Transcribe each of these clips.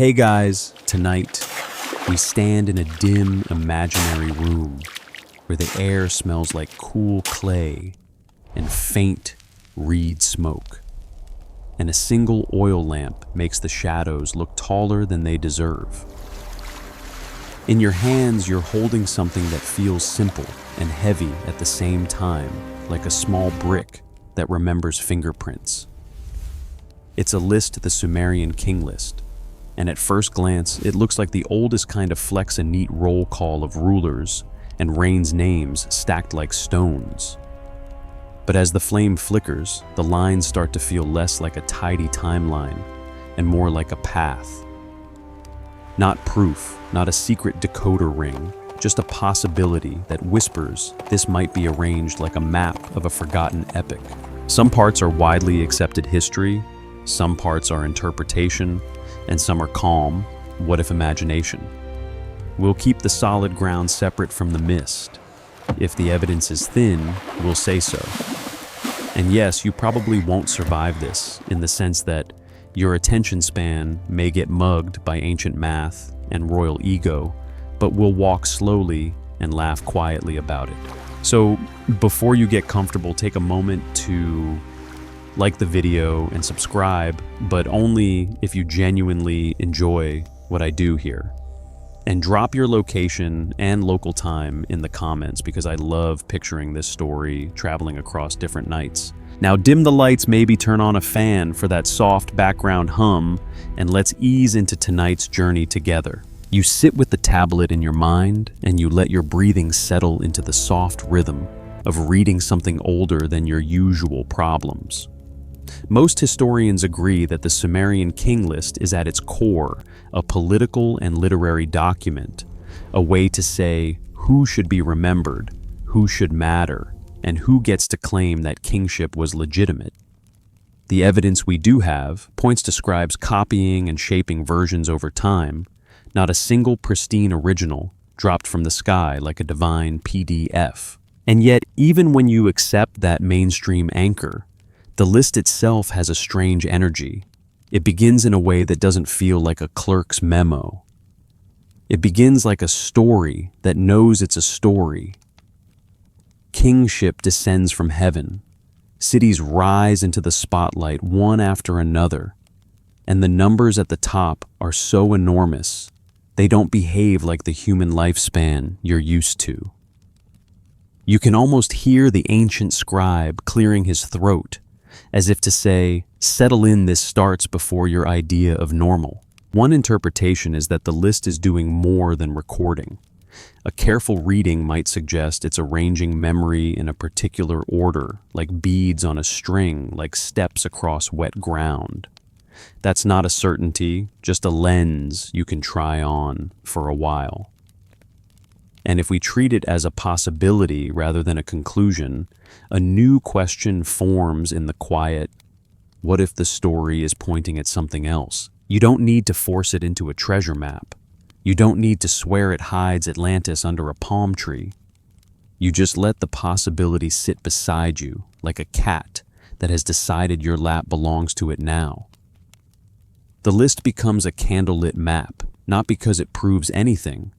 Hey guys, tonight we stand in a dim, imaginary room where the air smells like cool clay and faint reed smoke, and a single oil lamp makes the shadows look taller than they deserve. In your hands, you're holding something that feels simple and heavy at the same time, like a small brick that remembers fingerprints. It's a list, the Sumerian King List, and at first glance, it looks like the oldest kind of flex a neat roll call of rulers and reigns names stacked like stones. But as the flame flickers, the lines start to feel less like a tidy timeline and more like a path. Not proof, not a secret decoder ring, just a possibility that whispers this might be arranged like a map of a forgotten epic. Some parts are widely accepted history, some parts are interpretation, and some are calm, what if imagination. We'll keep the solid ground separate from the mist. If the evidence is thin, we'll say so. And yes, you probably won't survive this, in the sense that your attention span may get mugged by ancient math and royal ego, but we'll walk slowly and laugh quietly about it. So before you get comfortable, take a moment to like the video and subscribe, but only if you genuinely enjoy what I do here. And drop your location and local time in the comments, because I love picturing this story traveling across different nights. Now dim the lights, maybe turn on a fan for that soft background hum, and let's ease into tonight's journey together. You sit with the tablet in your mind, and you let your breathing settle into the soft rhythm of reading something older than your usual problems. Most historians agree that the Sumerian King List is at its core a political and literary document, a way to say who should be remembered, who should matter, and who gets to claim that kingship was legitimate. The evidence we do have points to scribes copying and shaping versions over time, not a single pristine original dropped from the sky like a divine PDF. And yet, even when you accept that mainstream anchor, the list itself has a strange energy. It begins in a way that doesn't feel like a clerk's memo. It begins like a story that knows it's a story. Kingship descends from heaven. Cities rise into the spotlight one after another, and the numbers at the top are so enormous, they don't behave like the human lifespan you're used to. You can almost hear the ancient scribe clearing his throat, as if to say, settle in, this starts before your idea of normal. One interpretation is that the list is doing more than recording. A careful reading might suggest it's arranging memory in a particular order, like beads on a string, like steps across wet ground. That's not a certainty, just a lens you can try on for a while. And if we treat it as a possibility rather than a conclusion, a new question forms in the quiet. What if the story is pointing at something else? You don't need to force it into a treasure map. You don't need to swear it hides Atlantis under a palm tree. You just let the possibility sit beside you, like a cat that has decided your lap belongs to it now. The list becomes a candlelit map, not because it proves anything,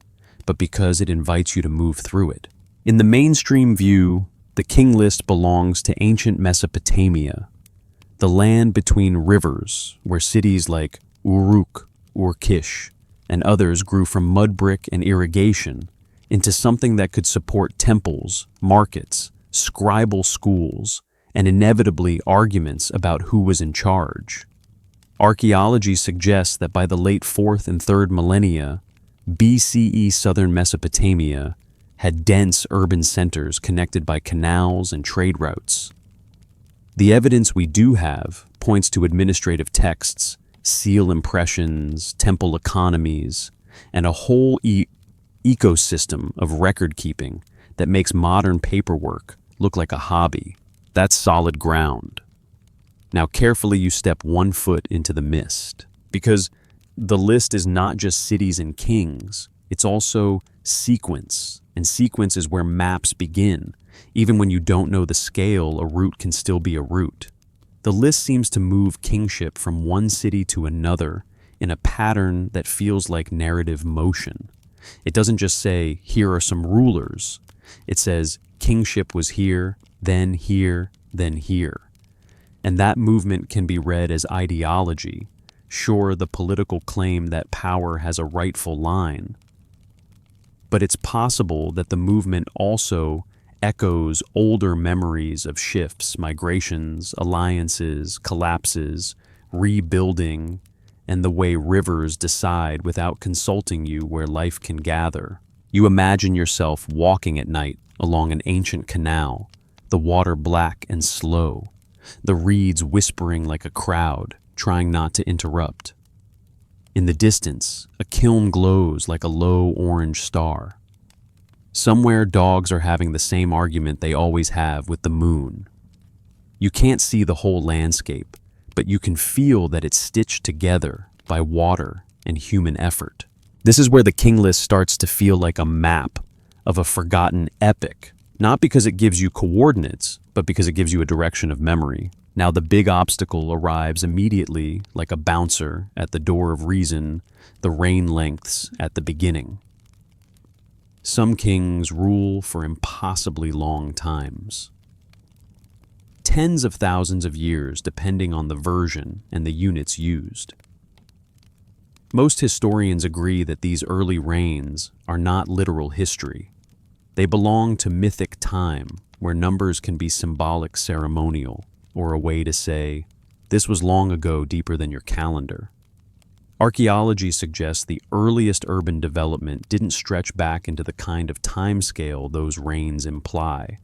but because it invites you to move through it. In the mainstream view, the King List belongs to ancient Mesopotamia, the land between rivers where cities like Uruk, Ur-Kish, and others grew from mud brick and irrigation into something that could support temples, markets, scribal schools, and inevitably arguments about who was in charge. Archaeology suggests that by the late 4th and 3rd millennia, BCE southern Mesopotamia had dense urban centers connected by canals and trade routes. The evidence we do have points to administrative texts, seal impressions, temple economies, and a whole ecosystem of record keeping that makes modern paperwork look like a hobby. That's solid ground. Now carefully you step one foot into the mist, because the list is not just cities and kings, it's also sequence, and sequence is where maps begin. Even when you don't know the scale, a route can still be a route. The list seems to move kingship from one city to another in a pattern that feels like narrative motion. It doesn't just say, here are some rulers. It says, kingship was here, then here, then here. And that movement can be read as ideology. Sure, the political claim that power has a rightful line. But it's possible that the movement also echoes older memories of shifts, migrations, alliances, collapses, rebuilding, and the way rivers decide without consulting you where life can gather. You imagine yourself walking at night along an ancient canal, the water black and slow, the reeds whispering like a crowd, trying not to interrupt. In the distance, a kiln glows like a low orange star. Somewhere dogs are having the same argument they always have with the moon. You can't see the whole landscape, but you can feel that it's stitched together by water and human effort. This is where the King List starts to feel like a map of a forgotten epic, not because it gives you coordinates, but because it gives you a direction of memory. Now the big obstacle arrives immediately like a bouncer at the door of reason, the reign lengths at the beginning. Some kings rule for impossibly long times. Tens of thousands of years depending on the version and the units used. Most historians agree that these early reigns are not literal history. They belong to mythic time, where numbers can be symbolic ceremonial, or a way to say, this was long ago deeper than your calendar. Archaeology suggests the earliest urban development didn't stretch back into the kind of timescale those reigns imply,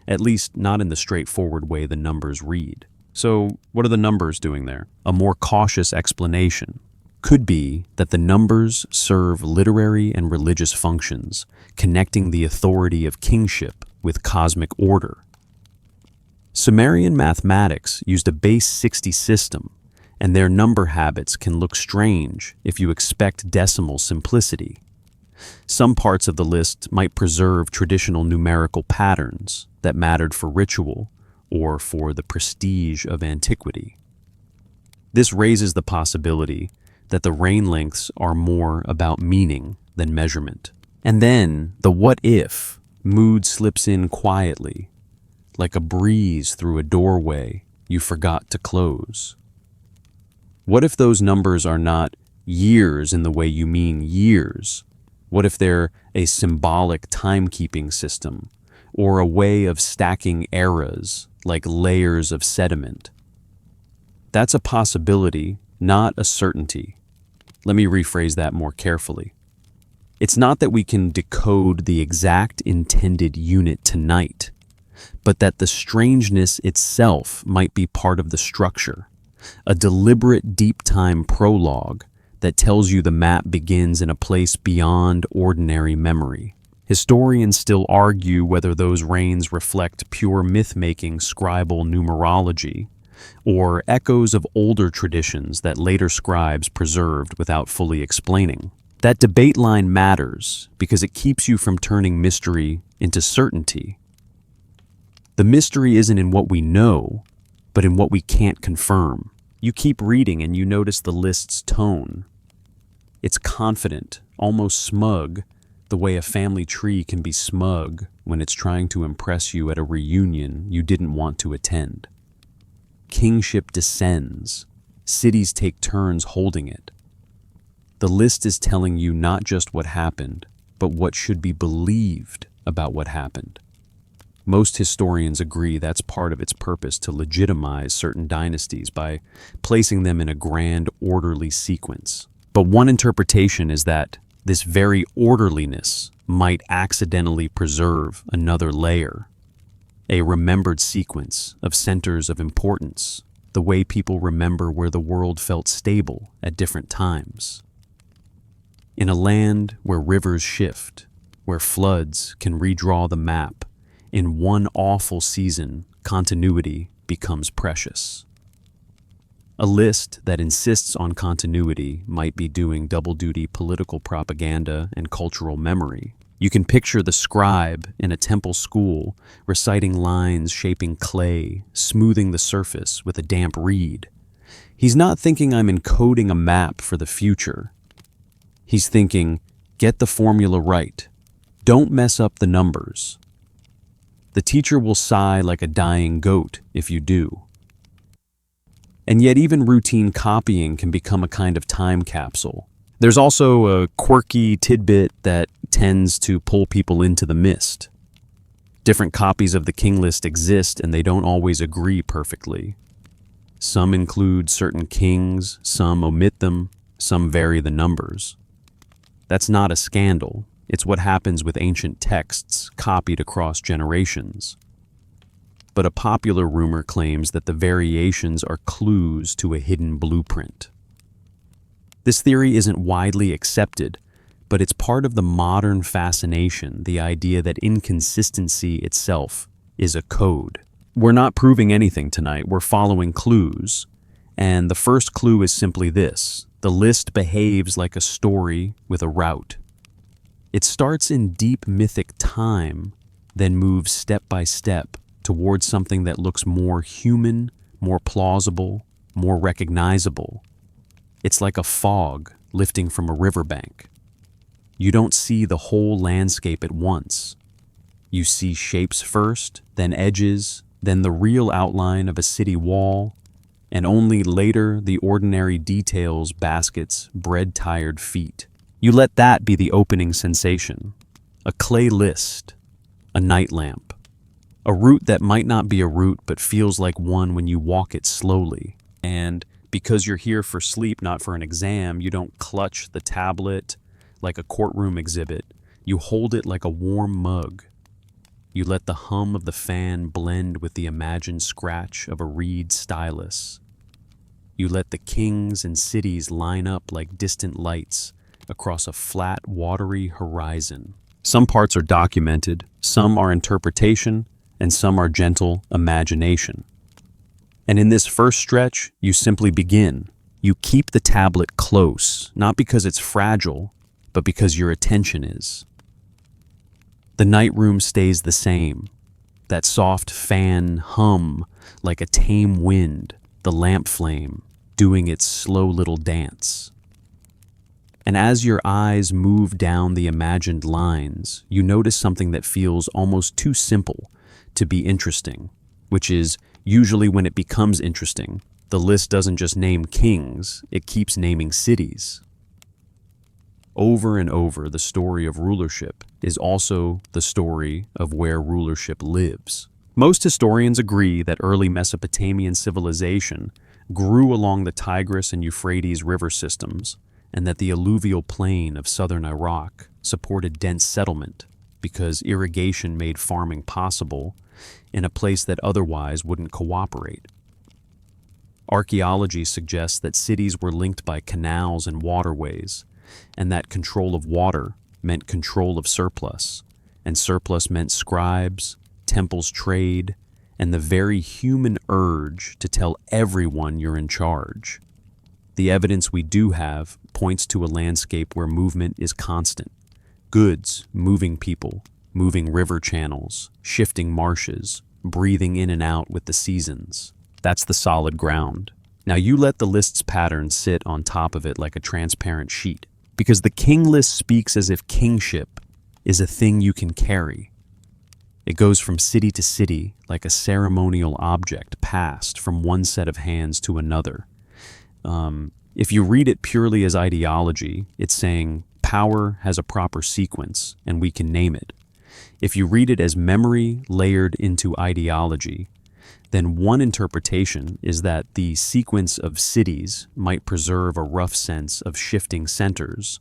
at least not in the straightforward way the numbers read. So, what are the numbers doing there? A more cautious explanation could be that the numbers serve literary and religious functions, connecting the authority of kingship with cosmic order. Sumerian mathematics used a base 60 system, and their number habits can look strange if you expect decimal simplicity. Some parts of the list might preserve traditional numerical patterns that mattered for ritual or for the prestige of antiquity. This raises the possibility that the reign lengths are more about meaning than measurement. And then the what if mood slips in quietly, like a breeze through a doorway you forgot to close. What if those numbers are not years in the way you mean years? What if they're a symbolic timekeeping system, or a way of stacking eras like layers of sediment? That's a possibility, not a certainty. Let me rephrase that more carefully. It's not that we can decode the exact intended unit tonight, but that the strangeness itself might be part of the structure, a deliberate deep time prologue that tells you the map begins in a place beyond ordinary memory. Historians still argue whether those reigns reflect pure myth-making scribal numerology, or echoes of older traditions that later scribes preserved without fully explaining. That debate line matters because it keeps you from turning mystery into certainty. The mystery isn't in what we know, but in what we can't confirm. You keep reading and you notice the list's tone. It's confident, almost smug, the way a family tree can be smug when it's trying to impress you at a reunion you didn't want to attend. Kingship descends. Cities take turns holding it. The list is telling you not just what happened, but what should be believed about what happened. Most historians agree that's part of its purpose to legitimize certain dynasties by placing them in a grand, orderly sequence. But one interpretation is that this very orderliness might accidentally preserve another layer, a remembered sequence of centers of importance, the way people remember where the world felt stable at different times. In a land where rivers shift, where floods can redraw the map, in one awful season, continuity becomes precious. A list that insists on continuity might be doing double-duty political propaganda and cultural memory. You can picture the scribe in a temple school reciting lines shaping clay, smoothing the surface with a damp reed. He's not thinking I'm encoding a map for the future. He's thinking, get the formula right. Don't mess up the numbers. The teacher will sigh like a dying goat if you do. And yet even routine copying can become a kind of time capsule. There's also a quirky tidbit that tends to pull people into the mist. Different copies of the King List exist and they don't always agree perfectly. Some include certain kings, some omit them, some vary the numbers. That's not a scandal. It's what happens with ancient texts copied across generations. But a popular rumor claims that the variations are clues to a hidden blueprint. This theory isn't widely accepted, but it's part of the modern fascination, the idea that inconsistency itself is a code. We're not proving anything tonight, we're following clues. And the first clue is simply this: the list behaves like a story with a route. It starts in deep mythic time, then moves step by step towards something that looks more human, more plausible, more recognizable. It's like a fog lifting from a riverbank. You don't see the whole landscape at once. You see shapes first, then edges, then the real outline of a city wall, and only later the ordinary details, baskets, bread-tired feet. You let that be the opening sensation. A clay list, a night lamp, a route that might not be a route but feels like one when you walk it slowly. And because you're here for sleep, not for an exam, you don't clutch the tablet like a courtroom exhibit. You hold it like a warm mug. You let the hum of the fan blend with the imagined scratch of a reed stylus. You let the kings and cities line up like distant lights across a flat, watery horizon. Some parts are documented, some are interpretation, and some are gentle imagination. And in this first stretch, you simply begin. You keep the tablet close, not because it's fragile, but because your attention is. The night room stays the same. That soft fan hum like a tame wind, the lamp flame doing its slow little dance. And as your eyes move down the imagined lines, you notice something that feels almost too simple to be interesting, which is usually when it becomes interesting. The list doesn't just name kings, it keeps naming cities. Over and over, the story of rulership is also the story of where rulership lives. Most historians agree that early Mesopotamian civilization grew along the Tigris and Euphrates river systems, and that the alluvial plain of southern Iraq supported dense settlement because irrigation made farming possible in a place that otherwise wouldn't cooperate. Archaeology suggests that cities were linked by canals and waterways, and that control of water meant control of surplus, and surplus meant scribes, temples, trade, and the very human urge to tell everyone you're in charge. The evidence we do have points to a landscape where movement is constant. Goods, moving people, moving river channels, shifting marshes, breathing in and out with the seasons. That's the solid ground. Now you let the list's pattern sit on top of it like a transparent sheet, because the King List speaks as if kingship is a thing you can carry. It goes from city to city like a ceremonial object passed from one set of hands to another. If you read it purely as ideology, it's saying power has a proper sequence and we can name it. If you read it as memory layered into ideology, then one interpretation is that the sequence of cities might preserve a rough sense of shifting centers,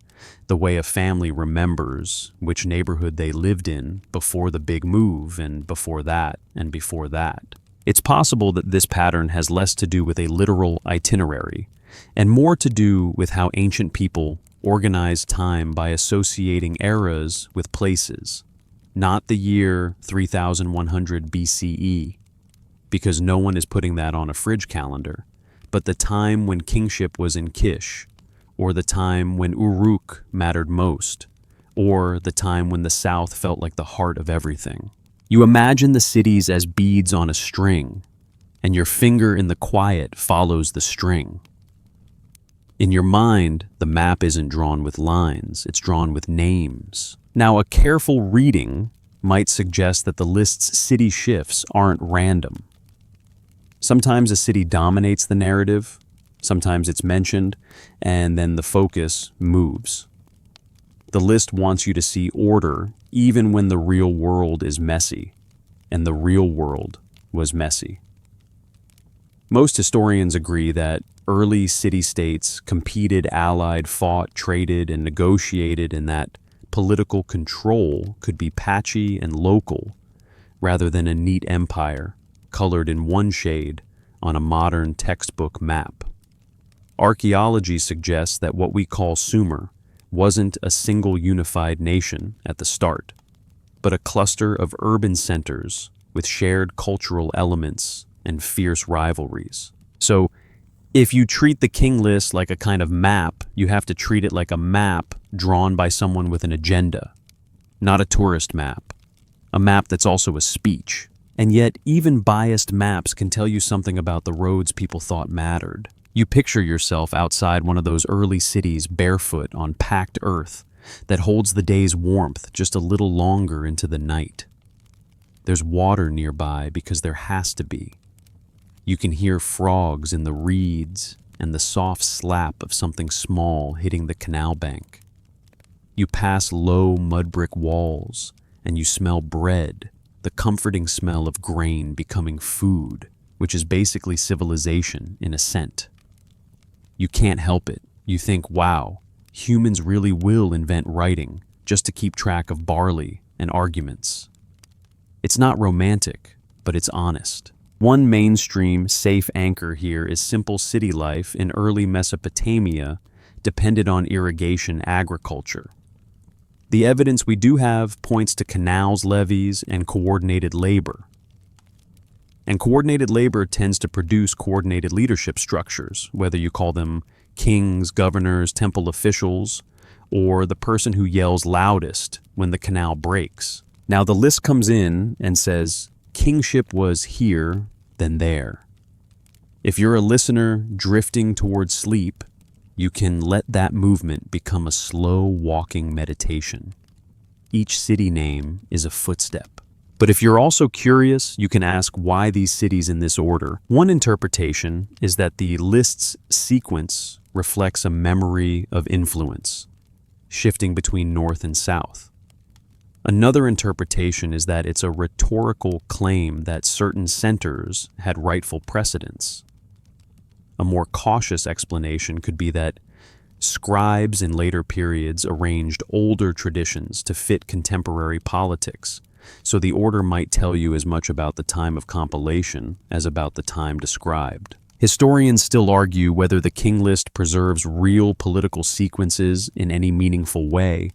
the way a family remembers which neighborhood they lived in before the big move and before that and before that. It's possible that this pattern has less to do with a literal itinerary and more to do with how ancient people organized time by associating eras with places, not the year 3100 BCE, because no one is putting that on a fridge calendar, but the time when kingship was in Kish, or the time when Uruk mattered most, or the time when the South felt like the heart of everything. You imagine the cities as beads on a string, and your finger in the quiet follows the string. In your mind, the map isn't drawn with lines, it's drawn with names. Now, a careful reading might suggest that the list's city shifts aren't random. Sometimes a city dominates the narrative, sometimes it's mentioned, and then the focus moves. The list wants you to see order even when the real world is messy, and the real world was messy. Most historians agree that early city-states competed, allied, fought, traded, and negotiated, and that political control could be patchy and local rather than a neat empire colored in one shade on a modern textbook map. Archaeology suggests that what we call Sumer wasn't a single unified nation at the start, but a cluster of urban centers with shared cultural elements and fierce rivalries. So, if you treat the King List like a kind of map, you have to treat it like a map drawn by someone with an agenda, not a tourist map, a map that's also a speech. And yet, even biased maps can tell you something about the roads people thought mattered. You picture yourself outside one of those early cities barefoot on packed earth that holds the day's warmth just a little longer into the night. There's water nearby because there has to be. You can hear frogs in the reeds and the soft slap of something small hitting the canal bank. You pass low mud brick walls and you smell bread, the comforting smell of grain becoming food, which is basically civilization in a scent. You can't help it. You think, wow, humans really will invent writing just to keep track of barley and arguments. It's not romantic, but it's honest. One mainstream, safe anchor here is simple city life in early Mesopotamia depended on irrigation agriculture. The evidence we do have points to canals, levees, and coordinated labor. And coordinated labor tends to produce coordinated leadership structures, whether you call them kings, governors, temple officials, or the person who yells loudest when the canal breaks. Now the list comes in and says, kingship was here, then there. If you're a listener drifting towards sleep, you can let that movement become a slow walking meditation. Each city name is a footstep. But if you're also curious, you can ask why these cities in this order. One interpretation is that the list's sequence reflects a memory of influence, shifting between north and south. Another interpretation is that it's a rhetorical claim that certain centers had rightful precedence. A more cautious explanation could be that scribes in later periods arranged older traditions to fit contemporary politics, so the order might tell you as much about the time of compilation as about the time described. Historians still argue whether the King List preserves real political sequences in any meaningful way,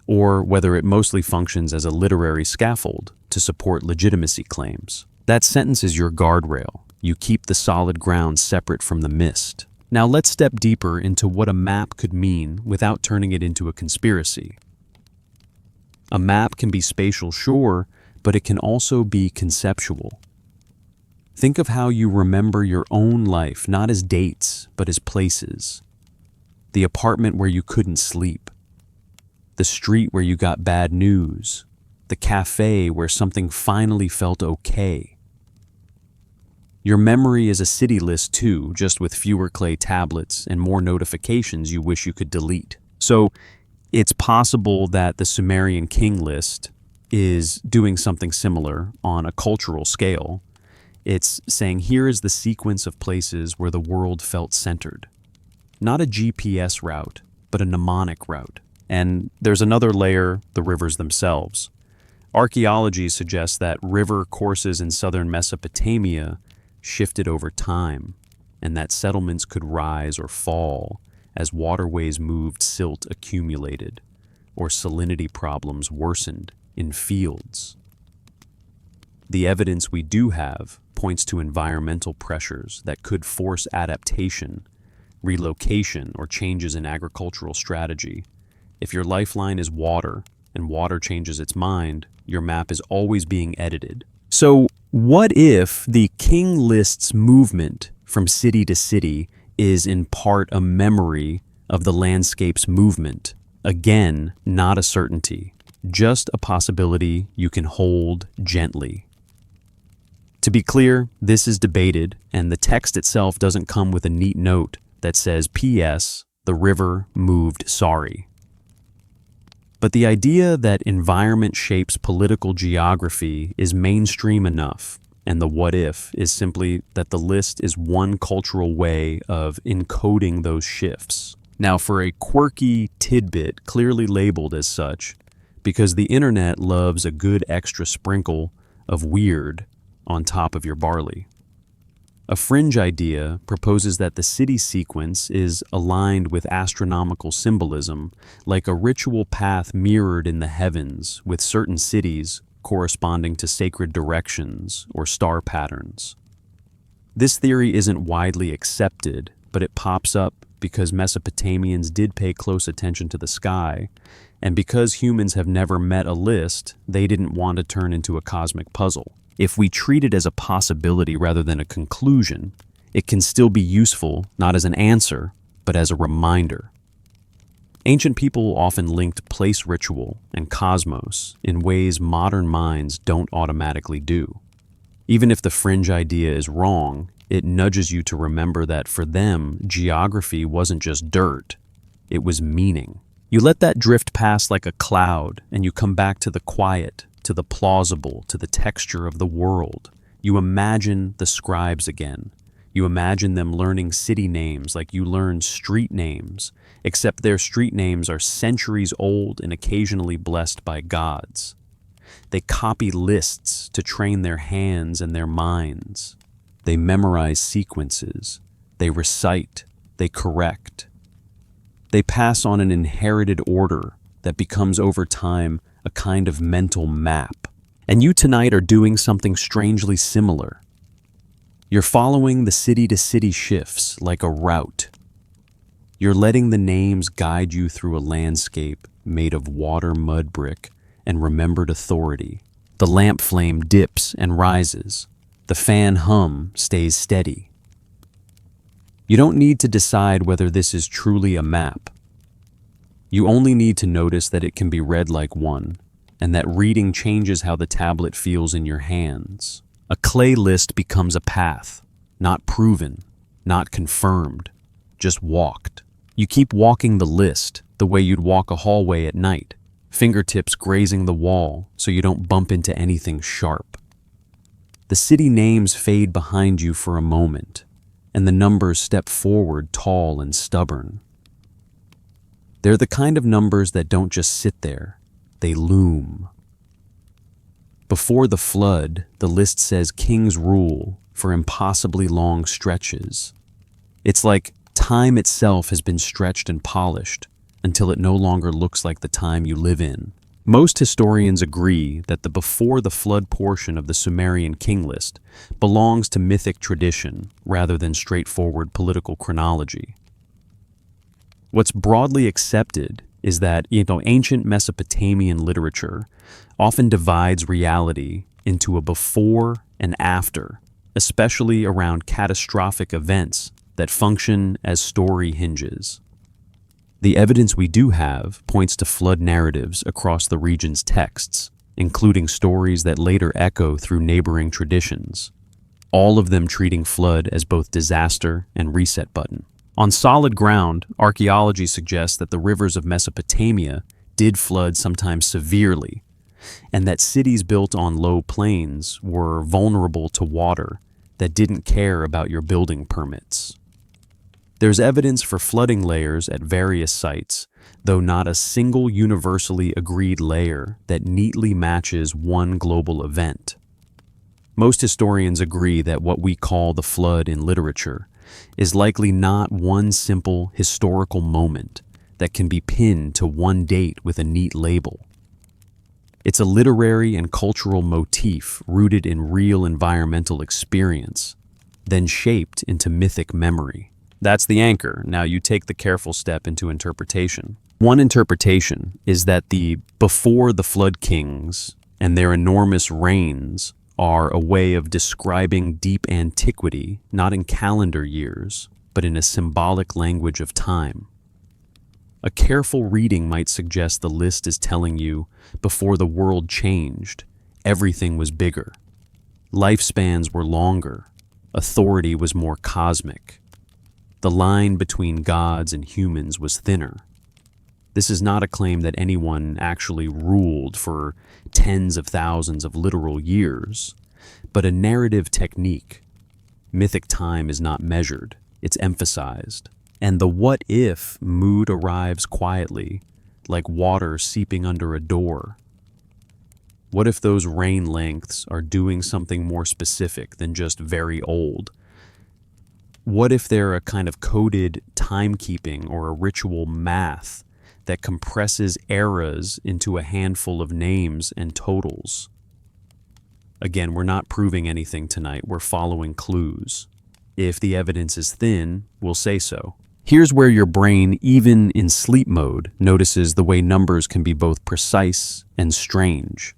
or whether it mostly functions as a literary scaffold to support legitimacy claims. That sentence is your guardrail. You keep the solid ground separate from the mist. Now let's step deeper into what a map could mean without turning it into a conspiracy. A map can be spatial, sure, but it can also be conceptual. Think of how you remember your own life, not as dates, but as places. The apartment where you couldn't sleep. The street where you got bad news. The cafe where something finally felt okay. Your memory is a city list too, just with fewer clay tablets and more notifications you wish you could delete. So it's possible that the Sumerian King List is doing something similar on a cultural scale. It's saying, here is the sequence of places where the world felt centered. Not a GPS route, but a mnemonic route. And there's another layer, the rivers themselves. Archaeology suggests that river courses in southern Mesopotamia shifted over time, and that settlements could rise or fall as waterways moved, silt accumulated, or salinity problems worsened in fields. The evidence we do have points to environmental pressures that could force adaptation, relocation, or changes in agricultural strategy. If your lifeline is water, and water changes its mind, your map is always being edited. So, what if the King List's movement from city to city is in part a memory of the landscape's movement. Again, not a certainty, just a possibility you can hold gently. To be clear, this is debated, and the text itself doesn't come with a neat note that says, P.S., the river moved sorry. But the idea that environment shapes political geography is mainstream enough, and the what if is simply that the list is one cultural way of encoding those shifts. Now, for a quirky tidbit clearly labeled as such, because the internet loves a good extra sprinkle of weird on top of your barley. A fringe idea proposes that the city sequence is aligned with astronomical symbolism, like a ritual path mirrored in the heavens, with certain cities corresponding to sacred directions or star patterns. This theory isn't widely accepted, but it pops up because Mesopotamians did pay close attention to the sky, and because humans have never met a list, they didn't want to turn into a cosmic puzzle. If we treat it as a possibility rather than a conclusion, it can still be useful not as an answer, but as a reminder. Ancient people often linked place ritual and cosmos in ways modern minds don't automatically do. Even if the fringe idea is wrong, it nudges you to remember that for them, geography wasn't just dirt, it was meaning. You let that drift past like a cloud, and you come back to the quiet, to the plausible, to the texture of the world. You imagine the scribes again. You imagine them learning city names like you learn street names, except their street names are centuries old and occasionally blessed by gods. They copy lists to train their hands and their minds. They memorize sequences. They recite. They correct. They pass on an inherited order that becomes over time a kind of mental map. And you tonight are doing something strangely similar. You're following the city-to-city shifts like a route. You're letting the names guide you through a landscape made of water mud brick and remembered authority. The lamp flame dips and rises. The fan hum stays steady. You don't need to decide whether this is truly a map. You only need to notice that it can be read like one, and that reading changes how the tablet feels in your hands. A clay list becomes a path, not proven, not confirmed, just walked. You keep walking the list the way you'd walk a hallway at night, fingertips grazing the wall so you don't bump into anything sharp. The city names fade behind you for a moment, and the numbers step forward tall and stubborn. They're the kind of numbers that don't just sit there, they loom. Before the flood, the list says kings rule for impossibly long stretches. It's like time itself has been stretched and polished until it no longer looks like the time you live in. Most historians agree that the before the flood portion of the Sumerian King List belongs to mythic tradition rather than straightforward political chronology. What's broadly accepted is that ancient Mesopotamian literature often divides reality into a before and after, especially around catastrophic events that function as story hinges. The evidence we do have points to flood narratives across the region's texts, including stories that later echo through neighboring traditions, all of them treating flood as both disaster and reset button. On solid ground, archaeology suggests that the rivers of Mesopotamia did flood sometimes severely, and that cities built on low plains were vulnerable to water that didn't care about your building permits. There's evidence for flooding layers at various sites, though not a single universally agreed layer that neatly matches one global event. Most historians agree that what we call the flood in literature is likely not one simple historical moment that can be pinned to one date with a neat label. It's a literary and cultural motif rooted in real environmental experience, then shaped into mythic memory. That's the anchor. Now you take the careful step into interpretation. One interpretation is that the before the flood kings and their enormous reigns are a way of describing deep antiquity, not in calendar years, but in a symbolic language of time. A careful reading might suggest the list is telling you, before the world changed, everything was bigger. Lifespans were longer. Authority was more cosmic. The line between gods and humans was thinner. This is not a claim that anyone actually ruled for tens of thousands of literal years, but a narrative technique. Mythic time is not measured, it's emphasized. And the what-if mood arrives quietly, like water seeping under a door. What if those reign lengths are doing something more specific than just very old? What if they're a kind of coded timekeeping or a ritual math that compresses eras into a handful of names and totals? Again, we're not proving anything tonight, we're following clues. If the evidence is thin, we'll say so. Here's where your brain, even in sleep mode, notices the way numbers can be both precise and strange.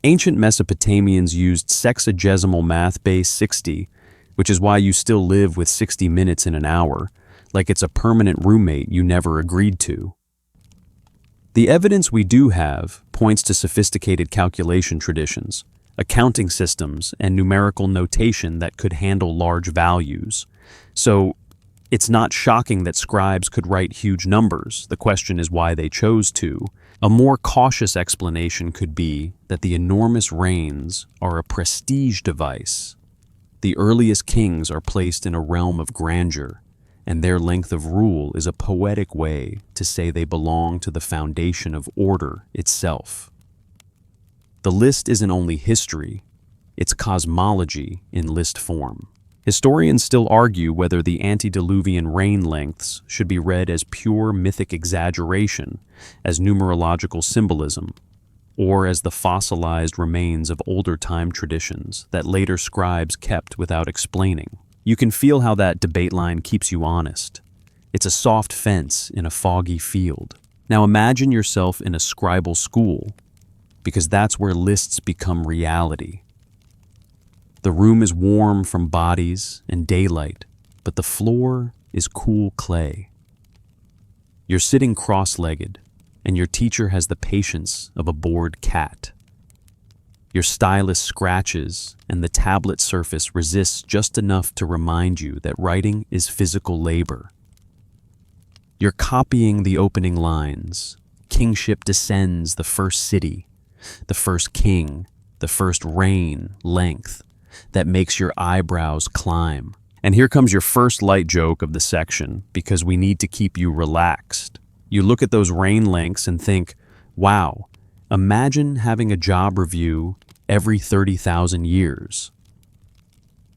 Ancient Mesopotamians used sexagesimal math base 60, which is why you still live with 60 minutes in an hour, like it's a permanent roommate you never agreed to. The evidence we do have points to sophisticated calculation traditions, accounting systems, and numerical notation that could handle large values. So, it's not shocking that scribes could write huge numbers. The question is why they chose to. A more cautious explanation could be that the enormous reigns are a prestige device. The earliest kings are placed in a realm of grandeur, and their length of rule is a poetic way to say they belong to the foundation of order itself. The list isn't only history, it's cosmology in list form. Historians still argue whether the antediluvian reign lengths should be read as pure mythic exaggeration, as numerological symbolism, or as the fossilized remains of older time traditions that later scribes kept without explaining. You can feel how that debate line keeps you honest. It's a soft fence in a foggy field. Now imagine yourself in a scribal school, because that's where lists become reality. The room is warm from bodies and daylight, but the floor is cool clay. You're sitting cross-legged, and your teacher has the patience of a bored cat. Your stylus scratches, and the tablet surface resists just enough to remind you that writing is physical labor. You're copying the opening lines. Kingship descends the first city, the first king, the first reign length that makes your eyebrows climb. And here comes your first light joke of the section, because we need to keep you relaxed. You look at those reign lengths and think, wow, imagine having a job review every 30,000 years.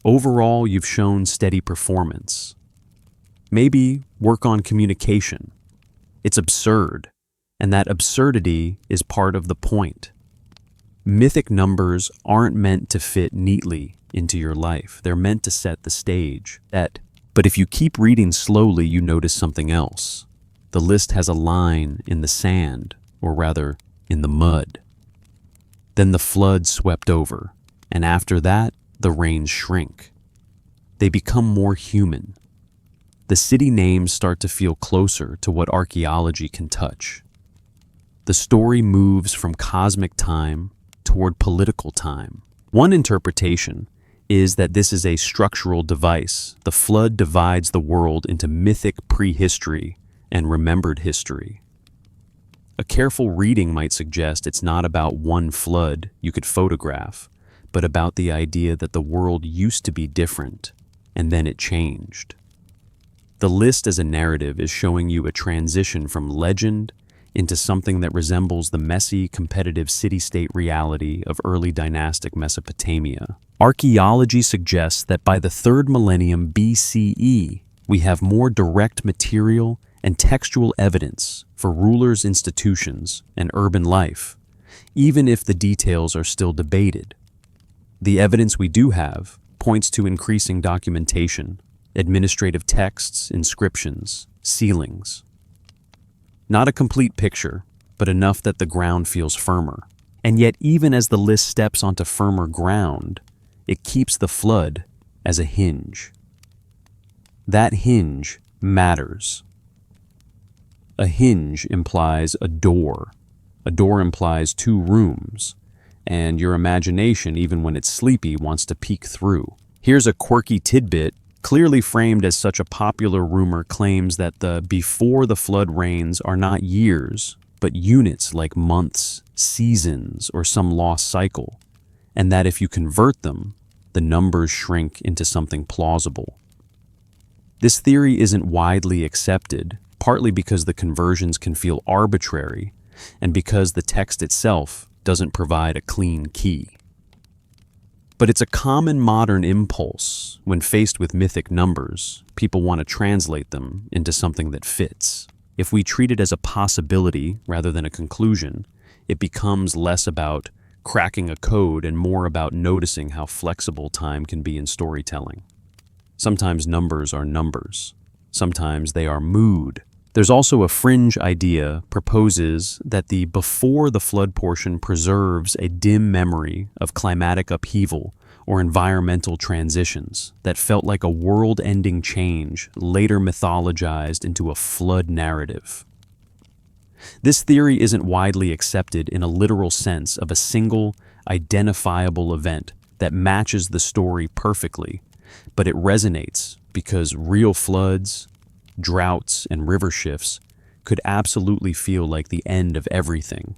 Overall, you've shown steady performance. Maybe work on communication. It's absurd, and that absurdity is part of the point. Mythic numbers aren't meant to fit neatly into your life. They're meant to set the stage. But if you keep reading slowly, you notice something else. The list has a line in the sand, or rather, in the mud. Then the flood swept over, and after that, the rains shrink. They become more human. The city names start to feel closer to what archaeology can touch. The story moves from cosmic time toward political time. One interpretation is that this is a structural device. The flood divides the world into mythic prehistory and remembered history. A careful reading might suggest it's not about one flood you could photograph, but about the idea that the world used to be different, and then it changed. The list as a narrative is showing you a transition from legend into something that resembles the messy, competitive city-state reality of early dynastic Mesopotamia. Archaeology suggests that by the 3rd millennium BCE, we have more direct material and textual evidence for rulers' institutions and urban life, even if the details are still debated. The evidence we do have points to increasing documentation, administrative texts, inscriptions, sealings. Not a complete picture, but enough that the ground feels firmer. And yet, even as the list steps onto firmer ground, it keeps the flood as a hinge. That hinge matters. A hinge implies a door. A door implies two rooms, and your imagination, even when it's sleepy, wants to peek through. Here's a quirky tidbit, clearly framed as such a popular rumor, claims that the before the flood reigns are not years, but units like months, seasons, or some lost cycle, and that if you convert them, the numbers shrink into something plausible. This theory isn't widely accepted, partly because the conversions can feel arbitrary, and because the text itself doesn't provide a clean key. But it's a common modern impulse. When faced with mythic numbers, people want to translate them into something that fits. If we treat it as a possibility rather than a conclusion, it becomes less about cracking a code and more about noticing how flexible time can be in storytelling. Sometimes numbers are numbers. Sometimes they are mood. There's also a fringe idea proposes that the before the flood portion preserves a dim memory of climatic upheaval or environmental transitions that felt like a world-ending change later mythologized into a flood narrative. This theory isn't widely accepted in a literal sense of a single, identifiable event that matches the story perfectly, but it resonates because real floods, droughts, and river shifts could absolutely feel like the end of everything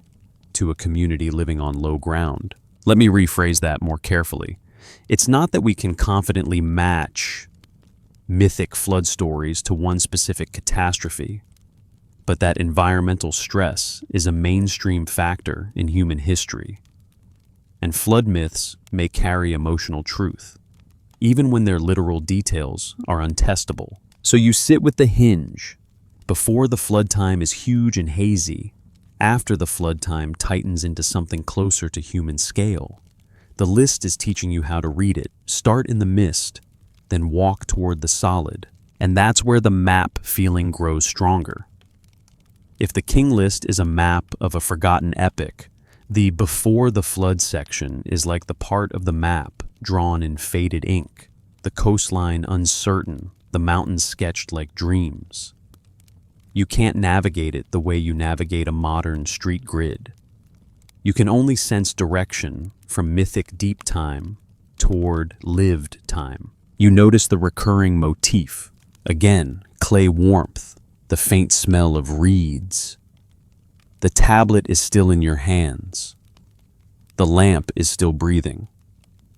to a community living on low ground. Let me rephrase that more carefully. It's not that we can confidently match mythic flood stories to one specific catastrophe, but that environmental stress is a mainstream factor in human history. And flood myths may carry emotional truth, even when their literal details are untestable. So you sit with the hinge. Before the flood time is huge and hazy. After the flood time tightens into something closer to human scale. The list is teaching you how to read it. Start in the mist, then walk toward the solid. And that's where the map feeling grows stronger. If the King List is a map of a forgotten epic, the before the flood section is like the part of the map drawn in faded ink, the coastline uncertain, the mountains sketched like dreams. You can't navigate it the way you navigate a modern street grid. You can only sense direction from mythic deep time toward lived time. You notice the recurring motif. Again, clay warmth, the faint smell of reeds. The tablet is still in your hands. The lamp is still breathing.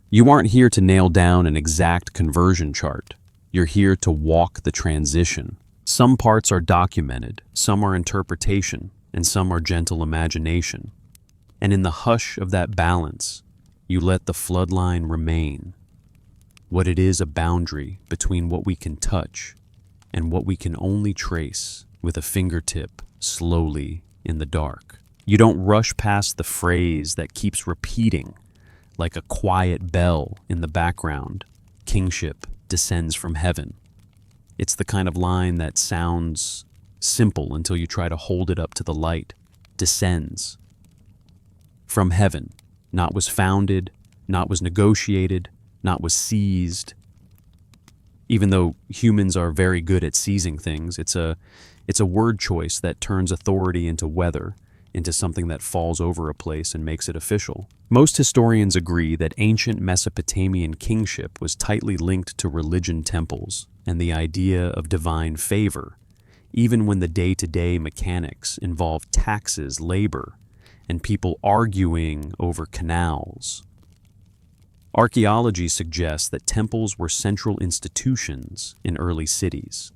You aren't here to nail down an exact conversion chart. You're here to walk the transition. Some parts are documented, some are interpretation, and some are gentle imagination. And in the hush of that balance, you let the floodline remain. What it is, a boundary between what we can touch and what we can only trace with a fingertip slowly in the dark. You don't rush past the phrase that keeps repeating like a quiet bell in the background. Kingship descends from heaven. It's the kind of line that sounds simple until you try to hold it up to the light. Descends from heaven. Not was founded, not was negotiated, not was seized. Even though humans are very good at seizing things, it's a word choice that turns authority into weather, into something that falls over a place and makes it official. Most historians agree that ancient Mesopotamian kingship was tightly linked to religion temples and the idea of divine favor, even when the day-to-day mechanics involved taxes, labor, and people arguing over canals. Archaeology suggests that temples were central institutions in early cities,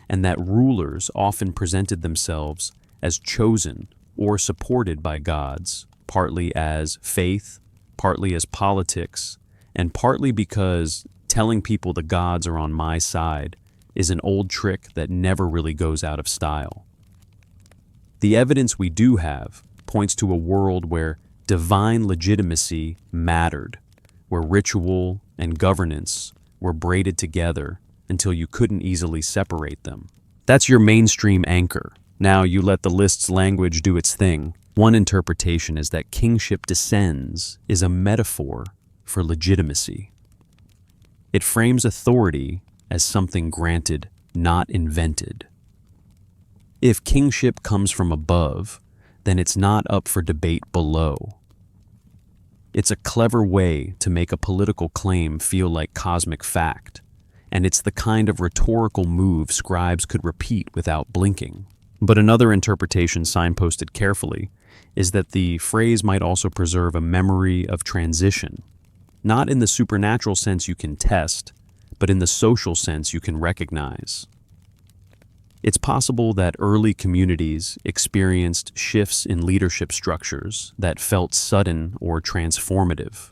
and that rulers often presented themselves as chosen or supported by gods, partly as faith, partly as politics, and partly because telling people the gods are on my side is an old trick that never really goes out of style. The evidence we do have points to a world where divine legitimacy mattered, where ritual and governance were braided together until you couldn't easily separate them. That's your mainstream anchor. Now you let the list's language do its thing. One interpretation is that kingship descends is a metaphor for legitimacy. It frames authority as something granted, not invented. If kingship comes from above, then it's not up for debate below. It's a clever way to make a political claim feel like cosmic fact, and it's the kind of rhetorical move scribes could repeat without blinking. But another interpretation signposted carefully is that the phrase might also preserve a memory of transition, not in the supernatural sense you can test, but in the social sense you can recognize. It's possible that early communities experienced shifts in leadership structures that felt sudden or transformative.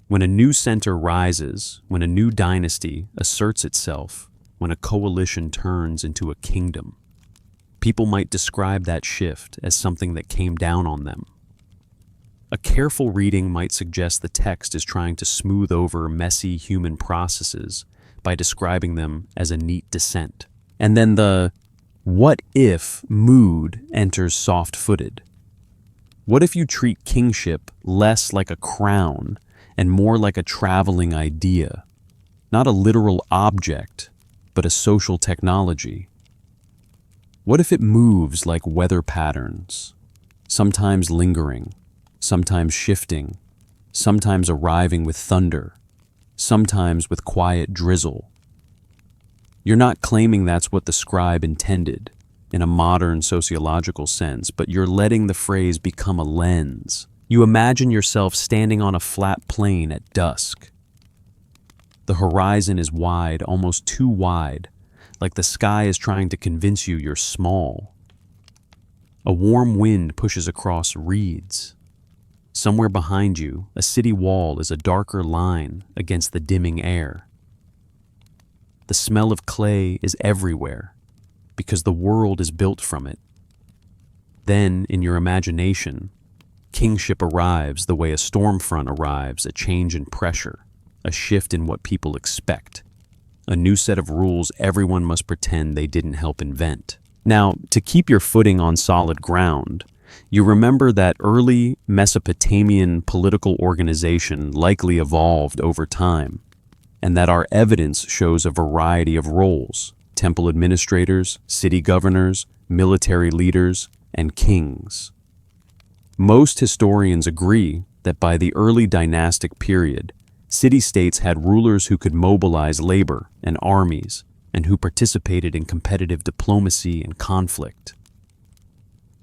When a new center rises, when a new dynasty asserts itself, when a coalition turns into a kingdom, people might describe that shift as something that came down on them. A careful reading might suggest the text is trying to smooth over messy human processes by describing them as a neat descent. And then the what if mood enters soft-footed. What if you treat kingship less like a crown and more like a traveling idea, not a literal object, but a social technology? What if it moves like weather patterns, sometimes lingering, sometimes shifting, sometimes arriving with thunder, sometimes with quiet drizzle? You're not claiming that's what the scribe intended in a modern sociological sense, but you're letting the phrase become a lens. You imagine yourself standing on a flat plain at dusk. The horizon is wide, almost too wide, like the sky is trying to convince you you're small. A warm wind pushes across reeds. Somewhere behind you, a city wall is a darker line against the dimming air. The smell of clay is everywhere because the world is built from it. Then, in your imagination, kingship arrives the way a storm front arrives, a change in pressure, a shift in what people expect, a new set of rules everyone must pretend they didn't help invent. Now, to keep your footing on solid ground, you remember that early Mesopotamian political organization likely evolved over time, and that our evidence shows a variety of roles: temple administrators, city governors, military leaders, and kings. Most historians agree that by the early dynastic period, city-states had rulers who could mobilize labor and armies, and who participated in competitive diplomacy and conflict.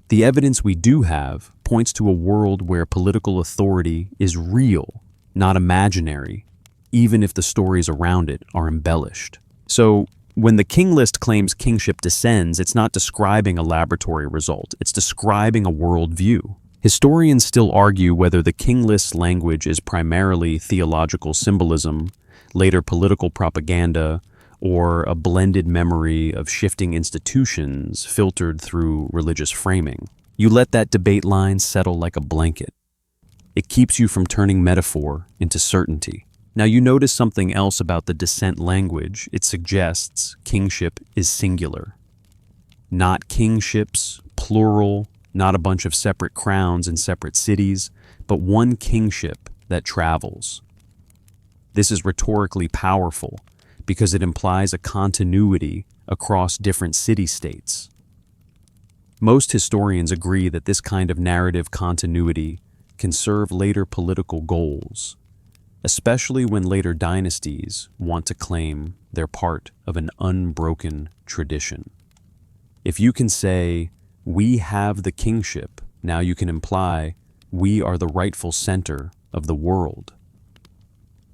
The evidence we do have points to a world where political authority is real, not imaginary, even if the stories around it are embellished. So, when the King List claims kingship descends, it's not describing a laboratory result, it's describing a worldview. Historians still argue whether the King List's language is primarily theological symbolism, later political propaganda, or a blended memory of shifting institutions filtered through religious framing. You let that debate line settle like a blanket. It keeps you from turning metaphor into certainty. Now you notice something else about the descent language. It suggests kingship is singular. Not kingships, plural, not a bunch of separate crowns in separate cities, but one kingship that travels. This is rhetorically powerful because it implies a continuity across different city-states. Most historians agree that this kind of narrative continuity can serve later political goals, especially when later dynasties want to claim they're part of an unbroken tradition. If you can say, "We have the kingship," now you can imply, "We are the rightful center of the world,"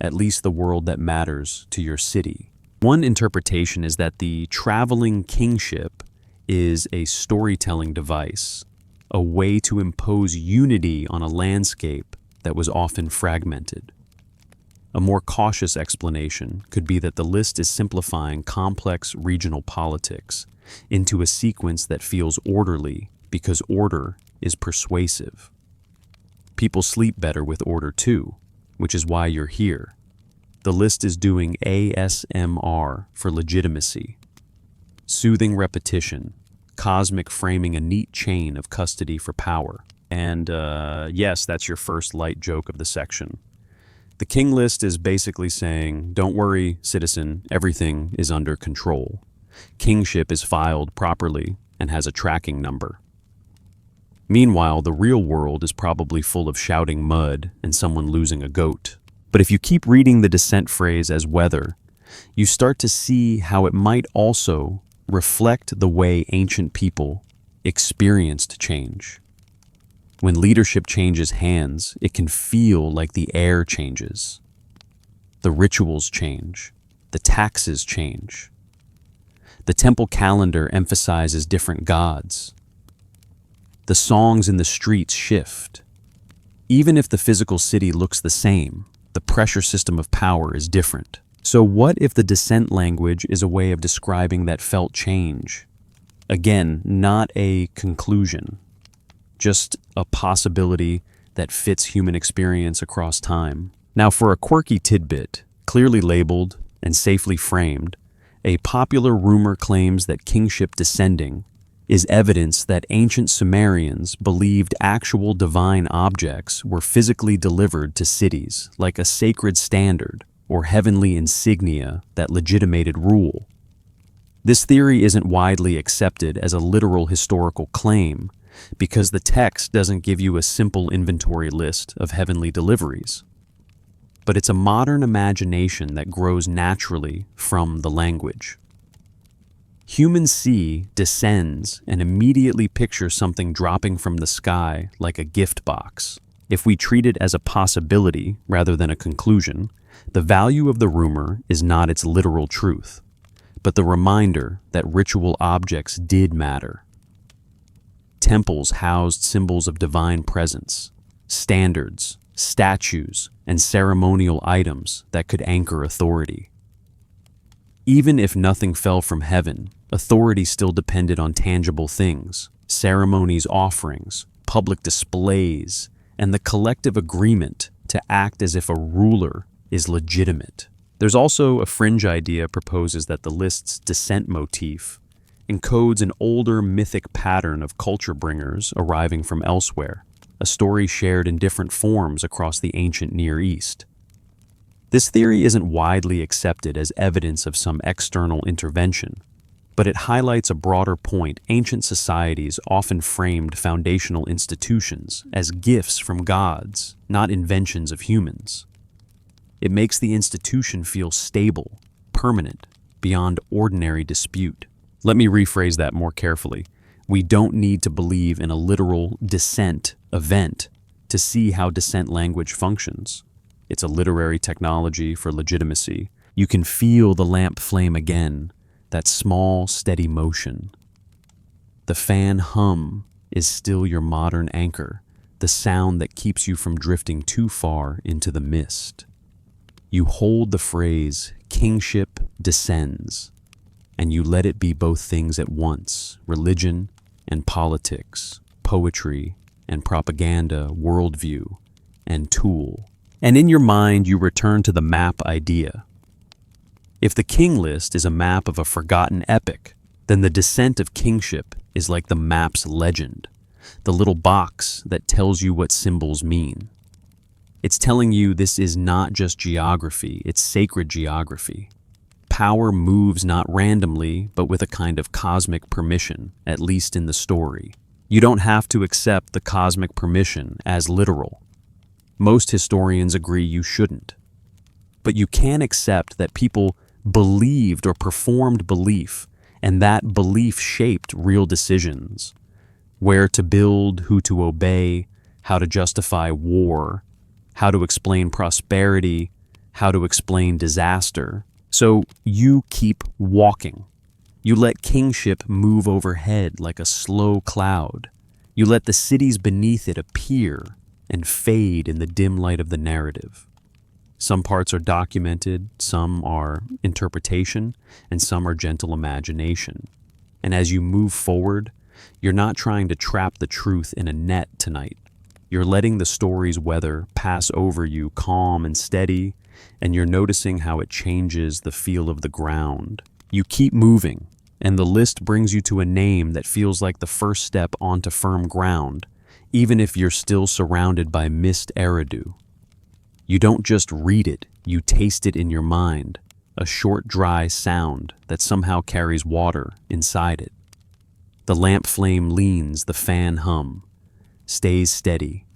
at least the world that matters to your city. One interpretation is that the traveling kingship is a storytelling device, a way to impose unity on a landscape that was often fragmented. A more cautious explanation could be that the list is simplifying complex regional politics into a sequence that feels orderly because order is persuasive. People sleep better with order too, which is why you're here. The list is doing ASMR for legitimacy. Soothing repetition, cosmic framing a neat chain of custody for power. And yes, that's your first light joke of the section. The King List is basically saying, don't worry, citizen, everything is under control. Kingship is filed properly and has a tracking number. Meanwhile, the real world is probably full of shouting mud and someone losing a goat. But if you keep reading the descent phrase as weather, you start to see how it might also reflect the way ancient people experienced change. When leadership changes hands, it can feel like the air changes. The rituals change. The taxes change. The temple calendar emphasizes different gods. The songs in the streets shift. Even if the physical city looks the same, the pressure system of power is different. So what if the descent language is a way of describing that felt change? Again, not a conclusion, just a possibility that fits human experience across time. Now, for a quirky tidbit, clearly labeled and safely framed, a popular rumor claims that kingship descending is evidence that ancient Sumerians believed actual divine objects were physically delivered to cities, like a sacred standard or heavenly insignia that legitimated rule. This theory isn't widely accepted as a literal historical claim because the text doesn't give you a simple inventory list of heavenly deliveries. But it's a modern imagination that grows naturally from the language. Humans see descends and immediately picture something dropping from the sky like a gift box. If we treat it as a possibility rather than a conclusion, the value of the rumor is not its literal truth, but the reminder that ritual objects did matter. Temples housed symbols of divine presence, standards, statues, and ceremonial items that could anchor authority. Even if nothing fell from heaven, authority still depended on tangible things, ceremonies, offerings, public displays, and the collective agreement to act as if a ruler is legitimate. There's also a fringe idea proposes that the list's descent motif encodes an older mythic pattern of culture bringers arriving from elsewhere, a story shared in different forms across the ancient Near East. This theory isn't widely accepted as evidence of some external intervention, but it highlights a broader point. Ancient societies often framed foundational institutions as gifts from gods, not inventions of humans. It makes the institution feel stable, permanent, beyond ordinary dispute. Let me rephrase that more carefully. We don't need to believe in a literal descent event to see how descent language functions. It's a literary technology for legitimacy. You can feel the lamp flame again, that small, steady motion. The fan hum is still your modern anchor, the sound that keeps you from drifting too far into the mist. You hold the phrase, kingship descends, and you let it be both things at once, religion and politics, poetry and propaganda, worldview and tool. And in your mind, you return to the map idea. If the King List is a map of a forgotten epic, then the descent of kingship is like the map's legend, the little box that tells you what symbols mean. It's telling you this is not just geography, it's sacred geography. Power moves not randomly, but with a kind of cosmic permission, at least in the story. You don't have to accept the cosmic permission as literal. Most historians agree you shouldn't. But you can accept that people believed or performed belief, and that belief shaped real decisions. Where to build, who to obey, how to justify war, how to explain prosperity, how to explain disaster. So you keep walking. You let kingship move overhead like a slow cloud. You let the cities beneath it appear and fade in the dim light of the narrative. Some parts are documented, some are interpretation, and some are gentle imagination. And as you move forward, you're not trying to trap the truth in a net tonight. You're letting the story's weather pass over you calm and steady, and you're noticing how it changes the feel of the ground. You keep moving, and the list brings you to a name that feels like the first step onto firm ground, even if you're still surrounded by mist eridu. You don't just read it, you taste it in your mind, a short, dry sound that somehow carries water inside it. The lamp flame leans, the fan hum, stays steady,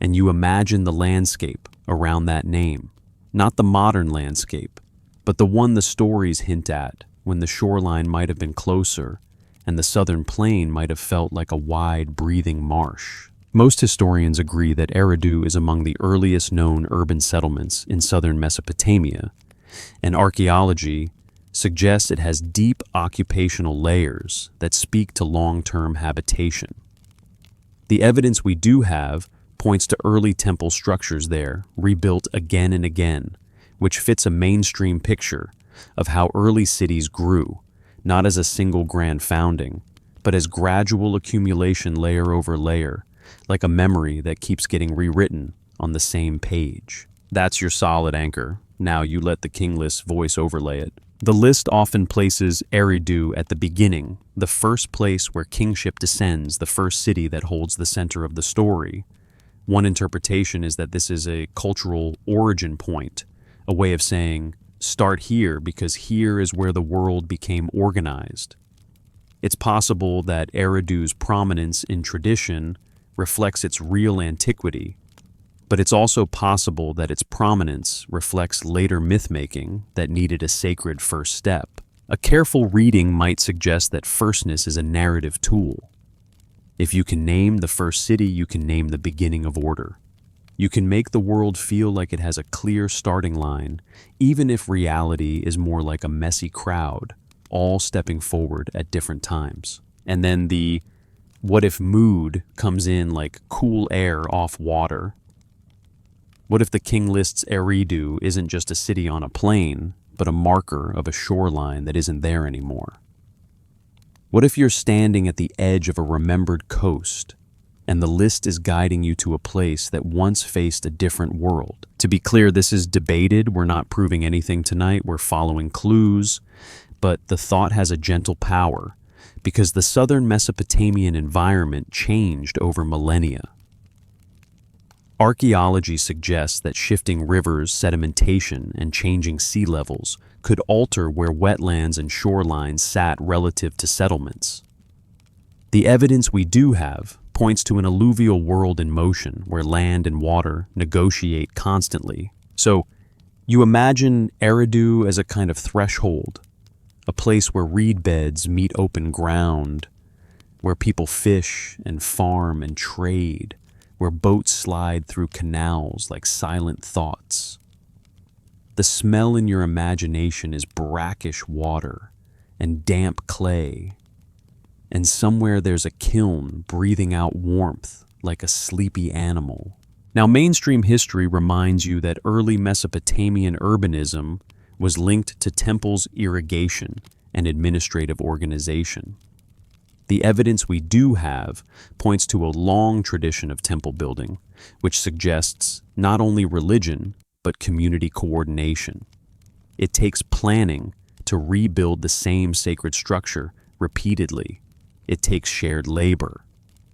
and you imagine the landscape around that name, not the modern landscape, but the one the stories hint at, when the shoreline might have been closer and the southern plain might have felt like a wide, breathing marsh. Most historians agree that Eridu is among the earliest known urban settlements in southern Mesopotamia, and archaeology suggests it has deep occupational layers that speak to long-term habitation. The evidence we do have points to early temple structures there, rebuilt again and again, which fits a mainstream picture of how early cities grew, not as a single grand founding, but as gradual accumulation layer over layer, like a memory that keeps getting rewritten on the same page. That's your solid anchor. Now you let the King List's voice overlay it. The list often places Eridu at the beginning, the first place where kingship descends, the first city that holds the center of the story. One interpretation is that this is a cultural origin point, a way of saying, start here because here is where the world became organized. It's possible that Eridu's prominence in tradition reflects its real antiquity, but it's also possible that its prominence reflects later myth-making that needed a sacred first step. A careful reading might suggest that firstness is a narrative tool. If you can name the first city, you can name the beginning of order. You can make the world feel like it has a clear starting line, even if reality is more like a messy crowd, all stepping forward at different times. And then the what if mood comes in like cool air off water. What if the King List's Eridu isn't just a city on a plain, but a marker of a shoreline that isn't there anymore? What if you're standing at the edge of a remembered coast, and the list is guiding you to a place that once faced a different world? To be clear, this is debated. We're not proving anything tonight. We're following clues, but the thought has a gentle power because the southern Mesopotamian environment changed over millennia. Archaeology suggests that shifting rivers, sedimentation, and changing sea levels could alter where wetlands and shorelines sat relative to settlements. The evidence we do have points to an alluvial world in motion where land and water negotiate constantly. So you imagine Eridu as a kind of threshold, a place where reed beds meet open ground, where people fish and farm and trade, where boats slide through canals like silent thoughts. The smell in your imagination is brackish water and damp clay, and somewhere there's a kiln breathing out warmth like a sleepy animal. Now, mainstream history reminds you that early Mesopotamian urbanism was linked to temples' irrigation and administrative organization. The evidence we do have points to a long tradition of temple building, which suggests not only religion, but community coordination. It takes planning to rebuild the same sacred structure repeatedly. It takes shared labor.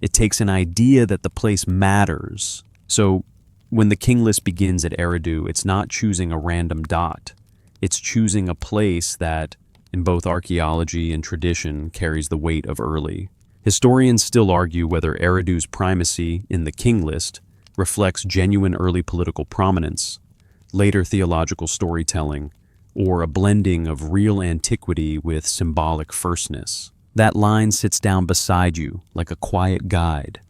It takes an idea that the place matters. So when the King List begins at Eridu, it's not choosing a random dot. It's choosing a place that, in both archaeology and tradition, carries the weight of early. Historians still argue whether Eridu's primacy in the King List reflects genuine early political prominence, later theological storytelling, or a blending of real antiquity with symbolic firstness. That line sits down beside you like a quiet guide.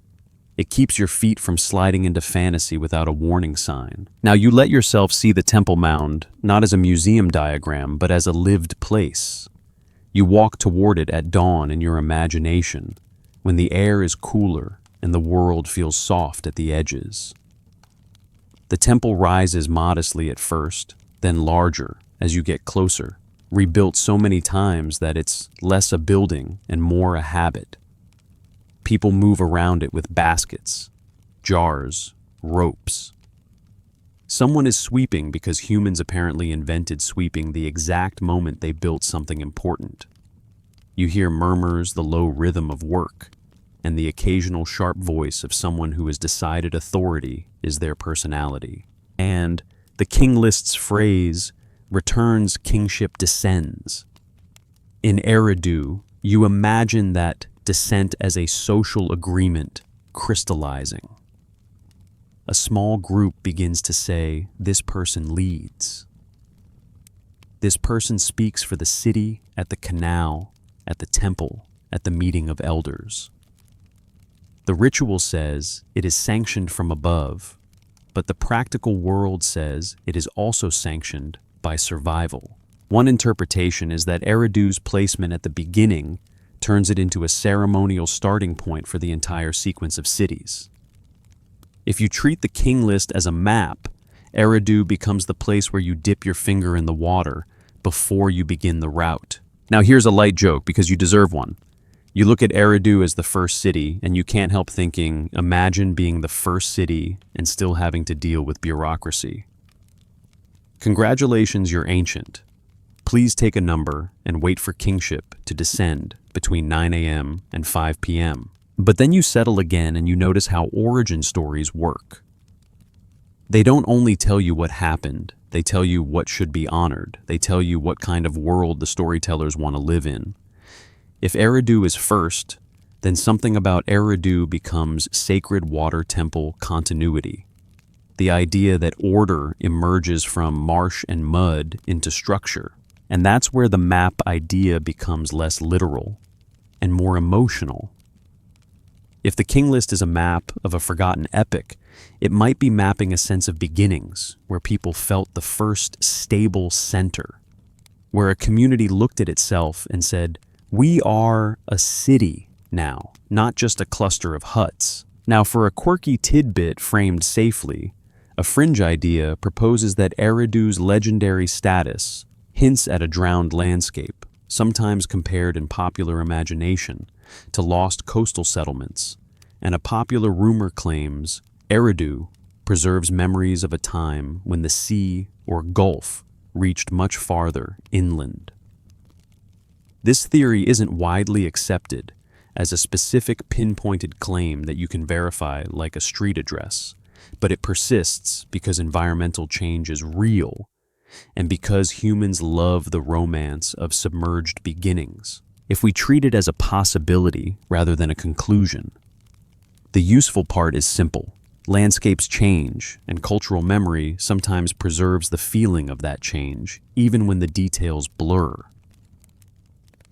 It keeps your feet from sliding into fantasy without a warning sign. Now you let yourself see the Temple Mound, not as a museum diagram, but as a lived place. You walk toward it at dawn in your imagination, when the air is cooler and the world feels soft at the edges. The temple rises modestly at first, then larger as you get closer, rebuilt so many times that it's less a building and more a habit. People move around it with baskets, jars, ropes. Someone is sweeping because humans apparently invented sweeping the exact moment they built something important. You hear murmurs, the low rhythm of work, and the occasional sharp voice of someone who has decided authority is their personality. And the King List's phrase, returns kingship descends. In Eridu, you imagine that descent as a social agreement crystallizing. A small group begins to say, this person leads. This person speaks for the city, at the canal, at the temple, at the meeting of elders. The ritual says it is sanctioned from above, but the practical world says it is also sanctioned by survival. One interpretation is that Eridu's placement at the beginning turns it into a ceremonial starting point for the entire sequence of cities. If you treat the King List as a map, Eridu becomes the place where you dip your finger in the water before you begin the route. Now here's a light joke because you deserve one. You look at Eridu as the first city and you can't help thinking, imagine being the first city and still having to deal with bureaucracy. Congratulations, you're ancient. Please take a number and wait for kingship to descend between 9 a.m. and 5 p.m. But then you settle again and you notice how origin stories work. They don't only tell you what happened, they tell you what should be honored. They tell you what kind of world the storytellers want to live in. If Eridu is first, then something about Eridu becomes sacred water temple continuity. The idea that order emerges from marsh and mud into structure. And that's where the map idea becomes less literal and more emotional. If the King List is a map of a forgotten epoch, it might be mapping a sense of beginnings, where people felt the first stable center, where a community looked at itself and said, we are a city now, not just a cluster of huts. Now, for a quirky tidbit framed safely, a fringe idea proposes that Eridu's legendary status hints at a drowned landscape, sometimes compared in popular imagination to lost coastal settlements, and a popular rumor claims Eridu preserves memories of a time when the sea or gulf reached much farther inland. This theory isn't widely accepted as a specific pinpointed claim that you can verify like a street address, but it persists because environmental change is real and because humans love the romance of submerged beginnings. If we treat it as a possibility rather than a conclusion, the useful part is simple. Landscapes change, and cultural memory sometimes preserves the feeling of that change, even when the details blur.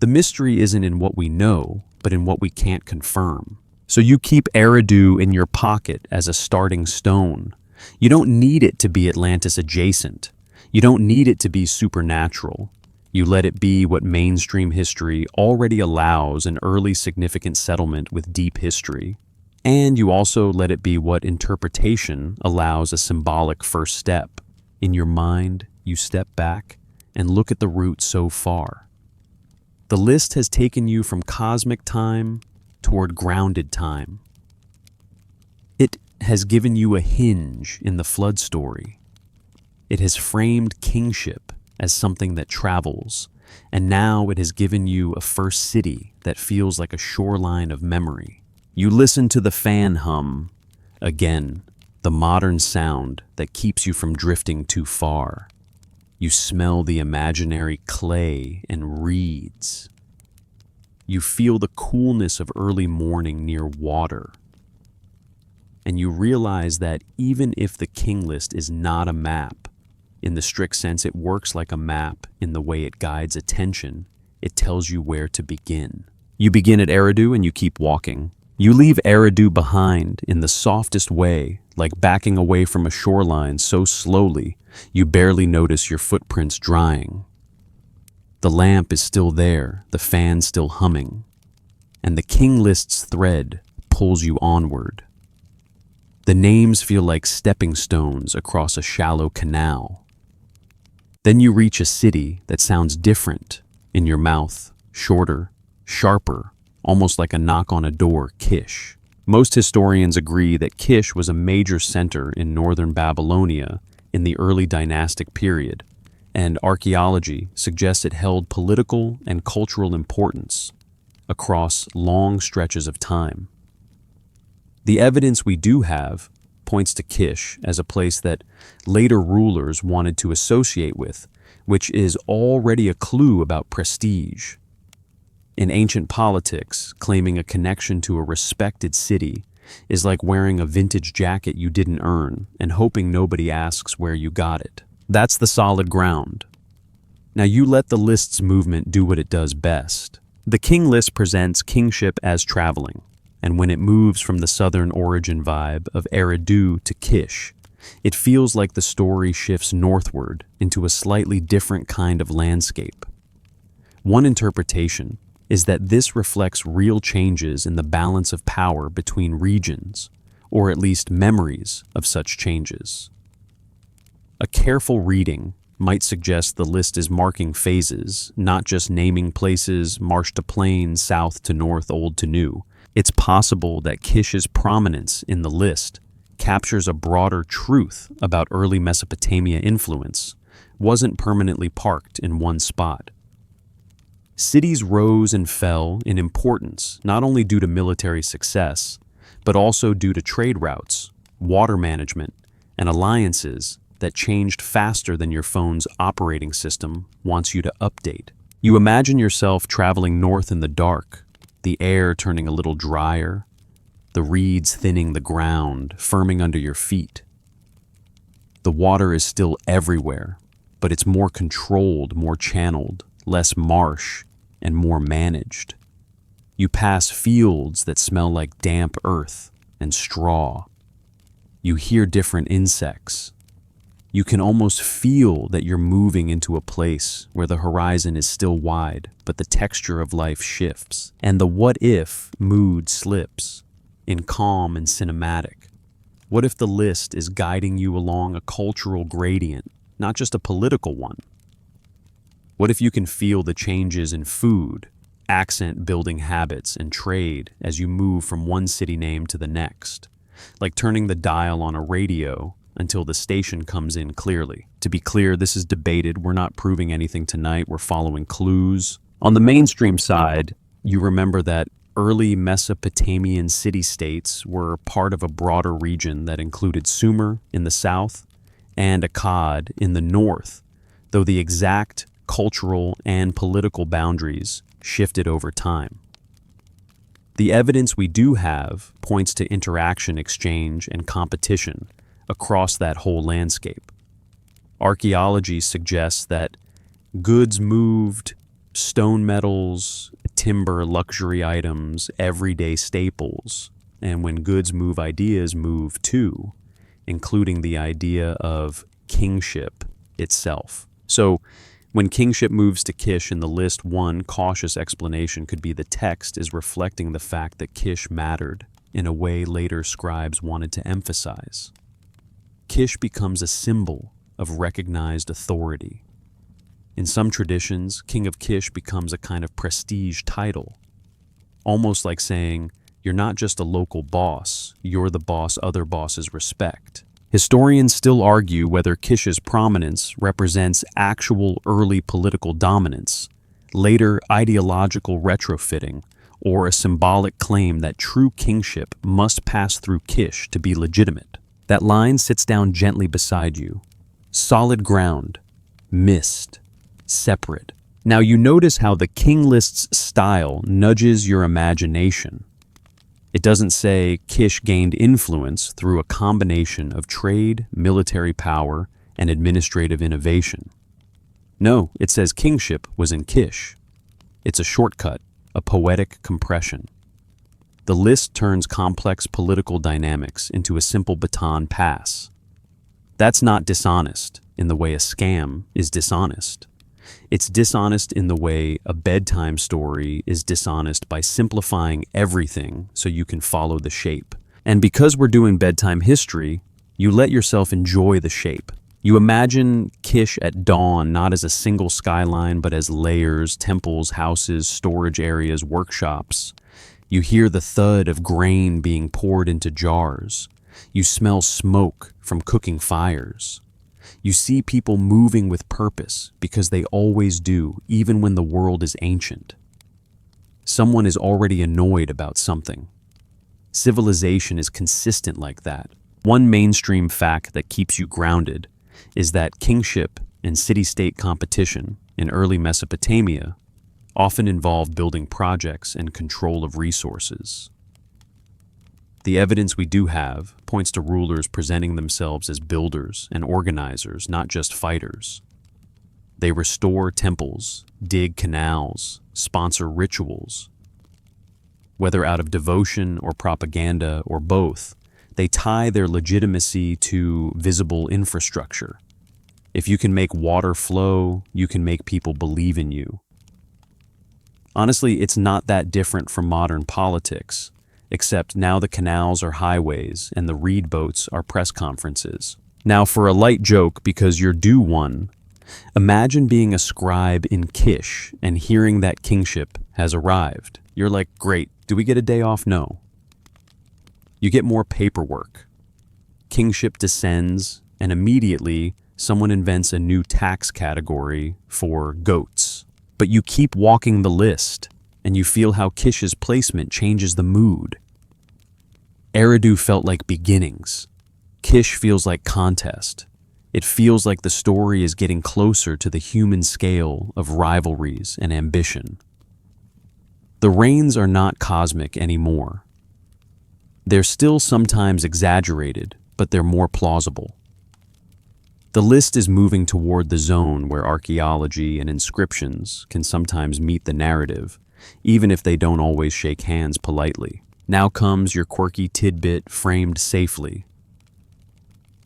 The mystery isn't in what we know, but in what we can't confirm. So you keep Eridu in your pocket as a starting stone. You don't need it to be Atlantis adjacent. You don't need it to be supernatural. You let it be what mainstream history already allows, an early significant settlement with deep history. And you also let it be what interpretation allows, a symbolic first step. In your mind, you step back and look at the route so far. The list has taken you from cosmic time toward grounded time. It has given you a hinge in the flood story. It has framed kingship as something that travels, and now it has given you a first city that feels like a shoreline of memory. You listen to the fan hum, again, the modern sound that keeps you from drifting too far. You smell the imaginary clay and reeds. You feel the coolness of early morning near water. And you realize that even if the King List is not a map, in the strict sense it works like a map in the way it guides attention. It tells you where to begin. You begin at Eridu and you keep walking. You leave Eridu behind in the softest way, like backing away from a shoreline so slowly you barely notice your footprints drying. The lamp is still there, the fan still humming, and the King List's thread pulls you onward. The names feel like stepping stones across a shallow canal. Then you reach a city that sounds different in your mouth, shorter, sharper, almost like a knock on a door, Kish. Most historians agree that Kish was a major center in northern Babylonia in the early dynastic period, and archaeology suggests it held political and cultural importance across long stretches of time. The evidence we do have points to Kish as a place that later rulers wanted to associate with, which is already a clue about prestige. In ancient politics, claiming a connection to a respected city is like wearing a vintage jacket you didn't earn and hoping nobody asks where you got it. That's the solid ground. Now you let the list's movement do what it does best. The King List presents kingship as traveling, and when it moves from the southern origin vibe of Eridu to Kish, it feels like the story shifts northward into a slightly different kind of landscape. One interpretation is that this reflects real changes in the balance of power between regions, or at least memories of such changes. A careful reading might suggest the list is marking phases, not just naming places, marsh to plain, south to north, old to new. It's possible that Kish's prominence in the list captures a broader truth about early Mesopotamia influence, wasn't permanently parked in one spot. Cities rose and fell in importance not only due to military success, but also due to trade routes, water management, and alliances that changed faster than your phone's operating system wants you to update. You imagine yourself traveling north in the dark, the air turning a little drier, the reeds thinning the ground, firming under your feet. The water is still everywhere, but it's more controlled, more channeled, less marsh, and more managed. You pass fields that smell like damp earth and straw. You hear different insects. You can almost feel that you're moving into a place where the horizon is still wide, but the texture of life shifts, and the what-if mood slips in calm and cinematic. What if the list is guiding you along a cultural gradient, not just a political one? What if you can feel the changes in food, accent-building habits, and trade as you move from one city name to the next, like turning the dial on a radio until the station comes in clearly? To be clear, this is debated. We're not proving anything tonight. We're following clues. On the mainstream side, you remember that early Mesopotamian city-states were part of a broader region that included Sumer in the south and Akkad in the north, though the exact cultural and political boundaries shifted over time. The evidence we do have points to interaction, exchange, and competition across that whole landscape. Archaeology suggests that goods moved, stone metals, timber, luxury items, everyday staples, and when goods move, ideas move too, including the idea of kingship itself. So, when kingship moves to Kish in the list, one cautious explanation could be the text is reflecting the fact that Kish mattered in a way later scribes wanted to emphasize. Kish becomes a symbol of recognized authority. In some traditions, King of Kish becomes a kind of prestige title, almost like saying, you're not just a local boss, you're the boss other bosses respect. Historians still argue whether Kish's prominence represents actual early political dominance, later ideological retrofitting, or a symbolic claim that true kingship must pass through Kish to be legitimate. That line sits down gently beside you. Solid ground, mist, separate. Now you notice how the King List's style nudges your imagination. It doesn't say Kish gained influence through a combination of trade, military power, and administrative innovation. No, it says kingship was in Kish. It's a shortcut, a poetic compression. The list turns complex political dynamics into a simple baton pass. That's not dishonest in the way a scam is dishonest. It's dishonest in the way a bedtime story is dishonest by simplifying everything so you can follow the shape. And because we're doing bedtime history, you let yourself enjoy the shape. You imagine Kish at dawn not as a single skyline but as layers, temples, houses, storage areas, workshops. You hear the thud of grain being poured into jars. You smell smoke from cooking fires. You see people moving with purpose because they always do, even when the world is ancient. Someone is already annoyed about something. Civilization is consistent like that. One mainstream fact that keeps you grounded is that kingship and city-state competition in early Mesopotamia often involved building projects and control of resources. The evidence we do have points to rulers presenting themselves as builders and organizers, not just fighters. They restore temples, dig canals, sponsor rituals. Whether out of devotion or propaganda or both, they tie their legitimacy to visible infrastructure. If you can make water flow, you can make people believe in you. Honestly, it's not that different from modern politics, except now the canals are highways and the reed boats are press conferences. Now for a light joke, because you're due one, imagine being a scribe in Kish and hearing that kingship has arrived. You're like, great, do we get a day off? No. You get more paperwork. Kingship descends, and immediately someone invents a new tax category for goats. But you keep walking the list, and you feel how Kish's placement changes the mood. Eridu felt like beginnings. Kish feels like contest. It feels like the story is getting closer to the human scale of rivalries and ambition. The reigns are not cosmic anymore. They're still sometimes exaggerated, but they're more plausible. The list is moving toward the zone where archaeology and inscriptions can sometimes meet the narrative, even if they don't always shake hands politely. Now comes your quirky tidbit framed safely.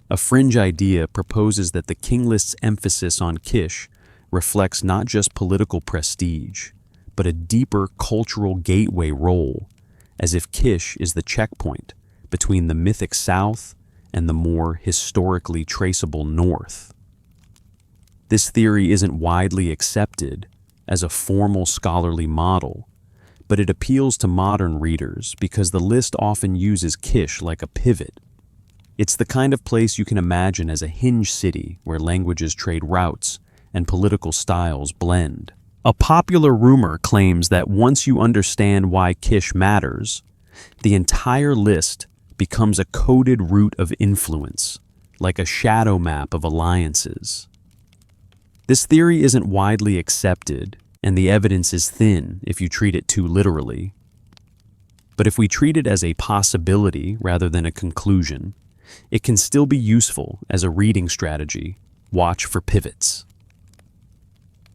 A fringe idea proposes that the King List's emphasis on Kish reflects not just political prestige, but a deeper cultural gateway role, as if Kish is the checkpoint between the mythic south and the more historically traceable north. This theory isn't widely accepted as a formal scholarly model, but it appeals to modern readers because the list often uses Kish like a pivot. It's the kind of place you can imagine as a hinge city where languages trade routes and political styles blend. A popular rumor claims that once you understand why Kish matters, the entire list becomes a coded route of influence, like a shadow map of alliances. This theory isn't widely accepted, and the evidence is thin if you treat it too literally. But if we treat it as a possibility rather than a conclusion, it can still be useful as a reading strategy. Watch for pivots.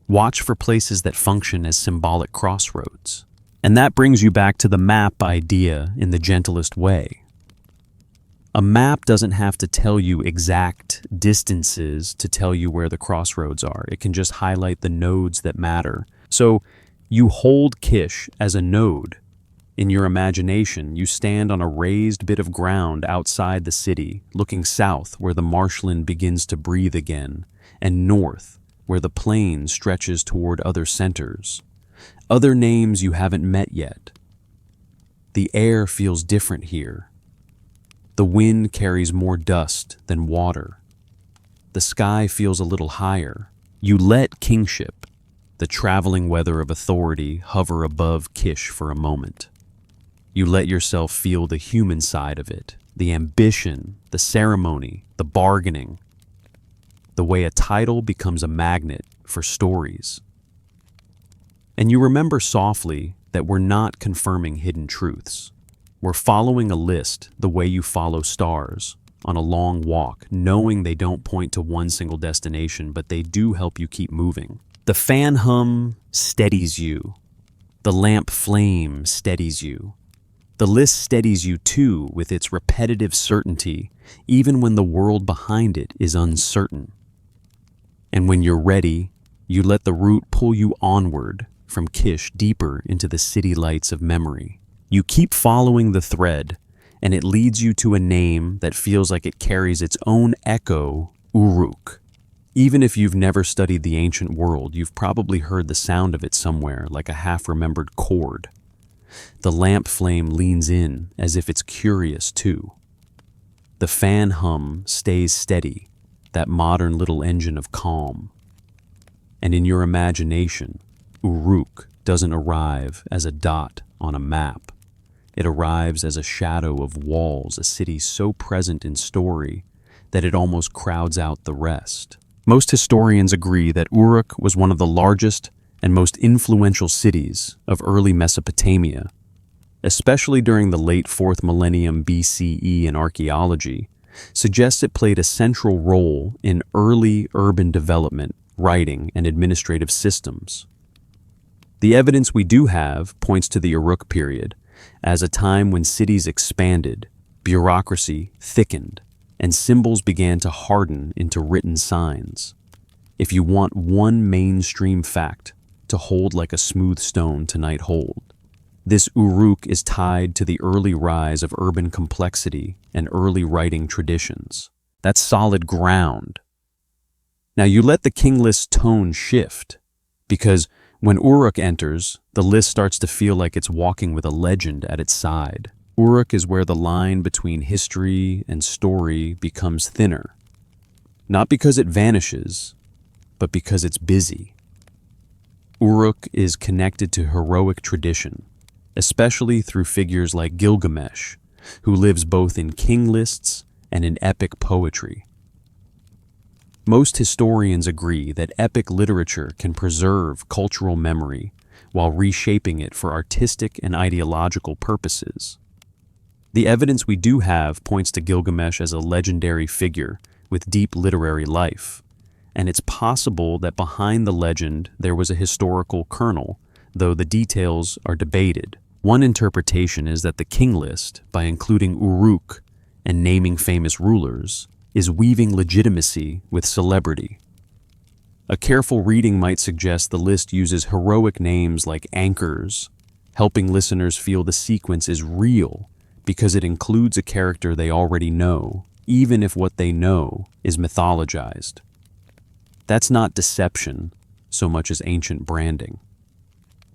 Watch for places that function as symbolic crossroads. And that brings you back to the map idea in the gentlest way. A map doesn't have to tell you exact distances to tell you where the crossroads are. It can just highlight the nodes that matter. So you hold Kish as a node. In your imagination, you stand on a raised bit of ground outside the city, looking south where the marshland begins to breathe again, and north where the plain stretches toward other centers. Other names you haven't met yet. The air feels different here. The wind carries more dust than water. The sky feels a little higher. You let kingship, the traveling weather of authority, hover above Kish for a moment. You let yourself feel the human side of it, the ambition, the ceremony, the bargaining, the way a title becomes a magnet for stories. And you remember softly that we're not confirming hidden truths. We're following a list the way you follow stars on a long walk, knowing they don't point to one single destination, but they do help you keep moving. The fan hum steadies you. The lamp flame steadies you. The list steadies you too with its repetitive certainty, even when the world behind it is uncertain. And when you're ready, you let the route pull you onward from Kish deeper into the city lights of memory. You keep following the thread, and it leads you to a name that feels like it carries its own echo, Uruk. Even if you've never studied the ancient world, you've probably heard the sound of it somewhere, like a half-remembered chord. The lamp flame leans in as if it's curious too. The fan hum stays steady, that modern little engine of calm. And in your imagination, Uruk doesn't arrive as a dot on a map. it arrives as a shadow of walls, a city so present in story that it almost crowds out the rest. Most historians agree that Uruk was one of the largest and most influential cities of early Mesopotamia, especially during the late 4th millennium BCE in archaeology, suggests it played a central role in early urban development, writing, and administrative systems. The evidence we do have points to the Uruk period as a time when cities expanded, bureaucracy thickened, and symbols began to harden into written signs. If you want one mainstream fact to hold like a smooth stone tonight hold, this Uruk is tied to the early rise of urban complexity and early writing traditions. That's solid ground. Now you let the King List tone shift, because when Uruk enters, the list starts to feel like it's walking with a legend at its side. Uruk is where the line between history and story becomes thinner. Not because it vanishes, but because it's busy. Uruk is connected to heroic tradition, especially through figures like Gilgamesh, who lives both in king lists and in epic poetry. Most historians agree that epic literature can preserve cultural memory while reshaping it for artistic and ideological purposes. The evidence we do have points to Gilgamesh as a legendary figure with deep literary life, and it's possible that behind the legend there was a historical kernel, though the details are debated. One interpretation is that the King List, by including Uruk and naming famous rulers, is weaving legitimacy with celebrity. A careful reading might suggest the list uses heroic names like anchors, helping listeners feel the sequence is real because it includes a character they already know, even if what they know is mythologized. That's not deception so much as ancient branding.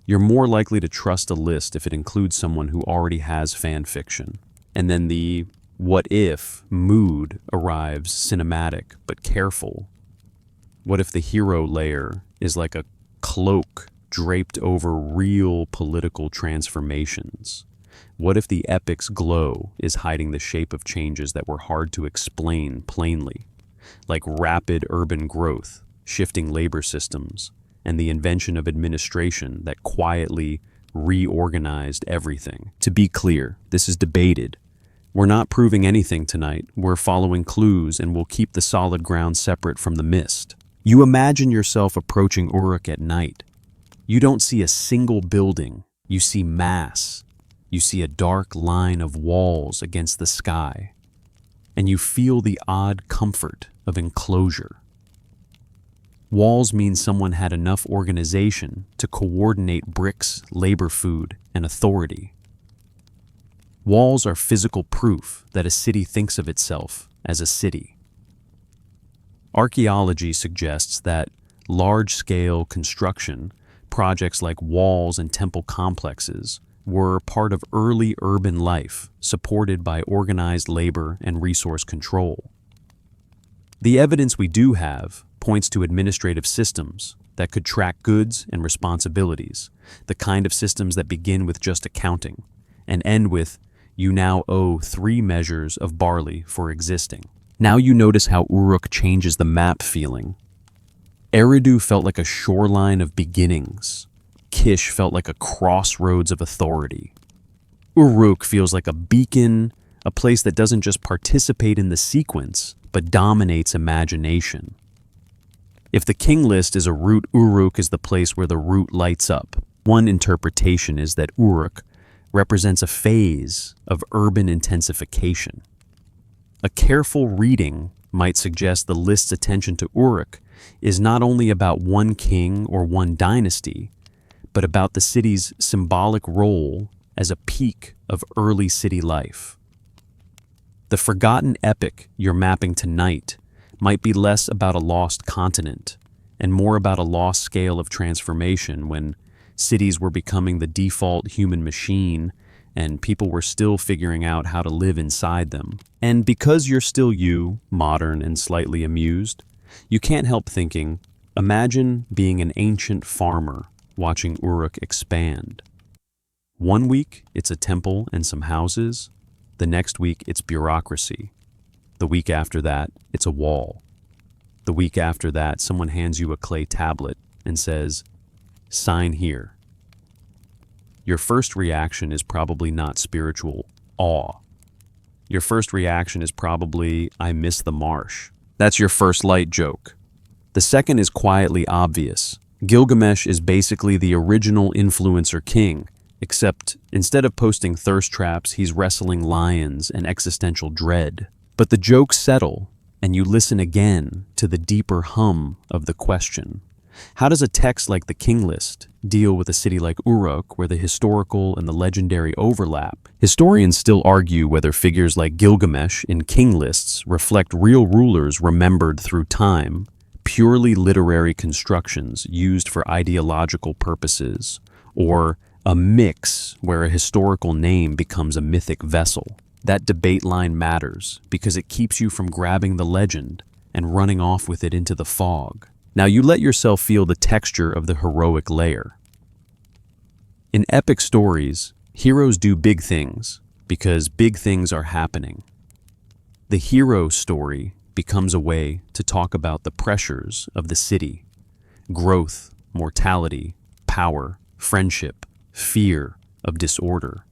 You're more likely to trust a list if it includes someone who already has fan fiction. And then the what if mood arrives cinematic but careful. What if the hero layer is like a cloak draped over real political transformations? What if the epic's glow is hiding the shape of changes that were hard to explain plainly, like rapid urban growth, shifting labor systems, and the invention of administration that quietly reorganized everything? To be clear, this is debated. We're not proving anything tonight. We're following clues, and we'll keep the solid ground separate from the mist. You imagine yourself approaching Uruk at night. You don't see a single building. You see mass. You see a dark line of walls against the sky. And you feel the odd comfort of enclosure. Walls mean someone had enough organization to coordinate bricks, labor food, and authority. Walls are physical proof that a city thinks of itself as a city. Archaeology suggests that large-scale construction, projects like walls and temple complexes, were part of early urban life, supported by organized labor and resource control. The evidence we do have points to administrative systems that could track goods and responsibilities, the kind of systems that begin with just accounting and end with "you now owe 3 measures of barley for existing." Now you notice how Uruk changes the map feeling. Eridu felt like a shoreline of beginnings. Kish felt like a crossroads of authority. Uruk feels like a beacon, a place that doesn't just participate in the sequence, but dominates imagination. If the King List is a route, Uruk is the place where the route lights up. One interpretation is that Uruk represents a phase of urban intensification. A careful reading might suggest the list's attention to Uruk is not only about one king or one dynasty, but about the city's symbolic role as a peak of early city life. The forgotten epic you're mapping tonight might be less about a lost continent and more about a lost scale of transformation when cities were becoming the default human machine and people were still figuring out how to live inside them. And because you're still you, modern and slightly amused, you can't help thinking, imagine being an ancient farmer watching Uruk expand. One week, it's a temple and some houses. The next week, it's bureaucracy. The week after that, it's a wall. The week after that, someone hands you a clay tablet and says, "Sign here." Your first reaction is probably not spiritual awe. Your first reaction is probably, "I miss the marsh." That's your first light joke. The second is quietly obvious. Gilgamesh is basically the original influencer king, except instead of posting thirst traps, he's wrestling lions and existential dread. But the jokes settle, and you listen again to the deeper hum of the question. How does a text like the King List deal with a city like Uruk, where the historical and the legendary overlap? Historians still argue whether figures like Gilgamesh in King Lists reflect real rulers remembered through time, purely literary constructions used for ideological purposes, or a mix where a historical name becomes a mythic vessel. That debate line matters because it keeps you from grabbing the legend and running off with it into the fog. Now you let yourself feel the texture of the heroic layer. In epic stories, heroes do big things because big things are happening. The hero story becomes a way to talk about the pressures of the city: growth, mortality, power, friendship, fear of disorder.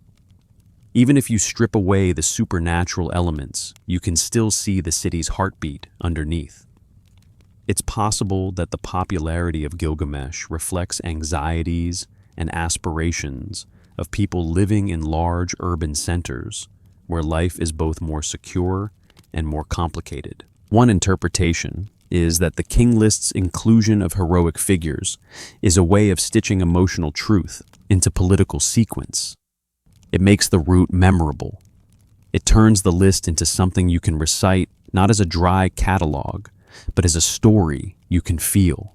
Even if you strip away the supernatural elements, you can still see the city's heartbeat underneath. It's possible that the popularity of Gilgamesh reflects anxieties and aspirations of people living in large urban centers where life is both more secure and more complicated. One interpretation is that the King List's inclusion of heroic figures is a way of stitching emotional truth into political sequence. It makes the route memorable. It turns the list into something you can recite not as a dry catalog, but as a story you can feel.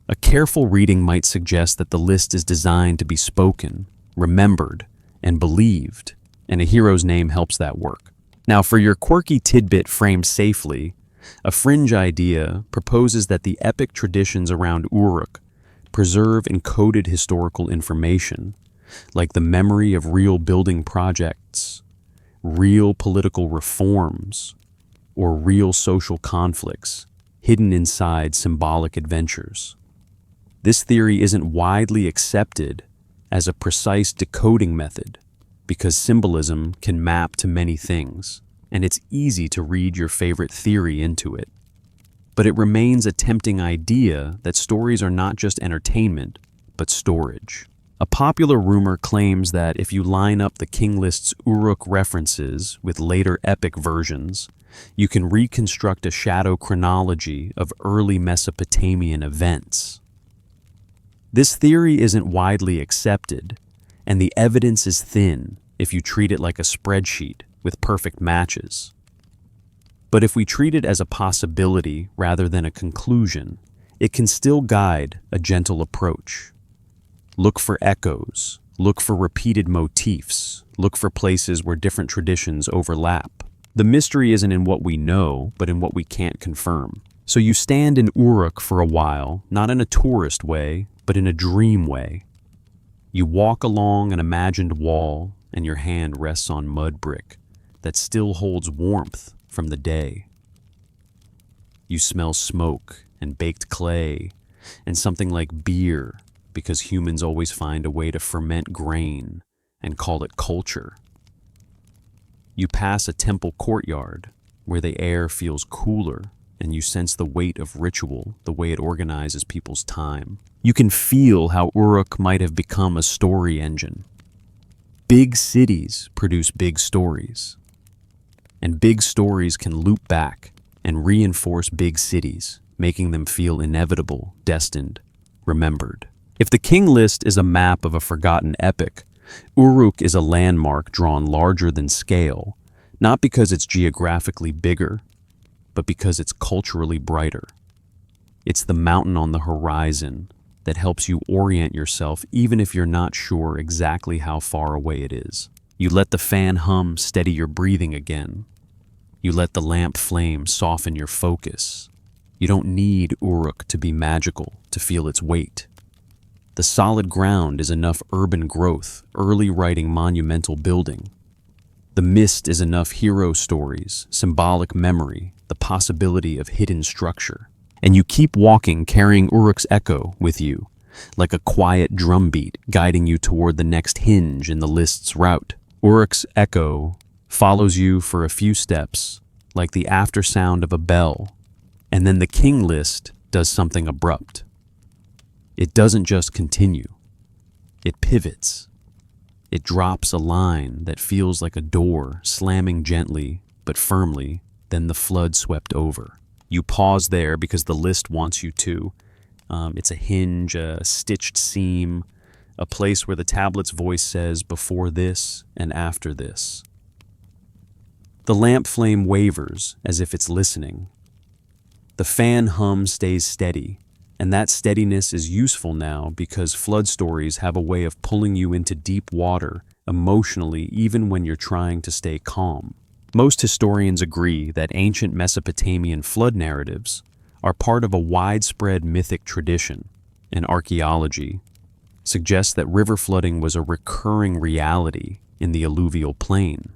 A careful reading might suggest that the list is designed to be spoken, remembered, and believed, and a hero's name helps that work. Now, for your quirky tidbit framed safely, a fringe idea proposes that the epic traditions around Uruk preserve encoded historical information, like the memory of real building projects, real political reforms, or real social conflicts hidden inside symbolic adventures. This theory isn't widely accepted as a precise decoding method because symbolism can map to many things, and it's easy to read your favorite theory into it. But it remains a tempting idea that stories are not just entertainment, but storage. A popular rumor claims that if you line up the King List's Uruk references with later epic versions, you can reconstruct a shadow chronology of early Mesopotamian events. This theory isn't widely accepted, and the evidence is thin if you treat it like a spreadsheet with perfect matches. But if we treat it as a possibility rather than a conclusion, it can still guide a gentle approach. Look for echoes, look for repeated motifs, look for places where different traditions overlap. The mystery isn't in what we know, but in what we can't confirm. So you stand in Uruk for a while, not in a tourist way, but in a dream way. You walk along an imagined wall, and your hand rests on mud brick that still holds warmth from the day. You smell smoke and baked clay and something like beer, because humans always find a way to ferment grain and call it culture. You pass a temple courtyard where the air feels cooler and you sense the weight of ritual, the way it organizes people's time. You can feel how Uruk might have become a story engine. Big cities produce big stories, and big stories can loop back and reinforce big cities, making them feel inevitable, destined, remembered. If the King List is a map of a forgotten epic, Uruk is a landmark drawn larger than scale, not because it's geographically bigger, but because it's culturally brighter. It's the mountain on the horizon that helps you orient yourself even if you're not sure exactly how far away it is. You let the fan hum steady your breathing again. You let the lamp flame soften your focus. You don't need Uruk to be magical to feel its weight. The solid ground is enough urban growth, early writing monumental building. The mist is enough hero stories, symbolic memory, the possibility of hidden structure. And you keep walking carrying Uruk's echo with you, like a quiet drumbeat guiding you toward the next hinge in the list's route. Uruk's echo follows you for a few steps, like the aftersound of a bell, and then the King List does something abrupt. It doesn't just continue. It pivots. It drops a line that feels like a door slamming gently but firmly, then the flood swept over. You pause there because the list wants you to. It's a hinge, a stitched seam, a place where the tablet's voice says before this and after this. The lamp flame wavers as if it's listening. The fan hum stays steady, and that steadiness is useful now because flood stories have a way of pulling you into deep water emotionally even when you're trying to stay calm. Most historians agree that ancient Mesopotamian flood narratives are part of a widespread mythic tradition, and archaeology suggests that river flooding was a recurring reality in the alluvial plain.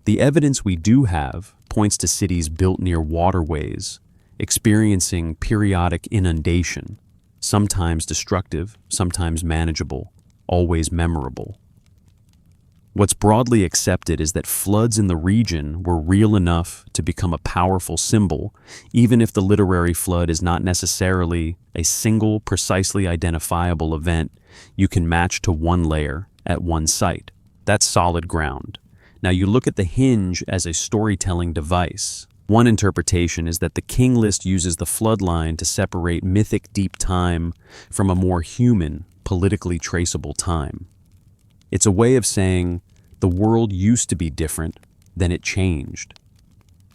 The evidence we do have points to cities built near waterways, experiencing periodic inundation, sometimes destructive, sometimes manageable, always memorable. What's broadly accepted is that floods in the region were real enough to become a powerful symbol, even if the literary flood is not necessarily a single, precisely identifiable event you can match to one layer at one site. That's solid ground. Now you look at the hinge as a storytelling device. One interpretation is that the King List uses the flood line to separate mythic deep time from a more human, politically traceable time. It's a way of saying the world used to be different, then it changed.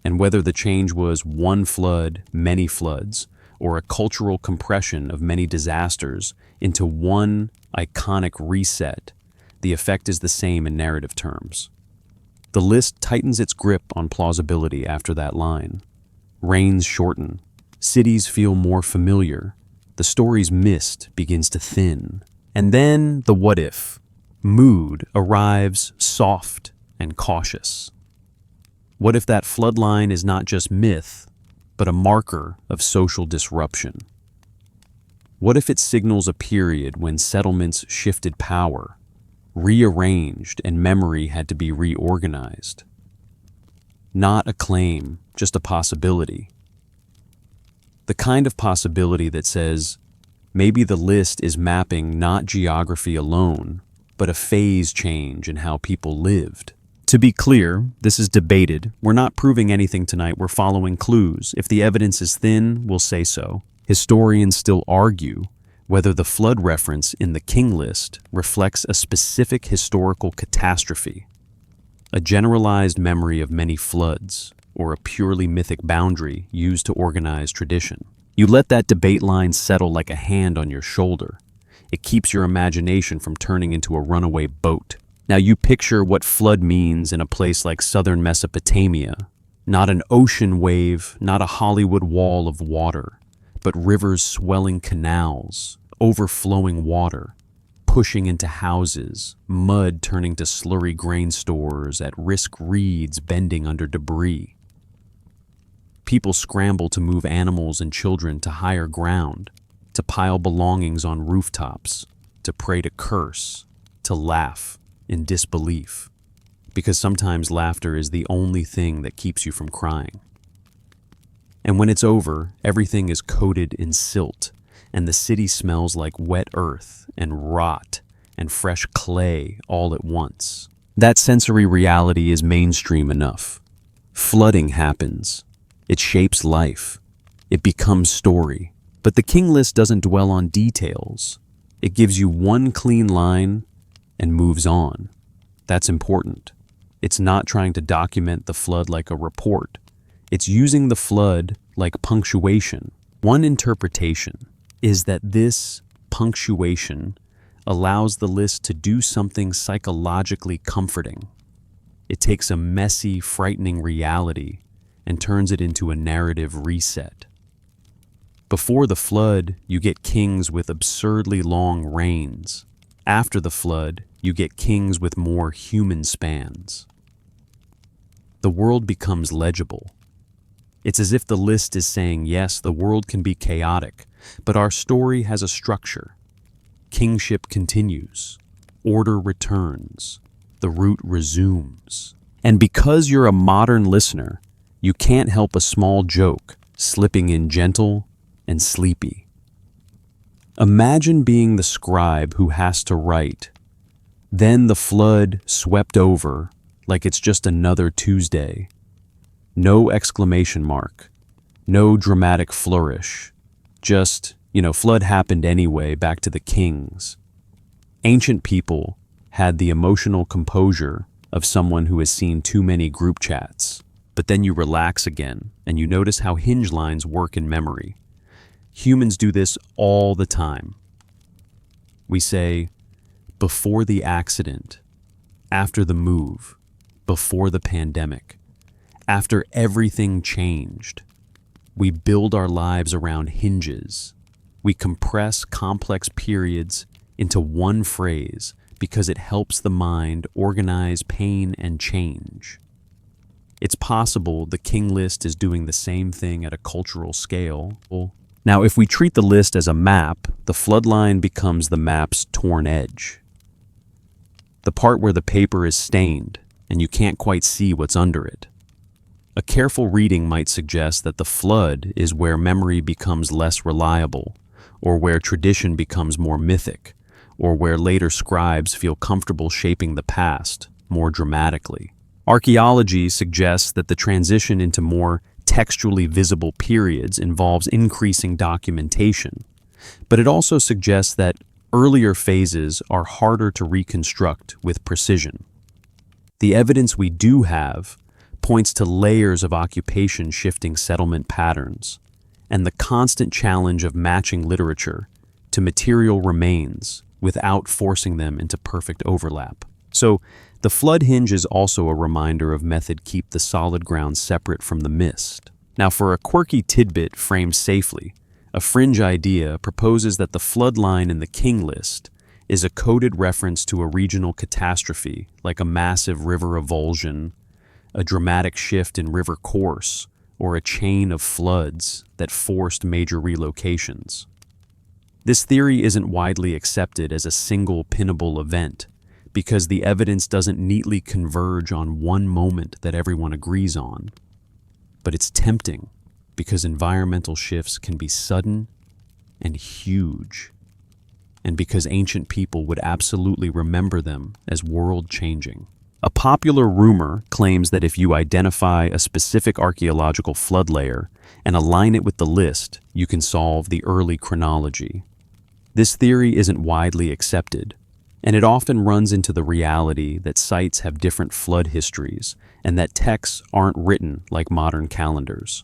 And whether the change was one flood, many floods, or a cultural compression of many disasters into one iconic reset, the effect is the same in narrative terms. The list tightens its grip on plausibility after that line. Reigns shorten, cities feel more familiar, the story's mist begins to thin. And then the what if mood arrives soft and cautious. What if that flood line is not just myth, but a marker of social disruption? What if it signals a period when settlements shifted power, rearranged, and memory had to be reorganized? Not a claim, just a possibility. The kind of possibility that says, maybe the list is mapping not geography alone, but a phase change in how people lived. To be clear, this is debated. We're not proving anything tonight, we're following clues. If the evidence is thin, we'll say so. Historians still argue whether the flood reference in the King List reflects a specific historical catastrophe, a generalized memory of many floods, or a purely mythic boundary used to organize tradition. You let that debate line settle like a hand on your shoulder. It keeps your imagination from turning into a runaway boat. Now you picture what flood means in a place like southern Mesopotamia. Not an ocean wave, not a Hollywood wall of water, but rivers swelling canals, overflowing water, pushing into houses, mud turning to slurry grain stores, at-risk reeds bending under debris. People scramble to move animals and children to higher ground, to pile belongings on rooftops, to pray to curse, to laugh in disbelief, because sometimes laughter is the only thing that keeps you from crying. And when it's over, everything is coated in silt, and the city smells like wet earth and rot and fresh clay all at once. That sensory reality is mainstream enough. Flooding happens. It shapes life. It becomes story. But the King List doesn't dwell on details. It gives you one clean line and moves on. That's important. It's not trying to document the flood like a report. It's using the flood like punctuation. One interpretation is that this punctuation allows the list to do something psychologically comforting. It takes a messy, frightening reality and turns it into a narrative reset. Before the flood, you get kings with absurdly long reigns. After the flood, you get kings with more human spans. The world becomes legible. It's as if the list is saying, yes, the world can be chaotic, but our story has a structure. Kingship continues. Order returns. The root resumes. And because you're a modern listener, you can't help a small joke slipping in gentle and sleepy. Imagine being the scribe who has to write, "Then the flood swept over like it's just another Tuesday." No exclamation mark, no dramatic flourish, just, flood happened anyway, back to the kings. Ancient people had the emotional composure of someone who has seen too many group chats. But then you relax again, and you notice how hinge lines work in memory. Humans do this all the time. We say, before the accident, after the move, before the pandemic, after everything changed. We build our lives around hinges. We compress complex periods into one phrase because it helps the mind organize pain and change. It's possible the King List is doing the same thing at a cultural scale. Now, if we treat the list as a map, the flood line becomes the map's torn edge. The part where the paper is stained and you can't quite see what's under it. A careful reading might suggest that the flood is where memory becomes less reliable, or where tradition becomes more mythic, or where later scribes feel comfortable shaping the past more dramatically. Archaeology suggests that the transition into more textually visible periods involves increasing documentation, but it also suggests that earlier phases are harder to reconstruct with precision. The evidence we do have points to layers of occupation shifting settlement patterns, and the constant challenge of matching literature to material remains without forcing them into perfect overlap. So, the flood hinge is also a reminder of method keep the solid ground separate from the mist. Now, for a quirky tidbit framed safely, a fringe idea proposes that the flood line in the King List is a coded reference to a regional catastrophe, like a massive river avulsion, a dramatic shift in river course, or a chain of floods that forced major relocations. This theory isn't widely accepted as a single pinnable event, because the evidence doesn't neatly converge on one moment that everyone agrees on. But it's tempting, because environmental shifts can be sudden and huge, and because ancient people would absolutely remember them as world-changing. A popular rumor claims that if you identify a specific archaeological flood layer and align it with the list, you can solve the early chronology. This theory isn't widely accepted, and it often runs into the reality that sites have different flood histories and that texts aren't written like modern calendars.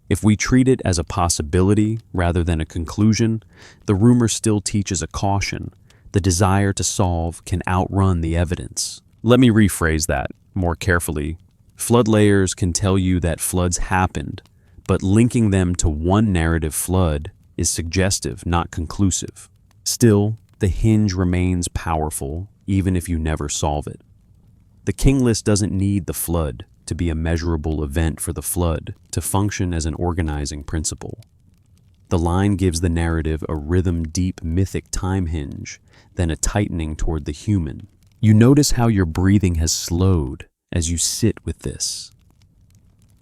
If we treat it as a possibility rather than a conclusion, the rumor still teaches a caution. The desire to solve can outrun the evidence. Let me rephrase that more carefully. Flood layers can tell you that floods happened, but linking them to one narrative flood is suggestive, not conclusive. Still, the hinge remains powerful, even if you never solve it. The King List doesn't need the flood to be a measurable event for the flood to function as an organizing principle. The line gives the narrative a rhythm-deep mythic time hinge, then a tightening toward the human. You notice how your breathing has slowed as you sit with this.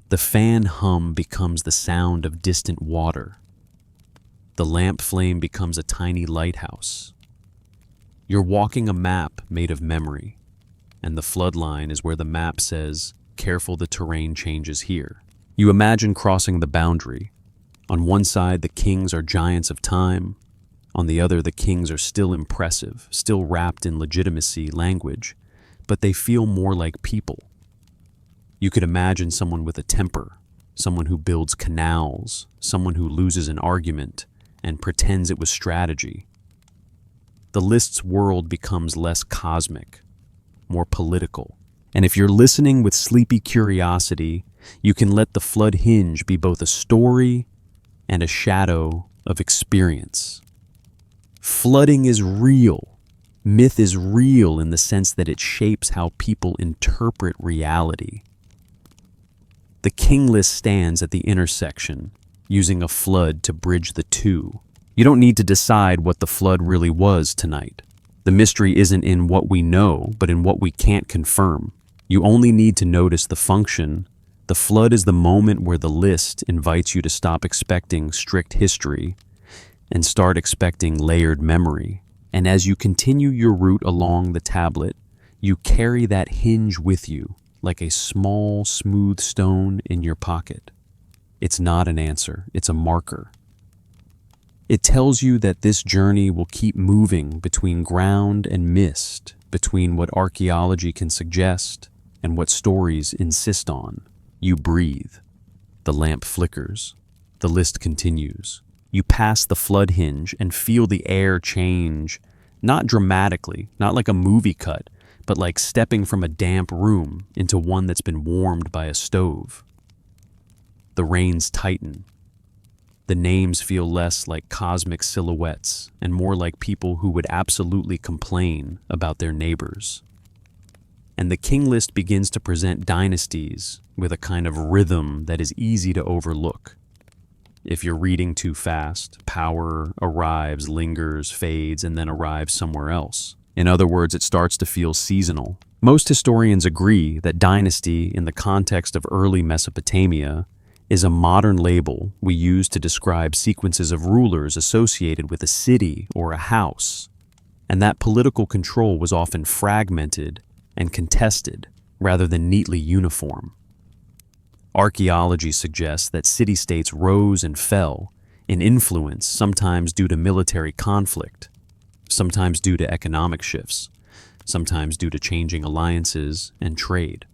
The fan hum becomes the sound of distant water. The lamp flame becomes a tiny lighthouse. You're walking a map made of memory, and the flood line is where the map says, "Careful, the terrain changes here." You imagine crossing the boundary. On one side, the kings are giants of time. On the other, the kings are still impressive, still wrapped in legitimacy language, but they feel more like people. You could imagine someone with a temper, someone who builds canals, someone who loses an argument and pretends it was strategy. The list's world becomes less cosmic, more political. And if you're listening with sleepy curiosity, you can let the flood hinge be both a story and a shadow of experience. Flooding is real. Myth is real in the sense that it shapes how people interpret reality. The King List stands at the intersection, using a flood to bridge the two. You don't need to decide what the flood really was tonight. The mystery isn't in what we know, but in what we can't confirm. You only need to notice the function. The flood is the moment where the list invites you to stop expecting strict history and start expecting layered memory. And as you continue your route along the tablet, you carry that hinge with you like a small, smooth stone in your pocket. It's not an answer, it's a marker. It tells you that this journey will keep moving between ground and mist, between what archaeology can suggest and what stories insist on. You breathe. The lamp flickers. The list continues. You pass the flood hinge and feel the air change, not dramatically, not like a movie cut, but like stepping from a damp room into one that's been warmed by a stove. The reins tighten. The names feel less like cosmic silhouettes and more like people who would absolutely complain about their neighbors. And the King List begins to present dynasties with a kind of rhythm that is easy to overlook. If you're reading too fast, power arrives, lingers, fades, and then arrives somewhere else. In other words, it starts to feel seasonal. Most historians agree that dynasty, in the context of early Mesopotamia, is a modern label we use to describe sequences of rulers associated with a city or a house, and that political control was often fragmented and contested rather than neatly uniform. Archaeology suggests that city-states rose and fell in influence, sometimes due to military conflict, sometimes due to economic shifts, sometimes due to changing alliances and trade.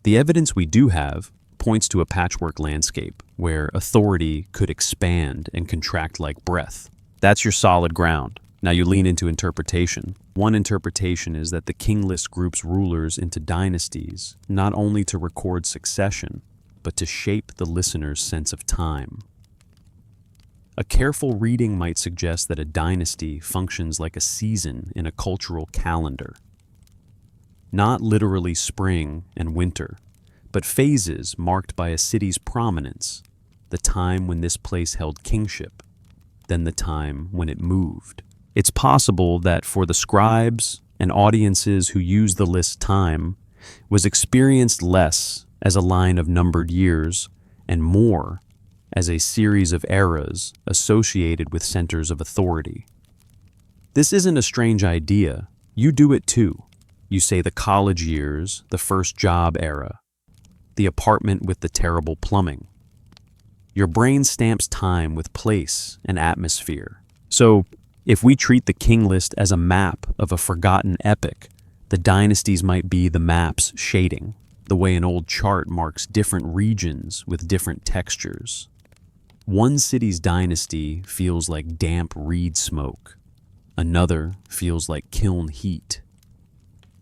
The evidence we do have points to a patchwork landscape where authority could expand and contract like breath. That's your solid ground. Now you lean into interpretation. One interpretation is that the King List groups rulers into dynasties, not only to record succession, but to shape the listener's sense of time. A careful reading might suggest that a dynasty functions like a season in a cultural calendar. Not literally spring and winter, but phases marked by a city's prominence, the time when this place held kingship, then the time when it moved. It's possible that for the scribes and audiences who used the list, time was experienced less as a line of numbered years and more as a series of eras associated with centers of authority. This isn't a strange idea. You do it too. You say the college years, the first job era, the apartment with the terrible plumbing. Your brain stamps time with place and atmosphere. So, if we treat the King List as a map of a forgotten epoch, the dynasties might be the map's shading, the way an old chart marks different regions with different textures. One city's dynasty feels like damp reed smoke. Another feels like kiln heat.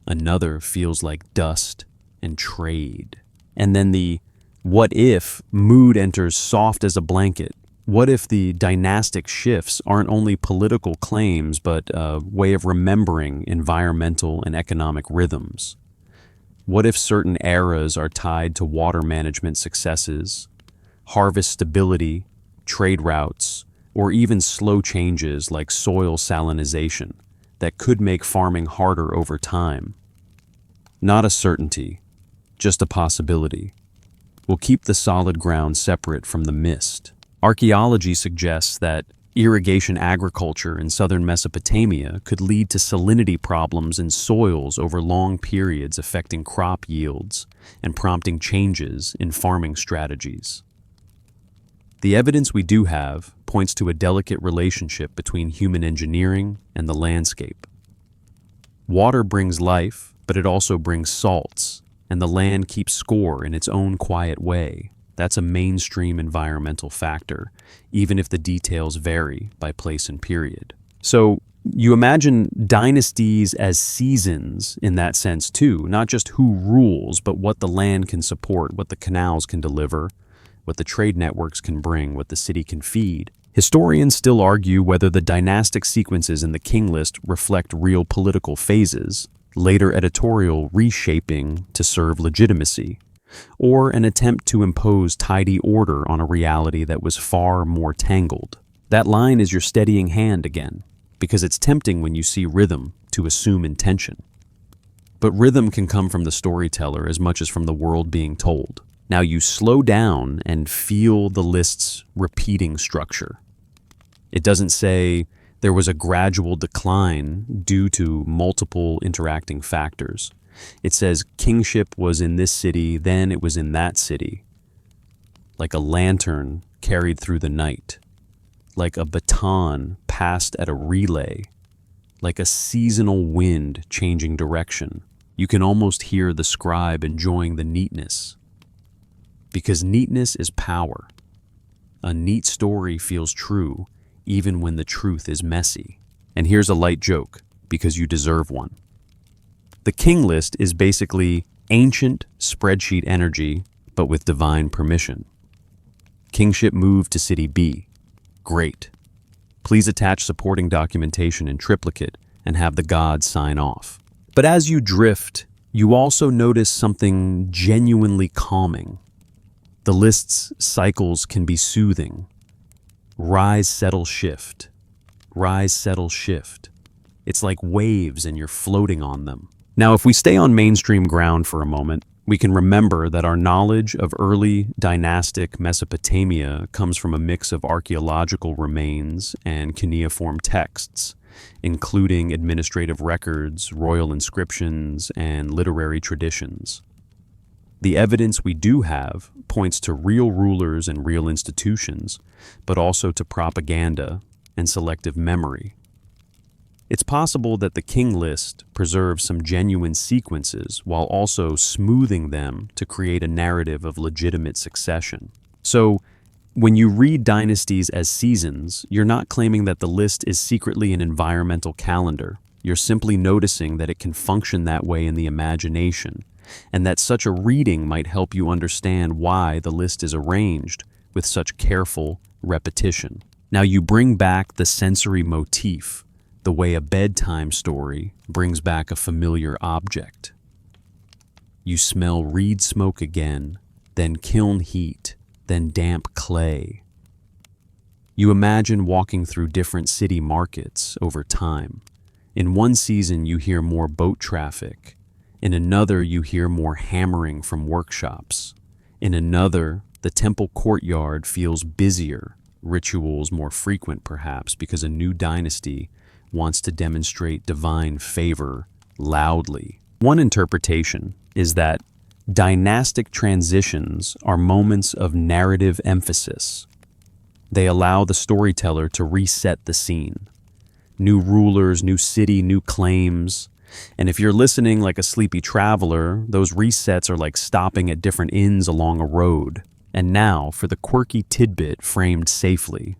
Another feels like dust and trade. And then the what if mood enters soft as a blanket. What if the dynastic shifts aren't only political claims, but a way of remembering environmental and economic rhythms? What if certain eras are tied to water management successes, harvest stability, trade routes, or even slow changes like soil salinization that could make farming harder over time? Not a certainty, just a possibility. We'll keep the solid ground separate from the mist. Archaeology suggests that irrigation agriculture in southern Mesopotamia could lead to salinity problems in soils over long periods, affecting crop yields and prompting changes in farming strategies. The evidence we do have points to a delicate relationship between human engineering and the landscape. Water brings life, but it also brings salts, and the land keeps score in its own quiet way. That's a mainstream environmental factor, even if the details vary by place and period. So you imagine dynasties as seasons in that sense too, not just who rules, but what the land can support, what the canals can deliver, what the trade networks can bring, what the city can feed. Historians still argue whether the dynastic sequences in the King List reflect real political phases, later editorial reshaping to serve legitimacy, or an attempt to impose tidy order on a reality that was far more tangled. That line is your steadying hand again, because it's tempting when you see rhythm to assume intention. But rhythm can come from the storyteller as much as from the world being told. Now you slow down and feel the list's repeating structure. It doesn't say there was a gradual decline due to multiple interacting factors. It says kingship was in this city, then it was in that city. Like a lantern carried through the night. Like a baton passed at a relay. Like a seasonal wind changing direction. You can almost hear the scribe enjoying the neatness. Because neatness is power. A neat story feels true, even when the truth is messy. And here's a light joke, because you deserve one. The King List is basically ancient spreadsheet energy, but with divine permission. Kingship moved to City B. Great. Please attach supporting documentation in triplicate and have the gods sign off. But as you drift, you also notice something genuinely calming. The list's cycles can be soothing. Rise, settle, shift. Rise, settle, shift. It's like waves and you're floating on them. Now, if we stay on mainstream ground for a moment, we can remember that our knowledge of early dynastic Mesopotamia comes from a mix of archaeological remains and cuneiform texts, including administrative records, royal inscriptions, and literary traditions. The evidence we do have points to real rulers and real institutions, but also to propaganda and selective memory. It's possible that the King List preserves some genuine sequences while also smoothing them to create a narrative of legitimate succession. So, when you read dynasties as seasons, you're not claiming that the list is secretly an environmental calendar. You're simply noticing that it can function that way in the imagination, and that such a reading might help you understand why the list is arranged with such careful repetition. Now you bring back the sensory motif, the way a bedtime story brings back a familiar object. You smell reed smoke again, then kiln heat, then damp clay. You imagine walking through different city markets over time. In one season you hear more boat traffic. In another you hear more hammering from workshops. In another, the temple courtyard feels busier, rituals more frequent perhaps because a new dynasty wants to demonstrate divine favor loudly. One interpretation is that dynastic transitions are moments of narrative emphasis. They allow the storyteller to reset the scene. New rulers, new city, new claims. And if you're listening like a sleepy traveler, those resets are like stopping at different inns along a road. And now for the quirky tidbit framed safely.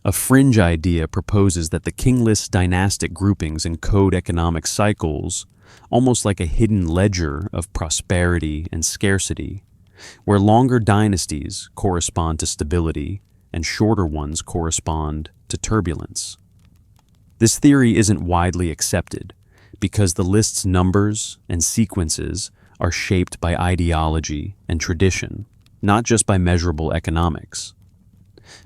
A fringe idea proposes that the King List dynastic groupings encode economic cycles, almost like a hidden ledger of prosperity and scarcity, where longer dynasties correspond to stability and shorter ones correspond to turbulence. This theory isn't widely accepted because the list's numbers and sequences are shaped by ideology and tradition, not just by measurable economics.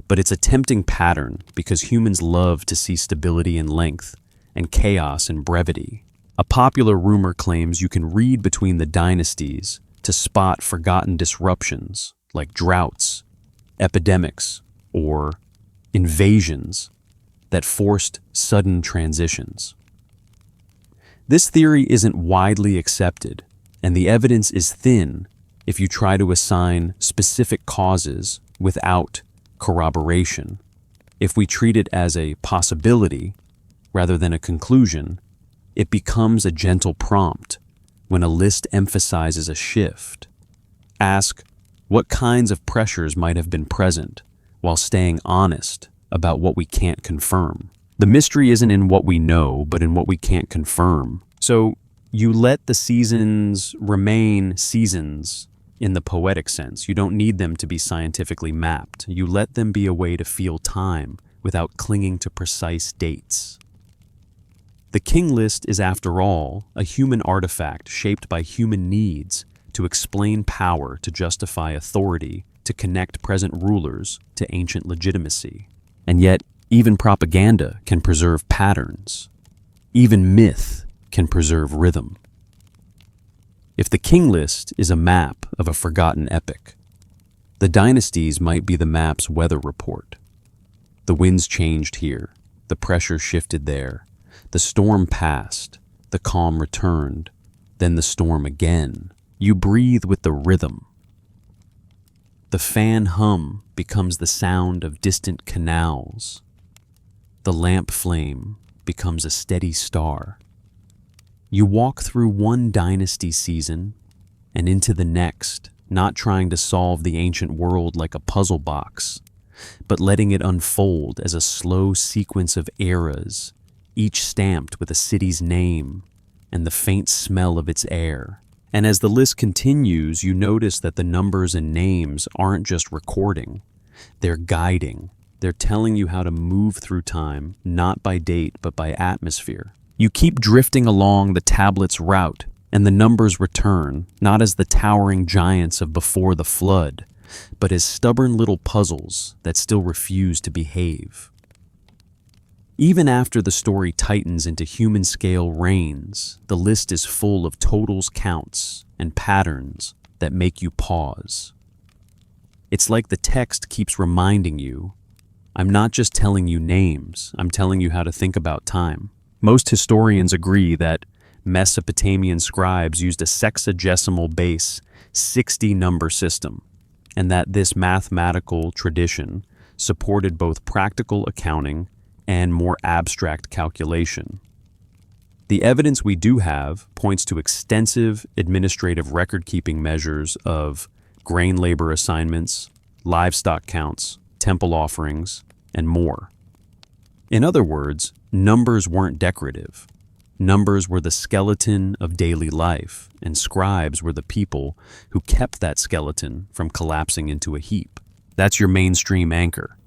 But it's a tempting pattern because humans love to see stability in length and chaos in brevity. A popular rumor claims you can read between the dynasties to spot forgotten disruptions like droughts, epidemics, or invasions that forced sudden transitions. This theory isn't widely accepted, and the evidence is thin if you try to assign specific causes without corroboration. If we treat it as a possibility rather than a conclusion, it becomes a gentle prompt when a list emphasizes a shift. Ask what kinds of pressures might have been present while staying honest about what we can't confirm. The mystery isn't in what we know, but in what we can't confirm. So you let the seasons remain seasons in the poetic sense. You don't need them to be scientifically mapped. You let them be a way to feel time without clinging to precise dates. The King List is, after all, a human artifact shaped by human needs to explain power, to justify authority, to connect present rulers to ancient legitimacy. And yet, even propaganda can preserve patterns. Even myth can preserve rhythm. If the King List is a map of a forgotten epoch, the dynasties might be the map's weather report. The winds changed here, the pressure shifted there, the storm passed, the calm returned, then the storm again. You breathe with the rhythm. The fan hum becomes the sound of distant canals. The lamp flame becomes a steady star. You walk through one dynasty season and into the next, not trying to solve the ancient world like a puzzle box, but letting it unfold as a slow sequence of eras, each stamped with a city's name and the faint smell of its air. And as the list continues, you notice that the numbers and names aren't just recording, they're guiding. They're telling you how to move through time, not by date, but by atmosphere. You keep drifting along the tablet's route, and the numbers return, not as the towering giants of before the flood, but as stubborn little puzzles that still refuse to behave. Even after the story tightens into human-scale reigns, the list is full of totals, counts, and patterns that make you pause. It's like the text keeps reminding you, I'm not just telling you names, I'm telling you how to think about time. Most historians agree that Mesopotamian scribes used a sexagesimal base 60-number system, and that this mathematical tradition supported both practical accounting and more abstract calculation. The evidence we do have points to extensive administrative record-keeping measures of grain labor assignments, livestock counts, temple offerings, and more. In other words, numbers weren't decorative. Numbers were the skeleton of daily life, and scribes were the people who kept that skeleton from collapsing into a heap. That's your mainstream anchor.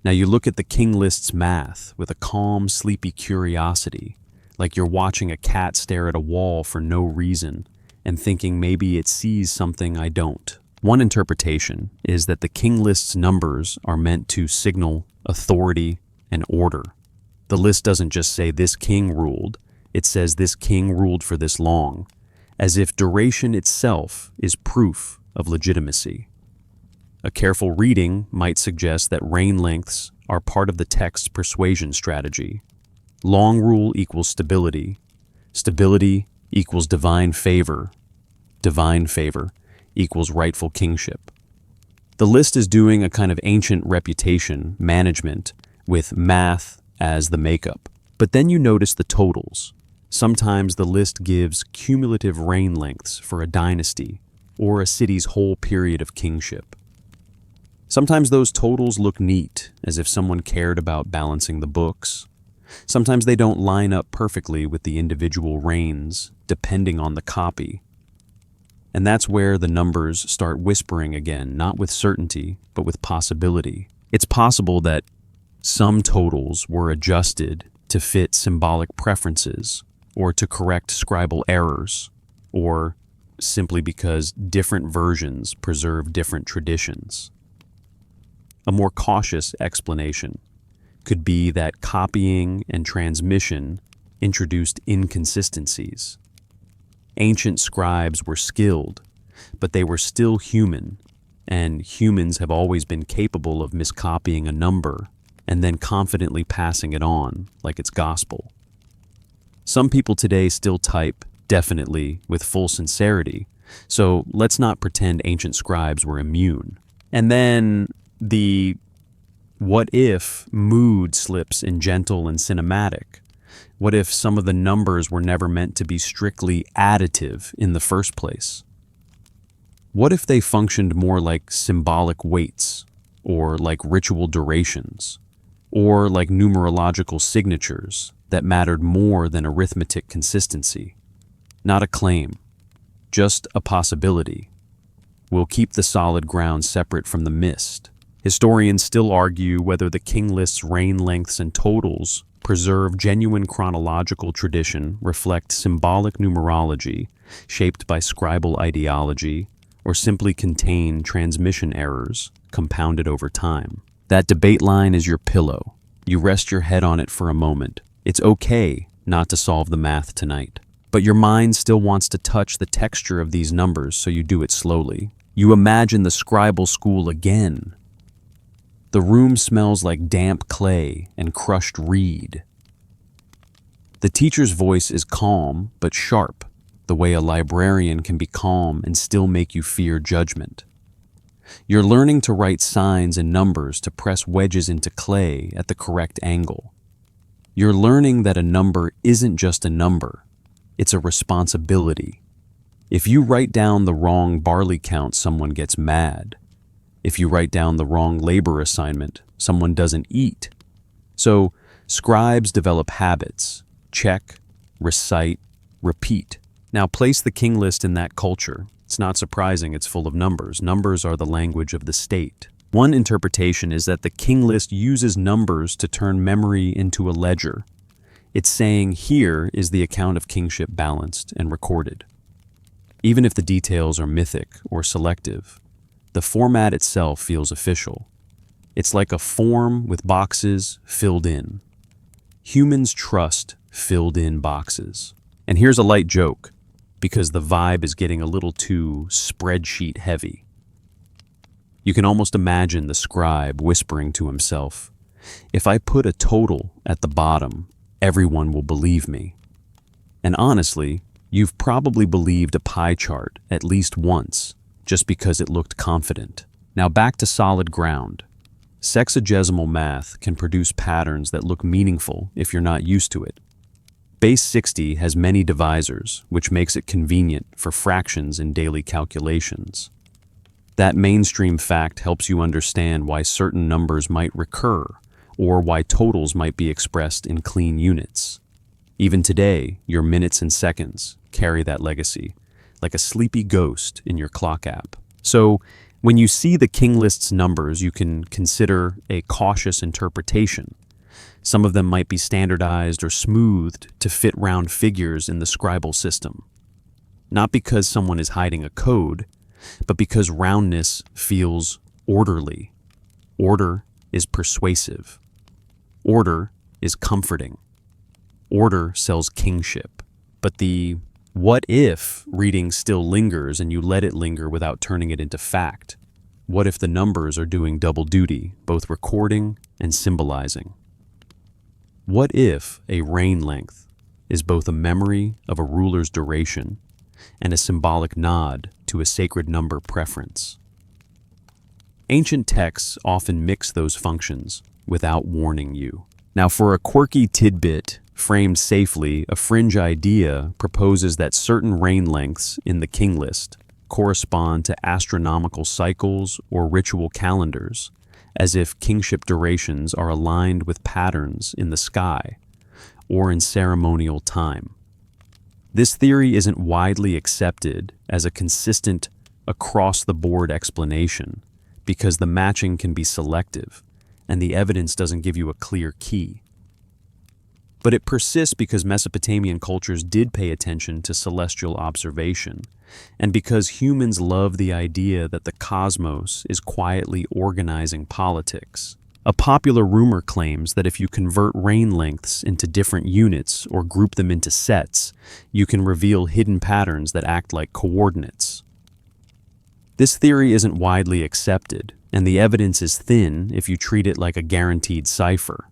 Now you look at the King List's math with a calm, sleepy curiosity, like you're watching a cat stare at a wall for no reason and thinking maybe it sees something I don't. One interpretation is that the King List's numbers are meant to signal authority and order. The list doesn't just say this king ruled, it says this king ruled for this long, as if duration itself is proof of legitimacy. A careful reading might suggest that reign lengths are part of the text's persuasion strategy. Long rule equals stability. Stability equals divine favor. Divine favor equals rightful kingship. The list is doing a kind of ancient reputation management with math as the makeup. But then you notice the totals. Sometimes the list gives cumulative reign lengths for a dynasty or a city's whole period of kingship. Sometimes those totals look neat, as if someone cared about balancing the books. Sometimes they don't line up perfectly with the individual reigns, depending on the copy. And that's where the numbers start whispering again, not with certainty, but with possibility. It's possible that some totals were adjusted to fit symbolic preferences, or to correct scribal errors, or simply because different versions preserve different traditions. A more cautious explanation could be that copying and transmission introduced inconsistencies. Ancient scribes were skilled, but they were still human, and humans have always been capable of miscopying a number and then confidently passing it on like it's gospel. Some people today still type definitely with full sincerity, so let's not pretend ancient scribes were immune. And then the what if mood slips in gentle and cinematic? What if some of the numbers were never meant to be strictly additive in the first place? What if they functioned more like symbolic weights, or like ritual durations, or like numerological signatures that mattered more than arithmetic consistency? Not a claim, just a possibility. will keep the solid ground separate from the mist. Historians still argue whether the King List's reign lengths and totals preserve genuine chronological tradition, reflect symbolic numerology shaped by scribal ideology, or simply contain transmission errors compounded over time. That debate line is your pillow. You rest your head on it for a moment. It's okay not to solve the math tonight. But your mind still wants to touch the texture of these numbers, so you do it slowly. You imagine the scribal school again. The room smells like damp clay and crushed reed. The teacher's voice is calm but sharp, the way a librarian can be calm and still make you fear judgment. You're learning to write signs and numbers to press wedges into clay at the correct angle. You're learning that a number isn't just a number, it's a responsibility. If you write down the wrong barley count, someone gets mad. If you write down the wrong labor assignment, someone doesn't eat. So, scribes develop habits: check, recite, repeat. Now place the King List in that culture. It's not surprising it's full of numbers. Numbers are the language of the state. One interpretation is that the King List uses numbers to turn memory into a ledger. It's saying, here is the account of kingship balanced and recorded. Even if the details are mythic or selective, the format itself feels official. It's like a form with boxes filled in. Humans trust filled-in boxes. And here's a light joke, because the vibe is getting a little too spreadsheet heavy. You can almost imagine the scribe whispering to himself, if I put a total at the bottom, everyone will believe me. And honestly, you've probably believed a pie chart at least once, just because it looked confident. Now back to solid ground. Sexagesimal math can produce patterns that look meaningful if you're not used to it. Base 60 has many divisors, which makes it convenient for fractions in daily calculations. That mainstream fact helps you understand why certain numbers might recur, or why totals might be expressed in clean units. Even today, your minutes and seconds carry that legacy, like a sleepy ghost in your clock app. So, when you see the King List's numbers, you can consider a cautious interpretation. Some of them might be standardized or smoothed to fit round figures in the scribal system. Not because someone is hiding a code, but because roundness feels orderly. Order is persuasive. Order is comforting. Order sells kingship. But the what if reading still lingers and you let it linger without turning it into fact? What if the numbers are doing double duty, both recording and symbolizing? What if a reign length is both a memory of a ruler's duration and a symbolic nod to a sacred number preference? Ancient texts often mix those functions without warning you. Now, for a quirky tidbit framed safely, a fringe idea proposes that certain reign lengths in the King List correspond to astronomical cycles or ritual calendars, as if kingship durations are aligned with patterns in the sky or in ceremonial time. This theory isn't widely accepted as a consistent, across-the-board explanation because the matching can be selective and the evidence doesn't give you a clear key. But it persists because Mesopotamian cultures did pay attention to celestial observation, and because humans love the idea that the cosmos is quietly organizing politics. A popular rumor claims that if you convert reign lengths into different units or group them into sets, you can reveal hidden patterns that act like coordinates. This theory isn't widely accepted, and the evidence is thin if you treat it like a guaranteed cipher.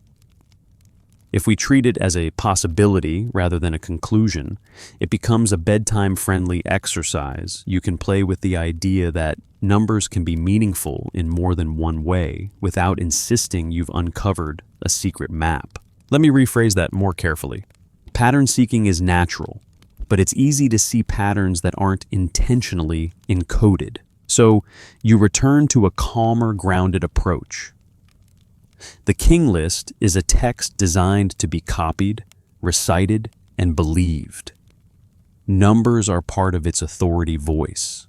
If we treat it as a possibility rather than a conclusion, it becomes a bedtime-friendly exercise. You can play with the idea that numbers can be meaningful in more than one way without insisting you've uncovered a secret map. Let me rephrase that more carefully. Pattern seeking is natural, but it's easy to see patterns that aren't intentionally encoded. So you return to a calmer, grounded approach. The King List is a text designed to be copied, recited, and believed. Numbers are part of its authority voice.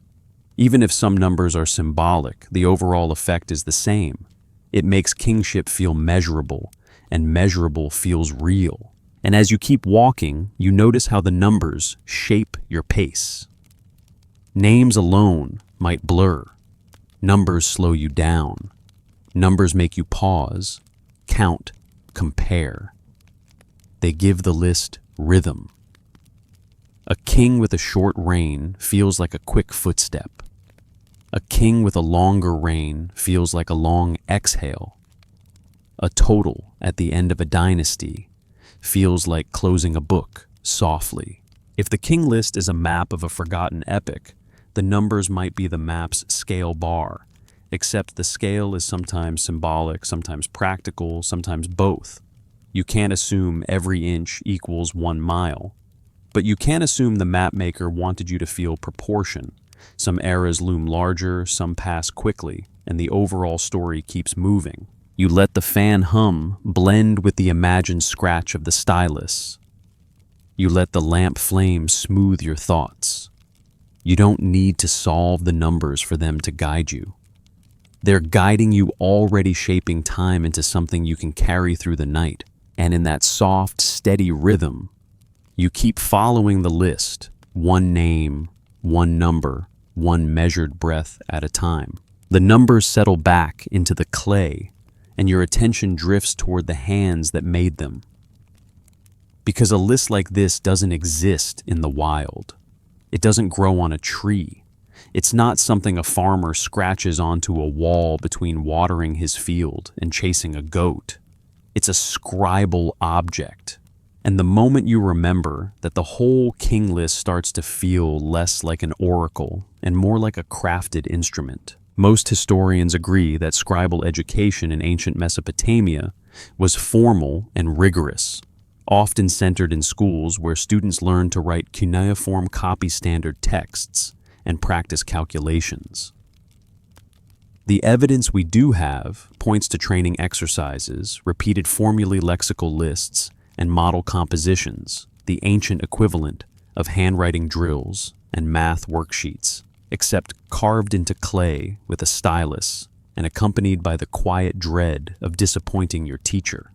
Even if some numbers are symbolic, the overall effect is the same. It makes kingship feel measurable, and measurable feels real. And as you keep walking, you notice how the numbers shape your pace. Names alone might blur. Numbers slow you down. Numbers make you pause, count, compare. They give the list rhythm. A king with a short reign feels like a quick footstep. A king with a longer reign feels like a long exhale. A total at the end of a dynasty feels like closing a book softly. If the king list is a map of a forgotten epoch, the numbers might be the map's scale bar, except the scale is sometimes symbolic, sometimes practical, sometimes both. You can't assume every inch equals 1 mile, but you can assume the map maker wanted you to feel proportion. Some eras loom larger, some pass quickly, and the overall story keeps moving. You let the fan hum blend with the imagined scratch of the stylus. You let the lamp flame smooth your thoughts. You don't need to solve the numbers for them to guide you. They're guiding you, already shaping time into something you can carry through the night. And in that soft, steady rhythm, you keep following the list, one name, one number, one measured breath at a time. The numbers settle back into the clay, and your attention drifts toward the hands that made them. Because a list like this doesn't exist in the wild. It doesn't grow on a tree. It's not something a farmer scratches onto a wall between watering his field and chasing a goat. It's a scribal object. And the moment you remember that, the whole king list starts to feel less like an oracle and more like a crafted instrument. Most historians agree that scribal education in ancient Mesopotamia was formal and rigorous, often centered in schools where students learned to write cuneiform copy standard texts and practice calculations. The evidence we do have points to training exercises, repeated formulae, lexical lists, and model compositions, the ancient equivalent of handwriting drills and math worksheets, except carved into clay with a stylus and accompanied by the quiet dread of disappointing your teacher.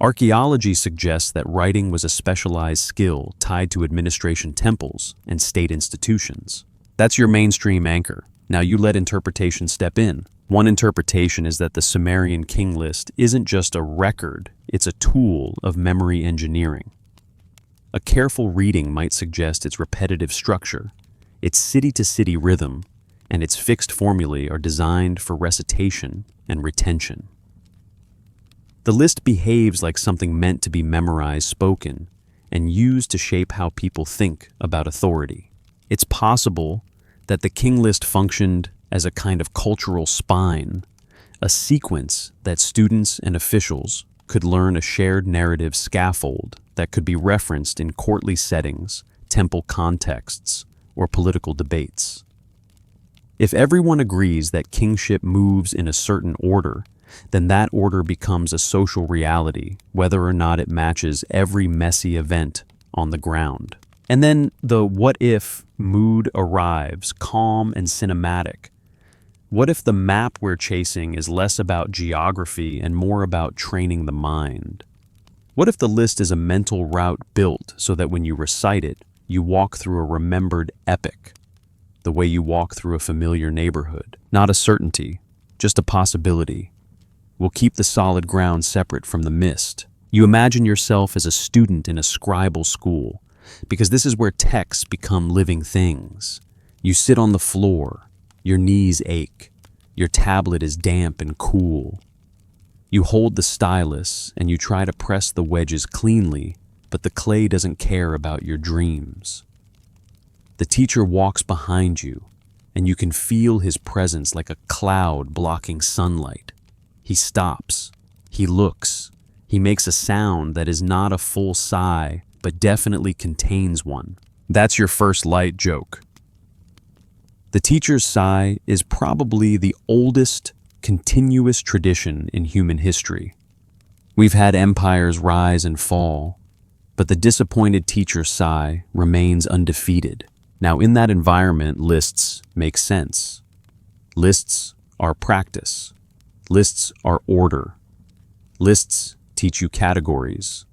Archaeology suggests that writing was a specialized skill tied to administration temples and state institutions. That's your mainstream anchor. Now you let interpretation step in. One interpretation is that the Sumerian King List isn't just a record, it's a tool of memory engineering. A careful reading might suggest its repetitive structure, its city-to-city rhythm, and its fixed formulae are designed for recitation and retention. The list behaves like something meant to be memorized, spoken, and used to shape how people think about authority. It's possible that the King List functioned as a kind of cultural spine, a sequence that students and officials could learn, a shared narrative scaffold that could be referenced in courtly settings, temple contexts, or political debates. If everyone agrees that kingship moves in a certain order, then that order becomes a social reality, whether or not it matches every messy event on the ground. And then the what-if mood arrives, calm and cinematic. What if the map we're chasing is less about geography and more about training the mind? What if the list is a mental route built so that when you recite it, you walk through a remembered epoch, the way you walk through a familiar neighborhood? Not a certainty, just a possibility. We'll keep the solid ground separate from the mist. You imagine yourself as a student in a scribal school, because this is where texts become living things. You sit on the floor, your knees ache, your tablet is damp and cool. You hold the stylus and you try to press the wedges cleanly, but the clay doesn't care about your dreams. The teacher walks behind you, and you can feel his presence like a cloud blocking sunlight. He stops, he looks, he makes a sound that is not a full sigh, but definitely contains one. That's your first light joke. The teacher's sigh is probably the oldest continuous tradition in human history. We've had empires rise and fall, but the disappointed teacher's sigh remains undefeated. Now, in that environment, lists make sense. Lists are practice. Lists are order. Lists teach you categories: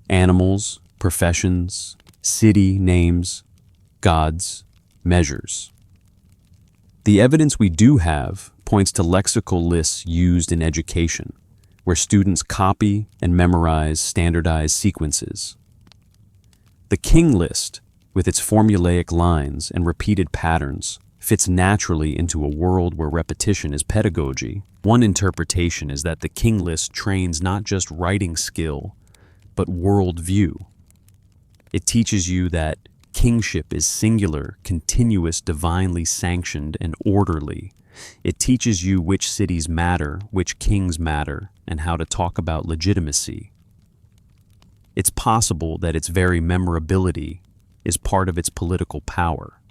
animals, professions, city names, gods, measures. The evidence we do have points to lexical lists used in education, where students copy and memorize standardized sequences. The King List, with its formulaic lines and repeated patterns, fits naturally into a world where repetition is pedagogy. One interpretation is that the King List trains not just writing skill, but worldview. It teaches you that kingship is singular, continuous, divinely sanctioned, and orderly. It teaches you which cities matter, which kings matter, and how to talk about legitimacy. It's possible that its very memorability is part of its political power.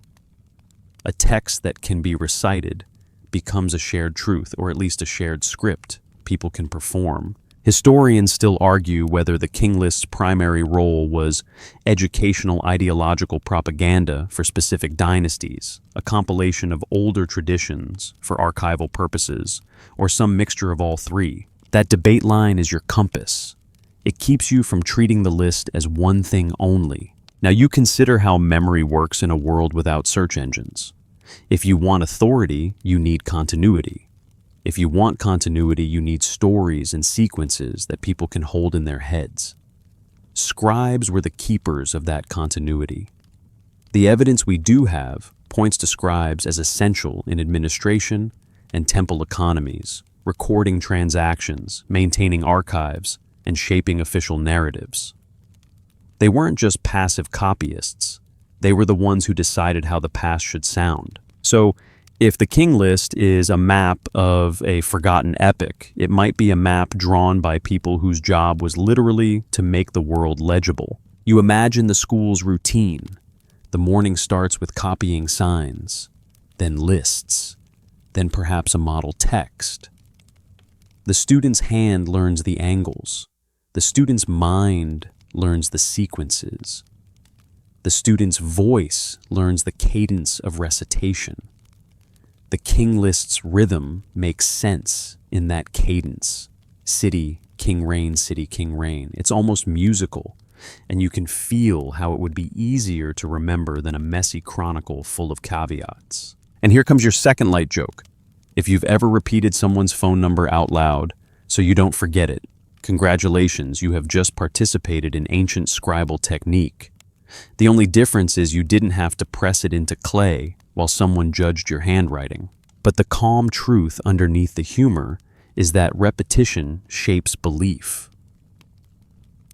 A text that can be recited becomes a shared truth, or at least a shared script people can perform. Historians still argue whether the King List's primary role was educational ideological propaganda for specific dynasties, a compilation of older traditions for archival purposes, or some mixture of all three. That debate line is your compass. It keeps you from treating the list as one thing only. Now, you consider how memory works in a world without search engines. If you want authority, you need continuity. If you want continuity, you need stories and sequences that people can hold in their heads. Scribes were the keepers of that continuity. The evidence we do have points to scribes as essential in administration and temple economies, recording transactions, maintaining archives, and shaping official narratives. They weren't just passive copyists. They were the ones who decided how the past should sound. So, if the King List is a map of a forgotten epic, it might be a map drawn by people whose job was literally to make the world legible. You imagine the school's routine. The morning starts with copying signs, then lists, then perhaps a model text. The student's hand learns the angles. The student's mind learns the sequences. The student's voice learns the cadence of recitation. The King List's rhythm makes sense in that cadence. City, king reign, city, king reign. It's almost musical, and you can feel how it would be easier to remember than a messy chronicle full of caveats. And here comes your second light joke. If you've ever repeated someone's phone number out loud so you don't forget it, congratulations, you have just participated in ancient scribal technique. The only difference is you didn't have to press it into clay while someone judged your handwriting. But the calm truth underneath the humor is that repetition shapes belief.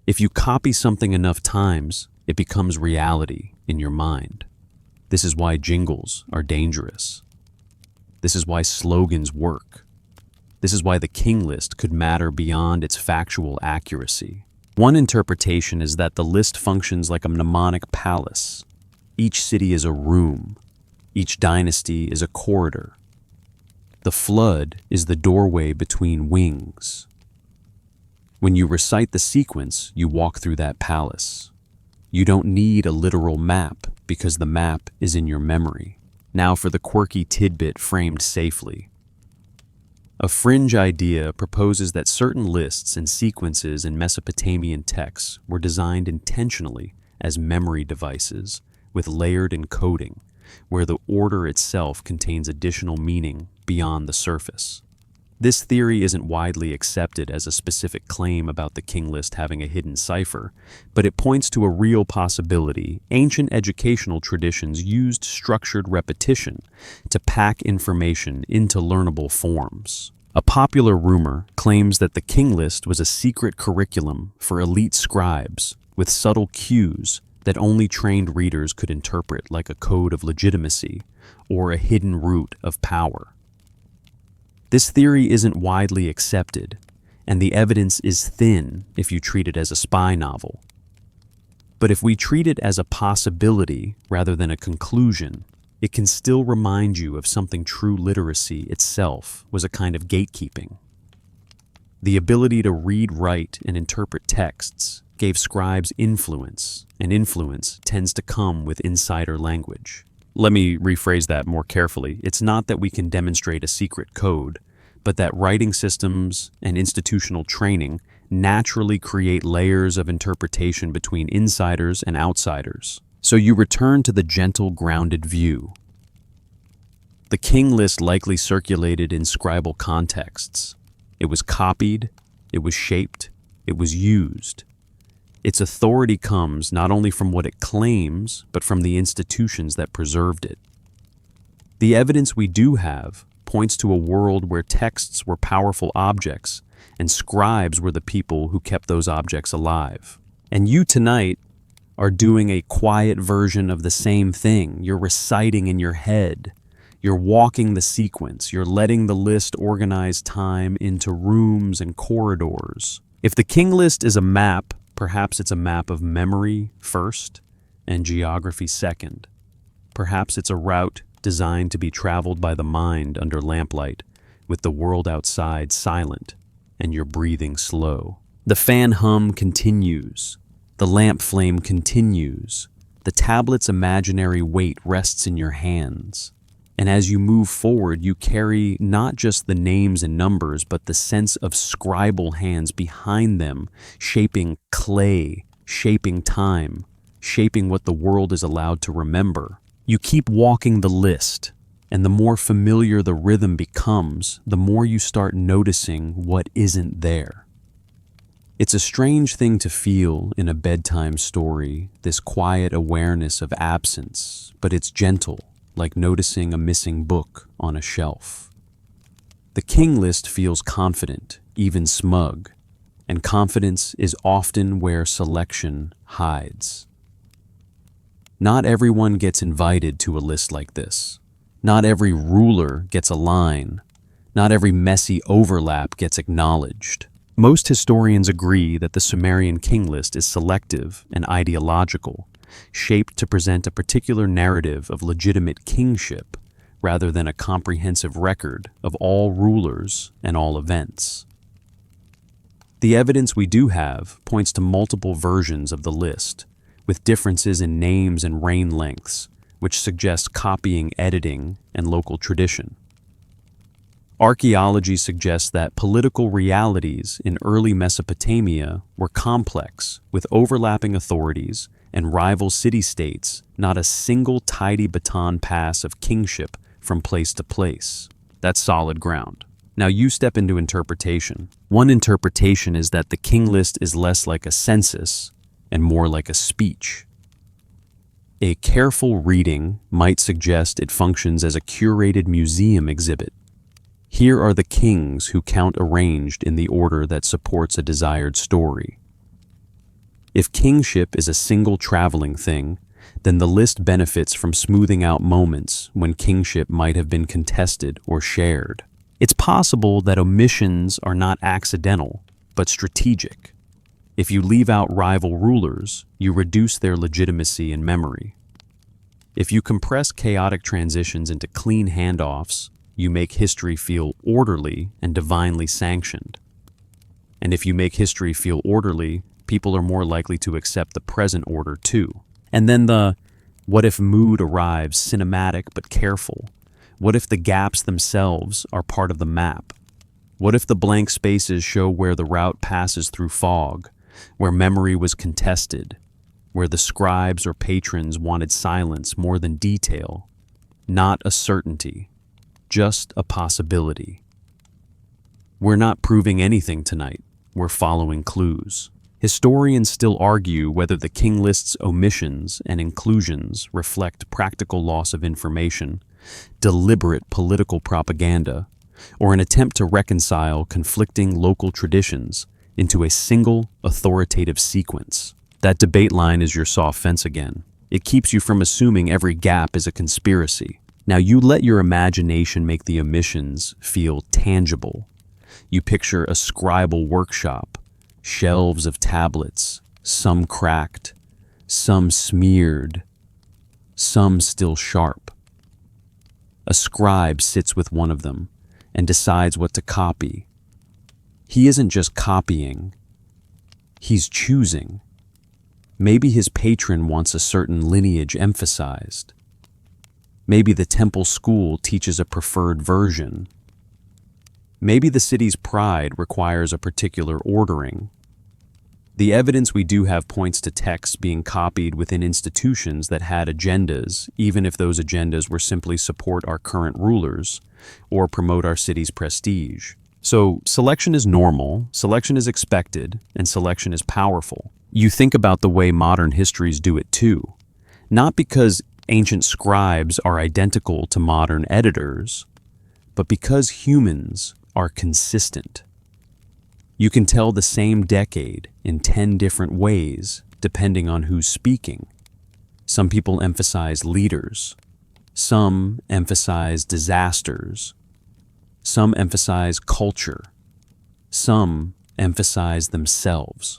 If you copy something enough times, it becomes reality in your mind. This is why jingles are dangerous. This is why slogans work. This is why the King List could matter beyond its factual accuracy. One interpretation is that the list functions like a mnemonic palace. Each city is a room. Each dynasty is a corridor. The flood is the doorway between wings. When you recite the sequence, you walk through that palace. You don't need a literal map because the map is in your memory. Now for the quirky tidbit framed safely. A fringe idea proposes that certain lists and sequences in Mesopotamian texts were designed intentionally as memory devices with layered encoding, where the order itself contains additional meaning beyond the surface. This theory isn't widely accepted as a specific claim about the King List having a hidden cipher, but it points to a real possibility. Ancient educational traditions used structured repetition to pack information into learnable forms. A popular rumor claims that the King List was a secret curriculum for elite scribes with subtle cues that only trained readers could interpret, like a code of legitimacy or a hidden root of power. This theory isn't widely accepted, and the evidence is thin if you treat it as a spy novel. But if we treat it as a possibility rather than a conclusion, it can still remind you of something true literacy itself was a kind of gatekeeping. The ability to read, write, and interpret texts gave scribes influence, and influence tends to come with insider language. Let me rephrase that more carefully. It's not that we can demonstrate a secret code, but that writing systems and institutional training naturally create layers of interpretation between insiders and outsiders. So you return to the gentle, grounded view. The King List likely circulated in scribal contexts. It was copied, it was shaped, it was used. Its authority comes not only from what it claims, but from the institutions that preserved it. The evidence we do have points to a world where texts were powerful objects and scribes were the people who kept those objects alive. And you tonight are doing a quiet version of the same thing. You're reciting in your head. You're walking the sequence. You're letting the list organize time into rooms and corridors. If the King List is a map, perhaps it's a map of memory first and geography second. Perhaps it's a route designed to be traveled by the mind under lamplight, with the world outside silent and your breathing slow. The fan hum continues. The lamp flame continues. The tablet's imaginary weight rests in your hands. And as you move forward, you carry not just the names and numbers, but the sense of scribal hands behind them, shaping clay, shaping time, shaping what the world is allowed to remember. You keep walking the list, and the more familiar the rhythm becomes, the more you start noticing what isn't there. It's a strange thing to feel in a bedtime story, this quiet awareness of absence, but it's gentle, like noticing a missing book on a shelf. The King List feels confident, even smug, and confidence is often where selection hides. Not everyone gets invited to a list like this. Not every ruler gets a line. Not every messy overlap gets acknowledged. Most historians agree that the Sumerian King List is selective and ideological, shaped to present a particular narrative of legitimate kingship rather than a comprehensive record of all rulers and all events. The evidence we do have points to multiple versions of the list, with differences in names and reign lengths, which suggest copying, editing, and local tradition. Archaeology suggests that political realities in early Mesopotamia were complex, with overlapping authorities and rival city-states, not a single tidy baton pass of kingship from place to place. That's solid ground. Now you step into interpretation. One interpretation is that the King List is less like a census and more like a speech. A careful reading might suggest it functions as a curated museum exhibit. Here are the kings who count arranged in the order that supports a desired story. If kingship is a single traveling thing, then the list benefits from smoothing out moments when kingship might have been contested or shared. It's possible that omissions are not accidental, but strategic. If you leave out rival rulers, you reduce their legitimacy and memory. If you compress chaotic transitions into clean handoffs, you make history feel orderly and divinely sanctioned. And if you make history feel orderly, people are more likely to accept the present order too. And then the what if mood arrives cinematic but careful. What if the gaps themselves are part of the map? What if the blank spaces show where the route passes through fog, where memory was contested, where the scribes or patrons wanted silence more than detail? Not a certainty, just a possibility. We're not proving anything tonight, we're following clues. Historians still argue whether the King List's omissions and inclusions reflect practical loss of information, deliberate political propaganda, or an attempt to reconcile conflicting local traditions into a single authoritative sequence. That debate line is your soft fence again. It keeps you from assuming every gap is a conspiracy. Now you let your imagination make the omissions feel tangible. You picture a scribal workshop, shelves of tablets, some cracked, some smeared, some still sharp. A scribe sits with one of them and decides what to copy. He isn't just copying, he's choosing. Maybe his patron wants a certain lineage emphasized. Maybe the temple school teaches a preferred version. Maybe the city's pride requires a particular ordering. The evidence we do have points to texts being copied within institutions that had agendas, even if those agendas were simply support our current rulers or promote our city's prestige. So selection is normal, selection is expected, and selection is powerful. You think about the way modern histories do it too. Not because ancient scribes are identical to modern editors, but because humans are consistent. You can tell the same decade in 10 different ways, depending on who's speaking. Some people emphasize leaders. Some emphasize disasters. Some emphasize culture. Some emphasize themselves.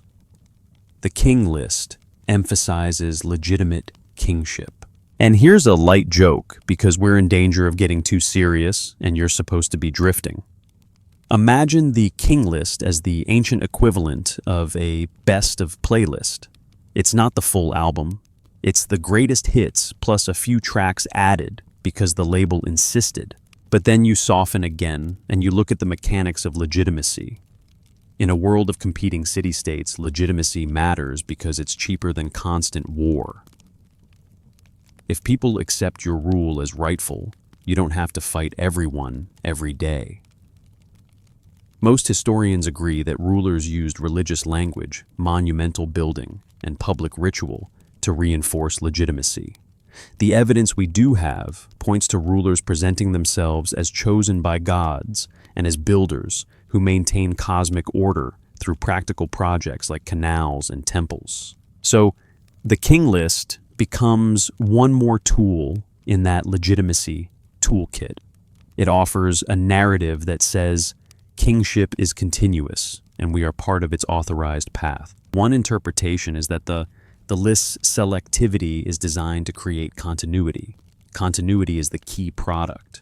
The King List emphasizes legitimate kingship. And here's a light joke, because we're in danger of getting too serious and you're supposed to be drifting. Imagine the King List as the ancient equivalent of a best of playlist. It's not the full album. It's the greatest hits plus a few tracks added because the label insisted. But then you soften again and you look at the mechanics of legitimacy. In a world of competing city-states, legitimacy matters because it's cheaper than constant war. If people accept your rule as rightful, you don't have to fight everyone every day. Most historians agree that rulers used religious language, monumental building, and public ritual to reinforce legitimacy. The evidence we do have points to rulers presenting themselves as chosen by gods and as builders who maintain cosmic order through practical projects like canals and temples. So, the King List becomes one more tool in that legitimacy toolkit. It offers a narrative that says, kingship is continuous, and we are part of its authorized path. One interpretation is that the list's selectivity is designed to create continuity. Continuity is the key product.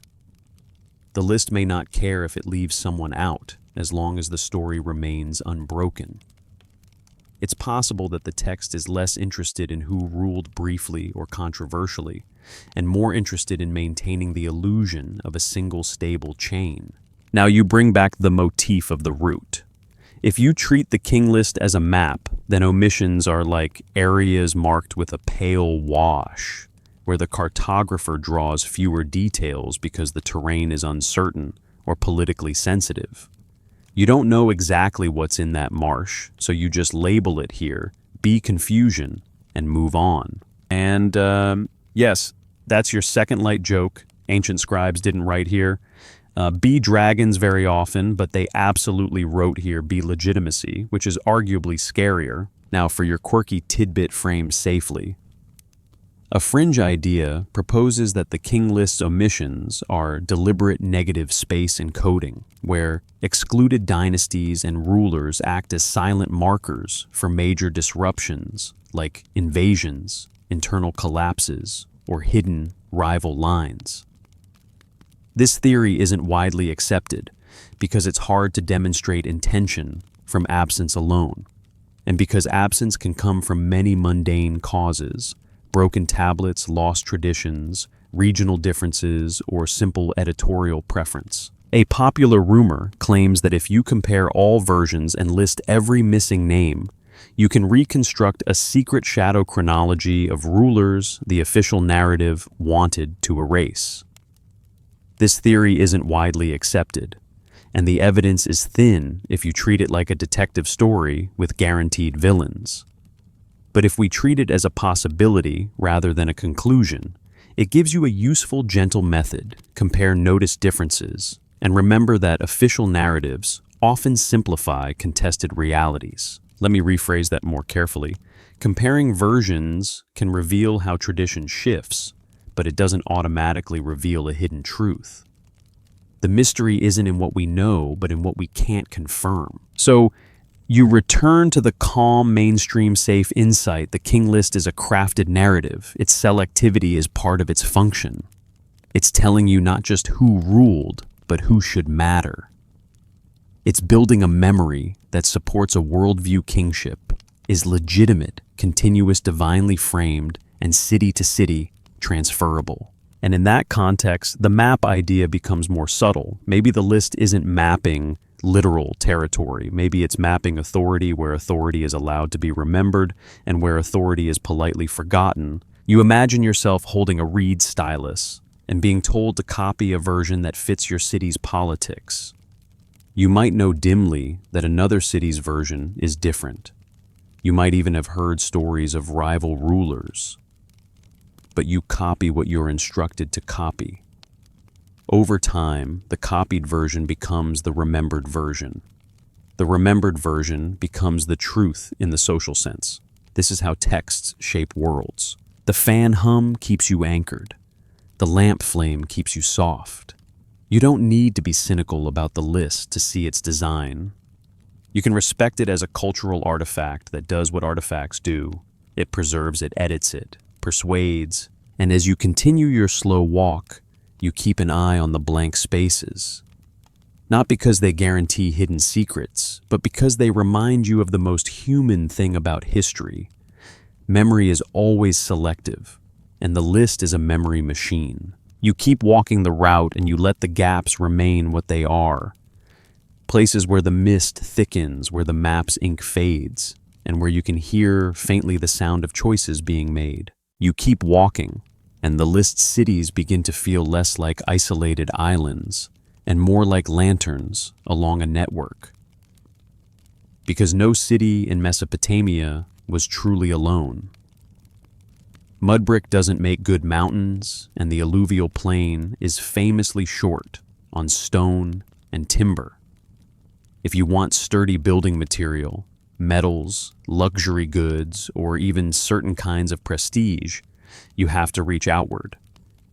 The list may not care if it leaves someone out, as long as the story remains unbroken. It's possible that the text is less interested in who ruled briefly or controversially, and more interested in maintaining the illusion of a single stable chain. Now you bring back the motif of the root. If you treat the King List as a map, then omissions are like areas marked with a pale wash, where the cartographer draws fewer details because the terrain is uncertain or politically sensitive. You don't know exactly what's in that marsh, so you just label it here, be confusion, and move on. And yes, that's your second light joke. Ancient scribes didn't write here. Be dragons very often, but they absolutely wrote here be legitimacy, which is arguably scarier. Now for your quirky tidbit framed safely. A fringe idea proposes that the King List's omissions are deliberate negative space encoding, where excluded dynasties and rulers act as silent markers for major disruptions like invasions, internal collapses, or hidden rival lines. This theory isn't widely accepted because it's hard to demonstrate intention from absence alone, and because absence can come from many mundane causes: broken tablets, lost traditions, regional differences, or simple editorial preference. A popular rumor claims that if you compare all versions and list every missing name, you can reconstruct a secret shadow chronology of rulers the official narrative wanted to erase. This theory isn't widely accepted, and the evidence is thin if you treat it like a detective story with guaranteed villains. But if we treat it as a possibility rather than a conclusion, it gives you a useful, gentle method. Compare noticed differences, and remember that official narratives often simplify contested realities. Let me rephrase that more carefully. Comparing versions can reveal how tradition shifts, but it doesn't automatically reveal a hidden truth. The mystery isn't in what we know, but in what we can't confirm. So, you return to the calm, mainstream, safe insight. The King List is a crafted narrative. Its selectivity is part of its function. It's telling you not just who ruled, but who should matter. It's building a memory that supports a worldview kingship. is legitimate, continuous, divinely framed, and city to city transferable. And in that context, the map idea becomes more subtle. Maybe the list isn't mapping literal territory. Maybe it's mapping authority where authority is allowed to be remembered and where authority is politely forgotten. You imagine yourself holding a reed stylus and being told to copy a version that fits your city's politics. You might know dimly that another city's version is different. You might even have heard stories of rival rulers. But you copy what you're instructed to copy. Over time, the copied version becomes the remembered version. The remembered version becomes the truth in the social sense. This is how texts shape worlds. The fan hum keeps you anchored. The lamp flame keeps you soft. You don't need to be cynical about the list to see its design. You can respect it as a cultural artifact that does what artifacts do. It preserves it, edits it, persuades, and as you continue your slow walk, you keep an eye on the blank spaces. Not because they guarantee hidden secrets, but because they remind you of the most human thing about history. Memory is always selective, and the list is a memory machine. You keep walking the route and you let the gaps remain what they are. Places where the mist thickens, where the map's ink fades, and where you can hear faintly the sound of choices being made. You keep walking, and the list's cities begin to feel less like isolated islands and more like lanterns along a network. Because no city in Mesopotamia was truly alone. Mud brick doesn't make good mountains, and the alluvial plain is famously short on stone and timber. If you want sturdy building material, metals, luxury goods, or even certain kinds of prestige, you have to reach outward.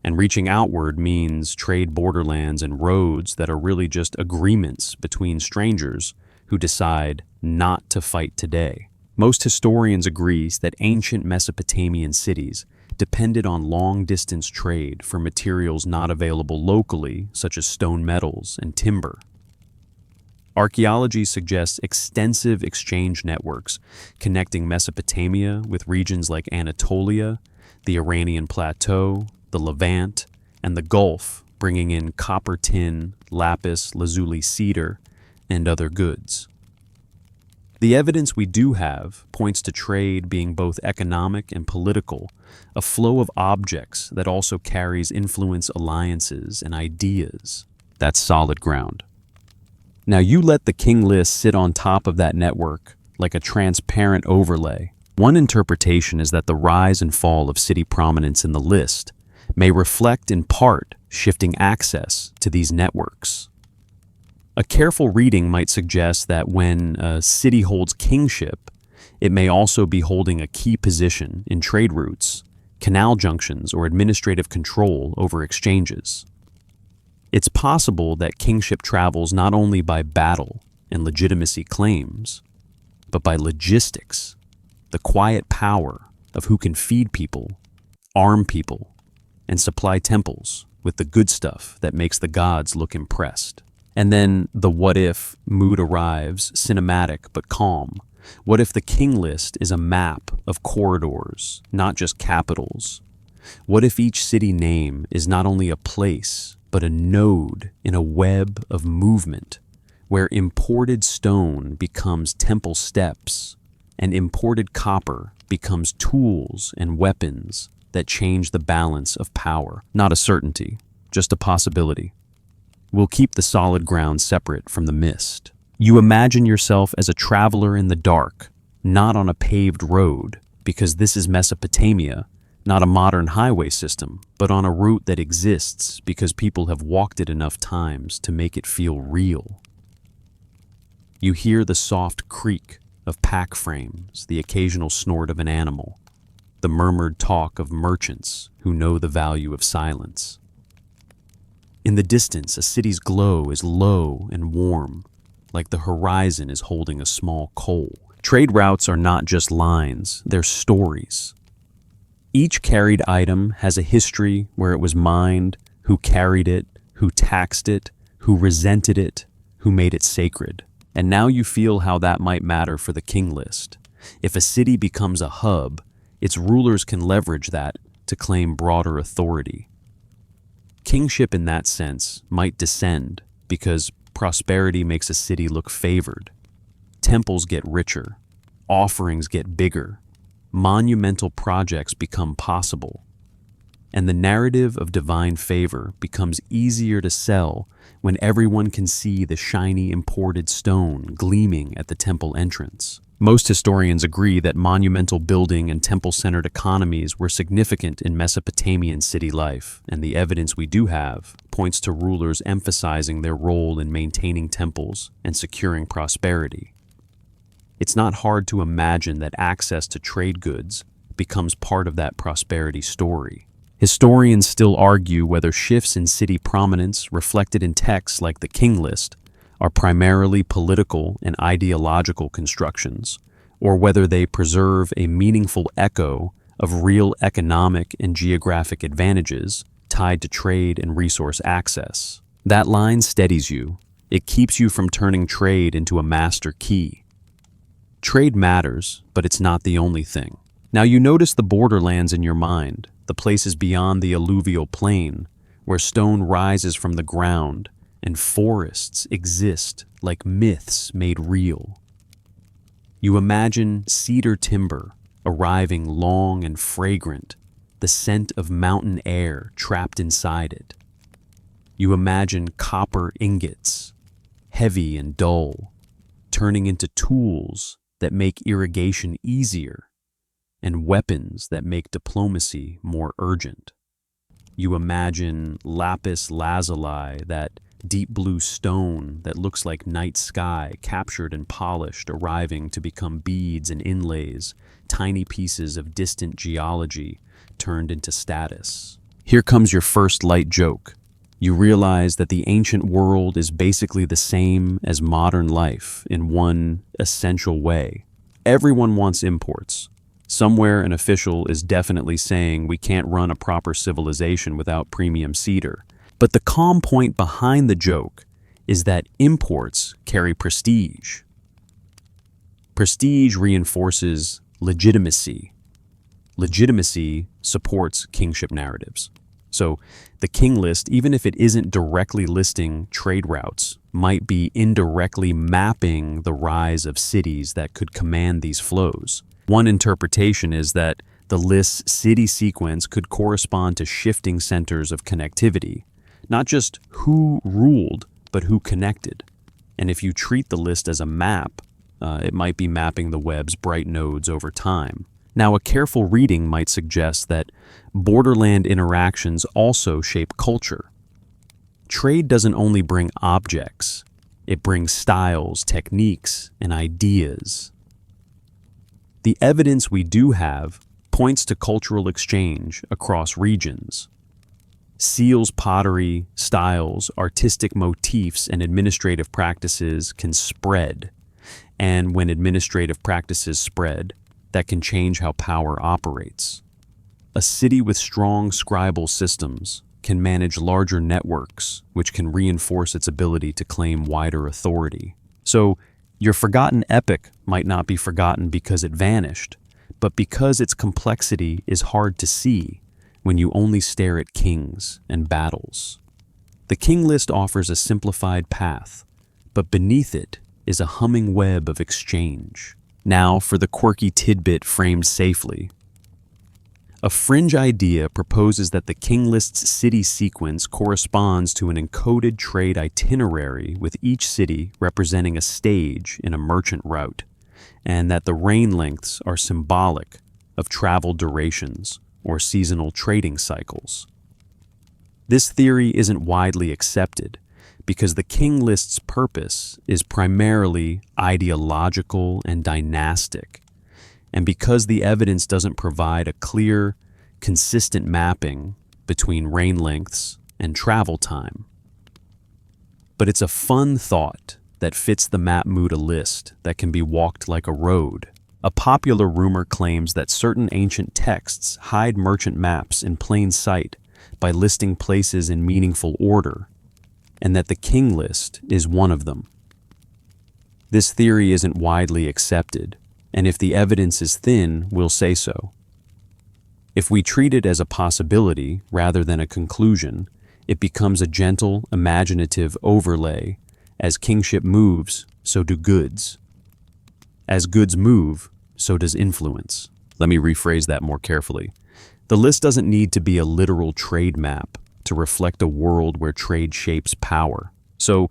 And reaching outward means trade borderlands and roads that are really just agreements between strangers who decide not to fight today. Most historians agree that ancient Mesopotamian cities depended on long-distance trade for materials not available locally, such as stone metals and timber. Archaeology suggests extensive exchange networks connecting Mesopotamia with regions like Anatolia, the Iranian Plateau, the Levant, and the Gulf, bringing in copper tin, lapis lazuli cedar, and other goods. The evidence we do have points to trade being both economic and political, a flow of objects that also carries influence, alliances, and ideas. That's solid ground. Now you let the King List sit on top of that network like a transparent overlay. One interpretation is that the rise and fall of city prominence in the list may reflect in part shifting access to these networks. A careful reading might suggest that when a city holds kingship, it may also be holding a key position in trade routes, canal junctions, or administrative control over exchanges. It's possible that kingship travels not only by battle and legitimacy claims, but by logistics, the quiet power of who can feed people, arm people, and supply temples with the good stuff that makes the gods look impressed. And then the what-if mood arrives, cinematic but calm. What if the King List is a map of corridors, not just capitals? What if each city name is not only a place, but a node in a web of movement, where imported stone becomes temple steps, and imported copper becomes tools and weapons that change the balance of power? Not a certainty, just a possibility. We'll keep the solid ground separate from the mist. You imagine yourself as a traveler in the dark, not on a paved road, because this is Mesopotamia, not a modern highway system, but on a route that exists because people have walked it enough times to make it feel real. You hear the soft creak of pack frames, the occasional snort of an animal, the murmured talk of merchants who know the value of silence. In the distance, a city's glow is low and warm, like the horizon is holding a small coal. Trade routes are not just lines, they're stories. Each carried item has a history where it was mined, who carried it, who taxed it, who resented it, who made it sacred. And now you feel how that might matter for the King List. If a city becomes a hub, its rulers can leverage that to claim broader authority. Kingship in that sense might descend because prosperity makes a city look favored. Temples get richer, offerings get bigger, monumental projects become possible, and the narrative of divine favor becomes easier to sell when everyone can see the shiny imported stone gleaming at the temple entrance. Most historians agree that monumental building and temple-centered economies were significant in Mesopotamian city life, and the evidence we do have points to rulers emphasizing their role in maintaining temples and securing prosperity. It's not hard to imagine that access to trade goods becomes part of that prosperity story. Historians still argue whether shifts in city prominence reflected in texts like the King List are primarily political and ideological constructions, or whether they preserve a meaningful echo of real economic and geographic advantages tied to trade and resource access. That line steadies you. It keeps you from turning trade into a master key. Trade matters, but it's not the only thing. Now you notice the borderlands in your mind, the places beyond the alluvial plain, where stone rises from the ground and forests exist like myths made real. You imagine cedar timber arriving long and fragrant, the scent of mountain air trapped inside it. You imagine copper ingots, heavy and dull, turning into tools that make irrigation easier and weapons that make diplomacy more urgent. You imagine lapis lazuli, that deep blue stone that looks like night sky, captured and polished, arriving to become beads and inlays, tiny pieces of distant geology turned into status. Here comes your first light joke. You realize that the ancient world is basically the same as modern life in one essential way. Everyone wants imports. Somewhere an official is definitely saying we can't run a proper civilization without premium cedar. But the calm point behind the joke is that imports carry prestige. Prestige reinforces legitimacy. Legitimacy supports kingship narratives. So the King List, even if it isn't directly listing trade routes, might be indirectly mapping the rise of cities that could command these flows. One interpretation is that the list's city sequence could correspond to shifting centers of connectivity, not just who ruled, but who connected. And if you treat the list as a map, it might be mapping the web's bright nodes over time. Now, a careful reading might suggest that borderland interactions also shape culture. Trade doesn't only bring objects, it brings styles, techniques, and ideas. The evidence we do have points to cultural exchange across regions. Seals pottery, styles, artistic motifs, and administrative practices can spread. And when administrative practices spread, that can change how power operates. A city with strong scribal systems can manage larger networks, which can reinforce its ability to claim wider authority. So, your forgotten epic might not be forgotten because it vanished, but because its complexity is hard to see when you only stare at kings and battles. The King List offers a simplified path, but beneath it is a humming web of exchange. Now for the quirky tidbit framed safely. A fringe idea proposes that the King List's city sequence corresponds to an encoded trade itinerary, with each city representing a stage in a merchant route, and that the reign lengths are symbolic of travel durations or seasonal trading cycles. This theory isn't widely accepted because the King List's purpose is primarily ideological and dynastic, and because the evidence doesn't provide a clear, consistent mapping between reign lengths and travel time. But it's a fun thought that fits the map mood, a list that can be walked like a road. A popular rumor claims that certain ancient texts hide merchant maps in plain sight by listing places in meaningful order, and that the King List is one of them. This theory isn't widely accepted And if the evidence is thin, we'll say so. If we treat it as a possibility rather than a conclusion, it becomes a gentle, imaginative overlay. As kingship moves, so do goods. As goods move, so does influence. Let me rephrase that more carefully. The list doesn't need to be a literal trade map to reflect a world where trade shapes power. So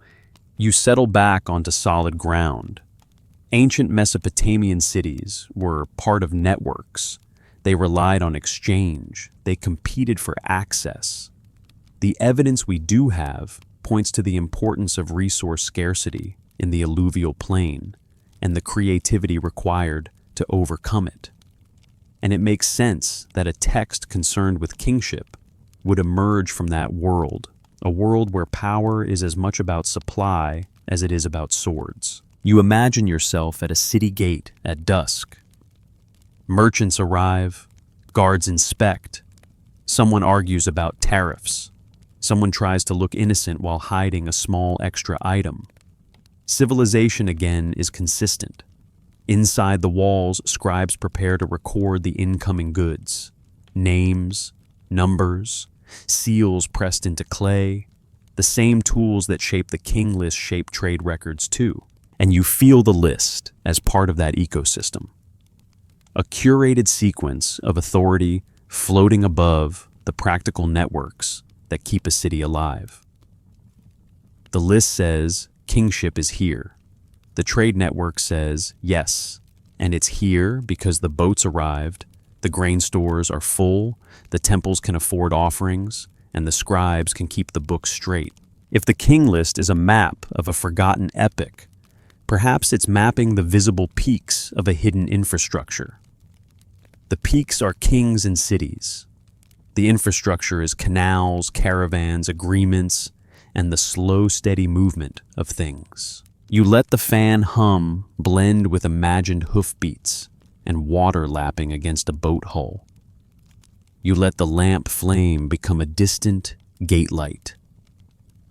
you settle back onto solid ground. Ancient Mesopotamian cities were part of networks. They relied on exchange. They competed for access. The evidence we do have points to the importance of resource scarcity in the alluvial plain and the creativity required to overcome it. And it makes sense that a text concerned with kingship would emerge from that world, a world where power is as much about supply as it is about swords. You imagine yourself at a city gate at dusk. Merchants arrive, guards inspect, someone argues about tariffs, someone tries to look innocent while hiding a small extra item. Civilization again is consistent. Inside the walls, scribes prepare to record the incoming goods. Names, numbers, seals pressed into clay. The same tools that shape the King List shape trade records too. And you feel the list as part of that ecosystem. A curated sequence of authority floating above the practical networks that keep a city alive. The list says kingship is here. The trade network says yes, and it's here because the boats arrived, the grain stores are full, the temples can afford offerings, and the scribes can keep the books straight. If the King List is a map of a forgotten epic, perhaps it's mapping the visible peaks of a hidden infrastructure. The peaks are kings and cities. The infrastructure is canals, caravans, agreements, and the slow, steady movement of things. You let the fan hum blend with imagined hoofbeats and water lapping against a boat hull. You let the lamp flame become a distant gate light.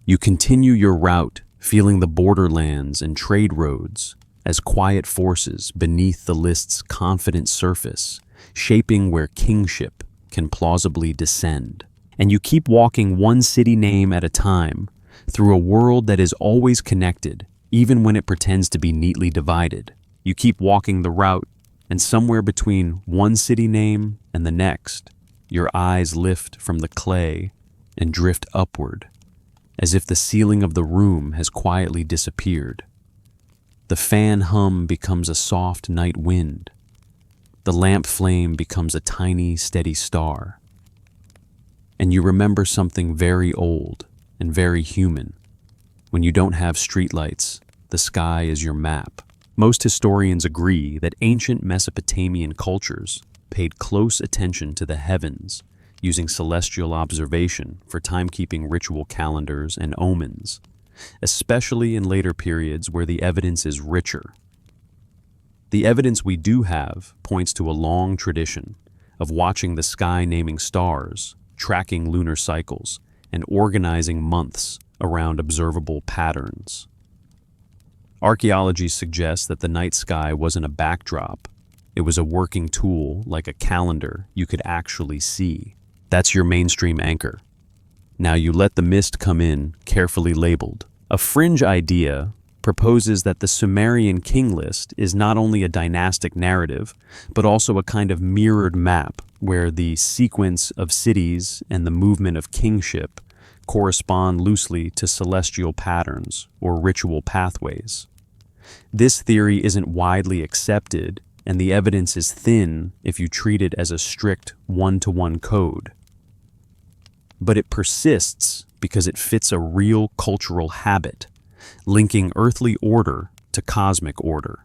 You continue your route, feeling the borderlands and trade roads as quiet forces beneath the list's confident surface, shaping where kingship can plausibly descend. And you keep walking one city name at a time through a world that is always connected, even when it pretends to be neatly divided. You keep walking the route, and somewhere between one city name and the next, your eyes lift from the clay and drift upward, as if the ceiling of the room has quietly disappeared. The fan hum becomes a soft night wind. The lamp flame becomes a tiny, steady star. And you remember something very old and very human. When you don't have streetlights, the sky is your map. Most historians agree that ancient Mesopotamian cultures paid close attention to the heavens, using celestial observation for timekeeping ritual calendars and omens, especially in later periods where the evidence is richer. The evidence we do have points to a long tradition of watching the sky, naming stars, tracking lunar cycles, and organizing months around observable patterns. Archaeology suggests that the night sky wasn't a backdrop. It was a working tool, like a calendar you could actually see. That's your mainstream anchor. Now you let the mist come in, carefully labeled. A fringe idea proposes that the Sumerian King List is not only a dynastic narrative, but also a kind of mirrored map where the sequence of cities and the movement of kingship correspond loosely to celestial patterns or ritual pathways. This theory isn't widely accepted, and the evidence is thin if you treat it as a strict one-to-one code. But it persists because it fits a real cultural habit, linking earthly order to cosmic order.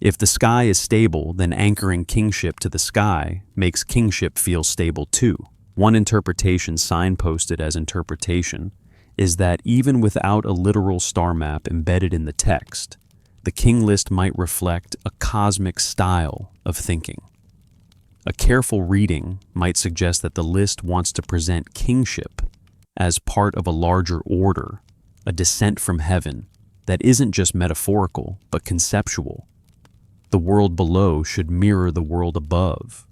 If the sky is stable, then anchoring kingship to the sky makes kingship feel stable too. One interpretation signposted as interpretation is that even without a literal star map embedded in the text, the King List might reflect a cosmic style of thinking. A careful reading might suggest that the list wants to present kingship as part of a larger order, a descent from heaven that isn't just metaphorical but conceptual. The world below should mirror the world above.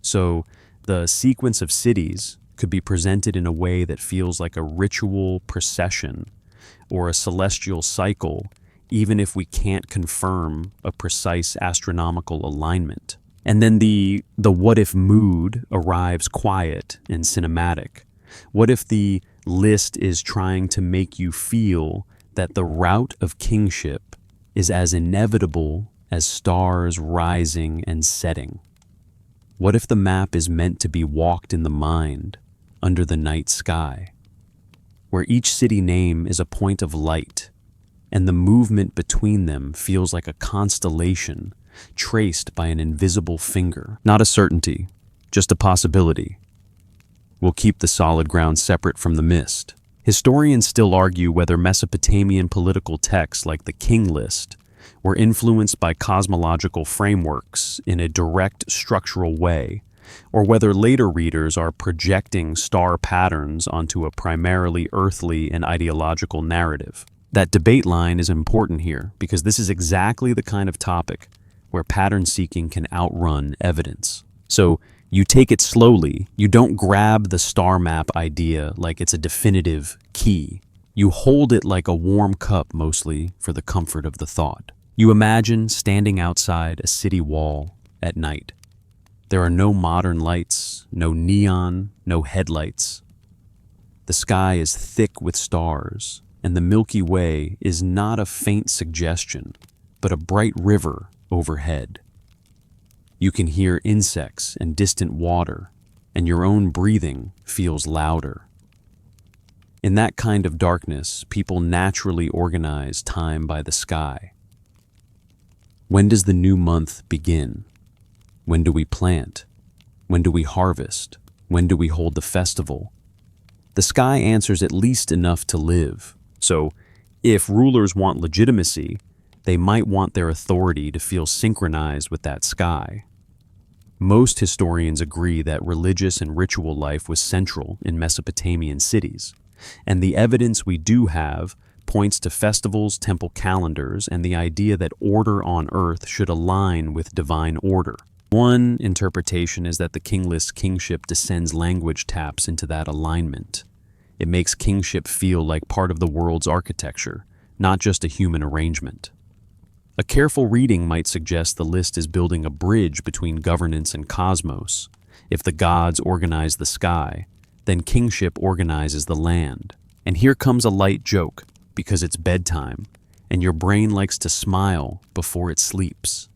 So the sequence of cities could be presented in a way that feels like a ritual procession or a celestial cycle, even if we can't confirm a precise astronomical alignment. And then the what-if mood arrives quiet and cinematic. What if the list is trying to make you feel that the route of kingship is as inevitable as stars rising and setting? What if the map is meant to be walked in the mind under the night sky, where each city name is a point of light, and the movement between them feels like a constellation traced by an invisible finger? Not a certainty, just a possibility. We'll keep the solid ground separate from the mist. Historians still argue whether Mesopotamian political texts like the King List were influenced by cosmological frameworks in a direct structural way, or whether later readers are projecting star patterns onto a primarily earthly and ideological narrative. That debate line is important here because this is exactly the kind of topic where pattern seeking can outrun evidence. So you take it slowly. You don't grab the star map idea like it's a definitive key. You hold it like a warm cup, mostly for the comfort of the thought. You imagine standing outside a city wall at night. There are no modern lights, no neon, no headlights. The sky is thick with stars, and the Milky Way is not a faint suggestion, but a bright river overhead. You can hear insects and distant water, and your own breathing feels louder. In that kind of darkness, people naturally organize time by the sky. When does the new month begin? When do we plant? When do we harvest? When do we hold the festival? The sky answers at least enough to live. So, if rulers want legitimacy, they might want their authority to feel synchronized with that sky. Most historians agree that religious and ritual life was central in Mesopotamian cities, and the evidence we do have points to festivals, temple calendars, and the idea that order on earth should align with divine order. One interpretation is that the King List kingship descends language taps into that alignment. It makes kingship feel like part of the world's architecture, not just a human arrangement. A careful reading might suggest the list is building a bridge between governance and cosmos. If the gods organize the sky, then kingship organizes the land. And here comes a light joke, because it's bedtime, and your brain likes to smile before it sleeps.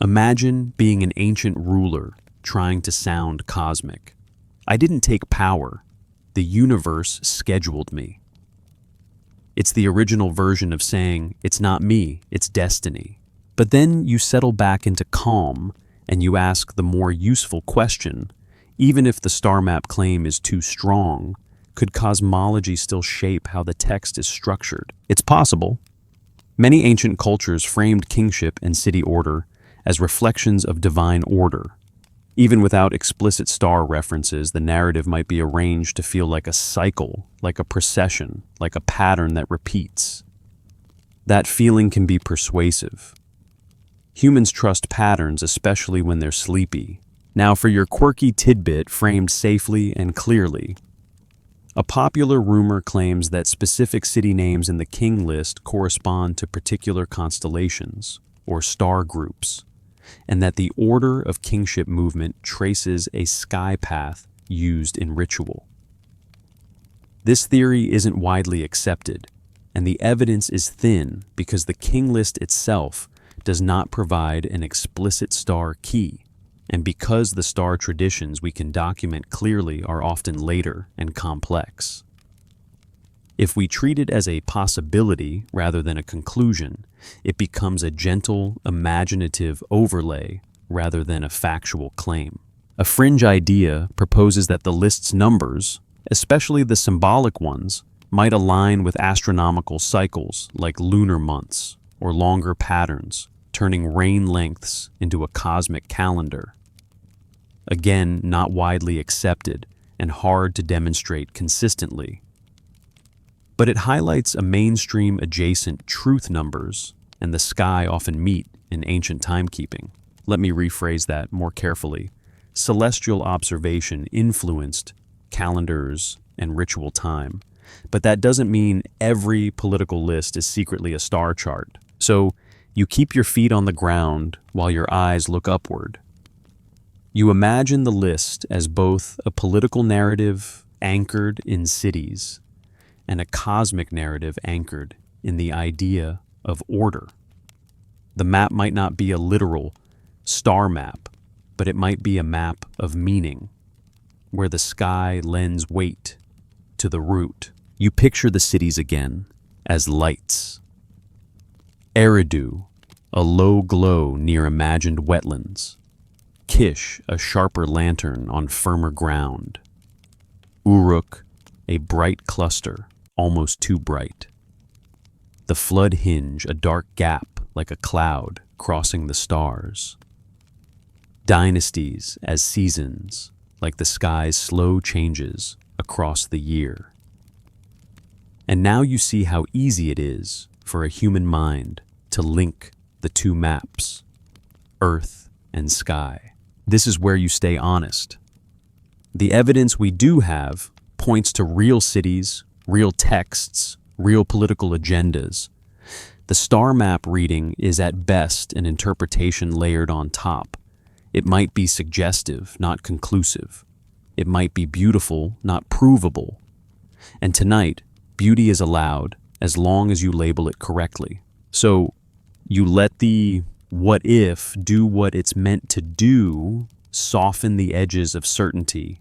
Imagine being an ancient ruler trying to sound cosmic. I didn't take power. The universe scheduled me. It's the original version of saying, it's not me, it's destiny. But then you settle back into calm and you ask the more useful question, even if the star map claim is too strong, could cosmology still shape how the text is structured? It's possible. Many ancient cultures framed kingship and city order as reflections of divine order. Even without explicit star references, the narrative might be arranged to feel like a cycle, like a procession, like a pattern that repeats. That feeling can be persuasive. Humans trust patterns, especially when they're sleepy. Now for your quirky tidbit framed safely and clearly. A popular rumor claims that specific city names in the King List correspond to particular constellations, or star groups, and that the order of kingship movement traces a sky path used in ritual. This theory isn't widely accepted, and the evidence is thin because the King List itself does not provide an explicit star key, and because the star traditions we can document clearly are often later and complex. If we treat it as a possibility rather than a conclusion, it becomes a gentle, imaginative overlay rather than a factual claim. A fringe idea proposes that the list's numbers, especially the symbolic ones, might align with astronomical cycles like lunar months or longer patterns, turning reign lengths into a cosmic calendar. Again, not widely accepted and hard to demonstrate consistently. But it highlights a mainstream adjacent truth numbers and the sky often meet in ancient timekeeping. Let me rephrase that more carefully. Celestial observation influenced calendars and ritual time, but that doesn't mean every political list is secretly a star chart. So you keep your feet on the ground while your eyes look upward. You imagine the list as both a political narrative anchored in cities and a cosmic narrative anchored in the idea of order. The map might not be a literal star map, but it might be a map of meaning, where the sky lends weight to the root. You picture the cities again as lights. Eridu, a low glow near imagined wetlands. Kish, a sharper lantern on firmer ground. Uruk, a bright cluster, almost too bright. The flood hinge, a dark gap like a cloud crossing the stars. Dynasties as seasons, like the sky's slow changes across the year. And now you see how easy it is for a human mind to link the two maps, earth and sky. This is where you stay honest. The evidence we do have points to real cities, real texts, real political agendas. The star map reading is at best an interpretation layered on top. It might be suggestive, not conclusive. It might be beautiful, not provable. And tonight, beauty is allowed as long as you label it correctly. So you let the what if do what it's meant to do, soften the edges of certainty,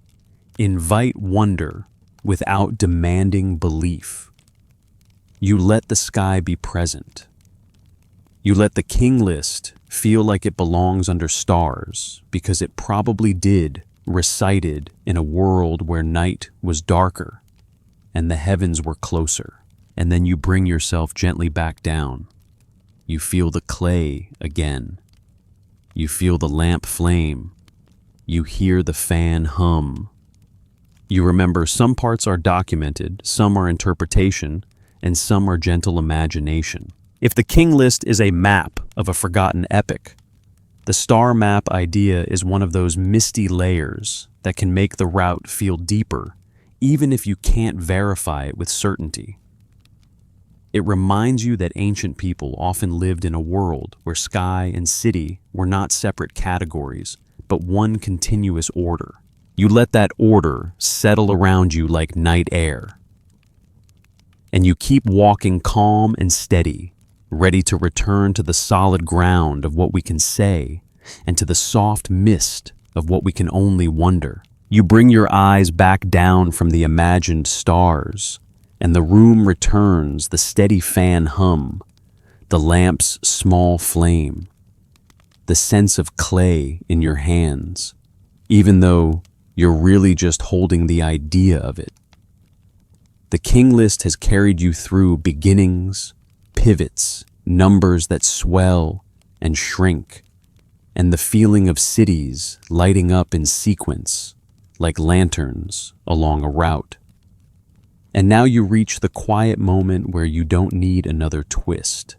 invite wonder without demanding belief. You let the sky be present. You let the King List feel like it belongs under stars because it probably did, recited in a world where night was darker and the heavens were closer. And then you bring yourself gently back down. You feel the clay again. You feel the lamp flame. You hear the fan hum. You remember some parts are documented, some are interpretation, and some are gentle imagination. If the King List is a map of a forgotten epic, the star map idea is one of those misty layers that can make the route feel deeper, even if you can't verify it with certainty. It reminds you that ancient people often lived in a world where sky and city were not separate categories, but one continuous order. You let that order settle around you like night air. And you keep walking calm and steady, ready to return to the solid ground of what we can say and to the soft mist of what we can only wonder. You bring your eyes back down from the imagined stars, and the room returns the steady fan hum, the lamp's small flame, the sense of clay in your hands, even though you're really just holding the idea of it. The King List has carried you through beginnings, pivots, numbers that swell and shrink, and the feeling of cities lighting up in sequence like lanterns along a route. And now you reach the quiet moment where you don't need another twist.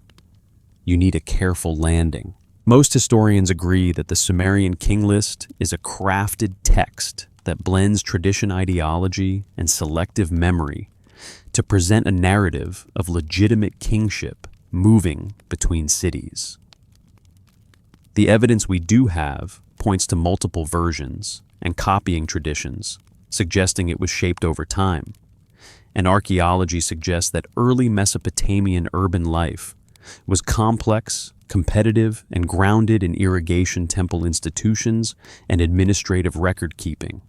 You need a careful landing. Most historians agree that the Sumerian King List is a crafted text that blends tradition ideology and selective memory to present a narrative of legitimate kingship moving between cities. The evidence we do have points to multiple versions and copying traditions, suggesting it was shaped over time. And archaeology suggests that early Mesopotamian urban life was complex, competitive, and grounded in irrigation temple institutions and administrative record-keeping.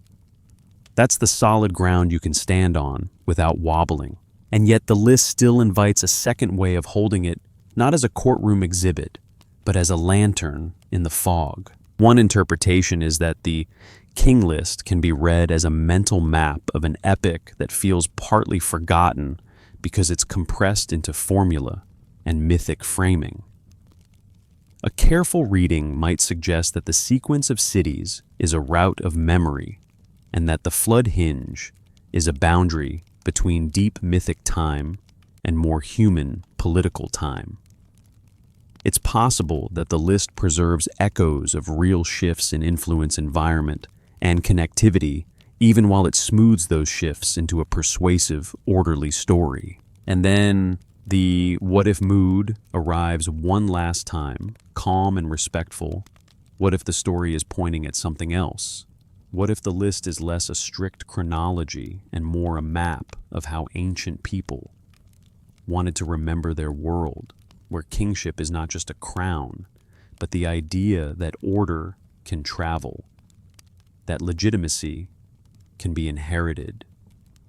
That's the solid ground you can stand on without wobbling. And yet the list still invites a second way of holding it, not as a courtroom exhibit, but as a lantern in the fog. One interpretation is that the King List can be read as a mental map of an epic that feels partly forgotten because it's compressed into formula and mythic framing. A careful reading might suggest that the sequence of cities is a route of memory, and that the flood hinge is a boundary between deep mythic time and more human political time. It's possible that the list preserves echoes of real shifts in influence, environment, and connectivity, even while it smooths those shifts into a persuasive, orderly story. And then the what if mood arrives one last time, calm and respectful. What if the story is pointing at something else? What if the list is less a strict chronology and more a map of how ancient people wanted to remember their world, where kingship is not just a crown, but the idea that order can travel, that legitimacy can be inherited,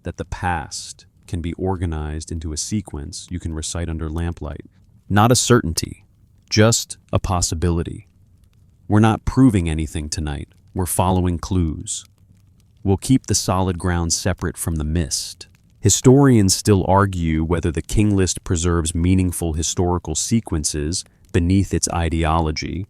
that the past can be organized into a sequence you can recite under lamplight. Not a certainty, just a possibility. We're not proving anything tonight. We're following clues. We'll keep the solid ground separate from the mist. Historians still argue whether the King List preserves meaningful historical sequences beneath its ideology,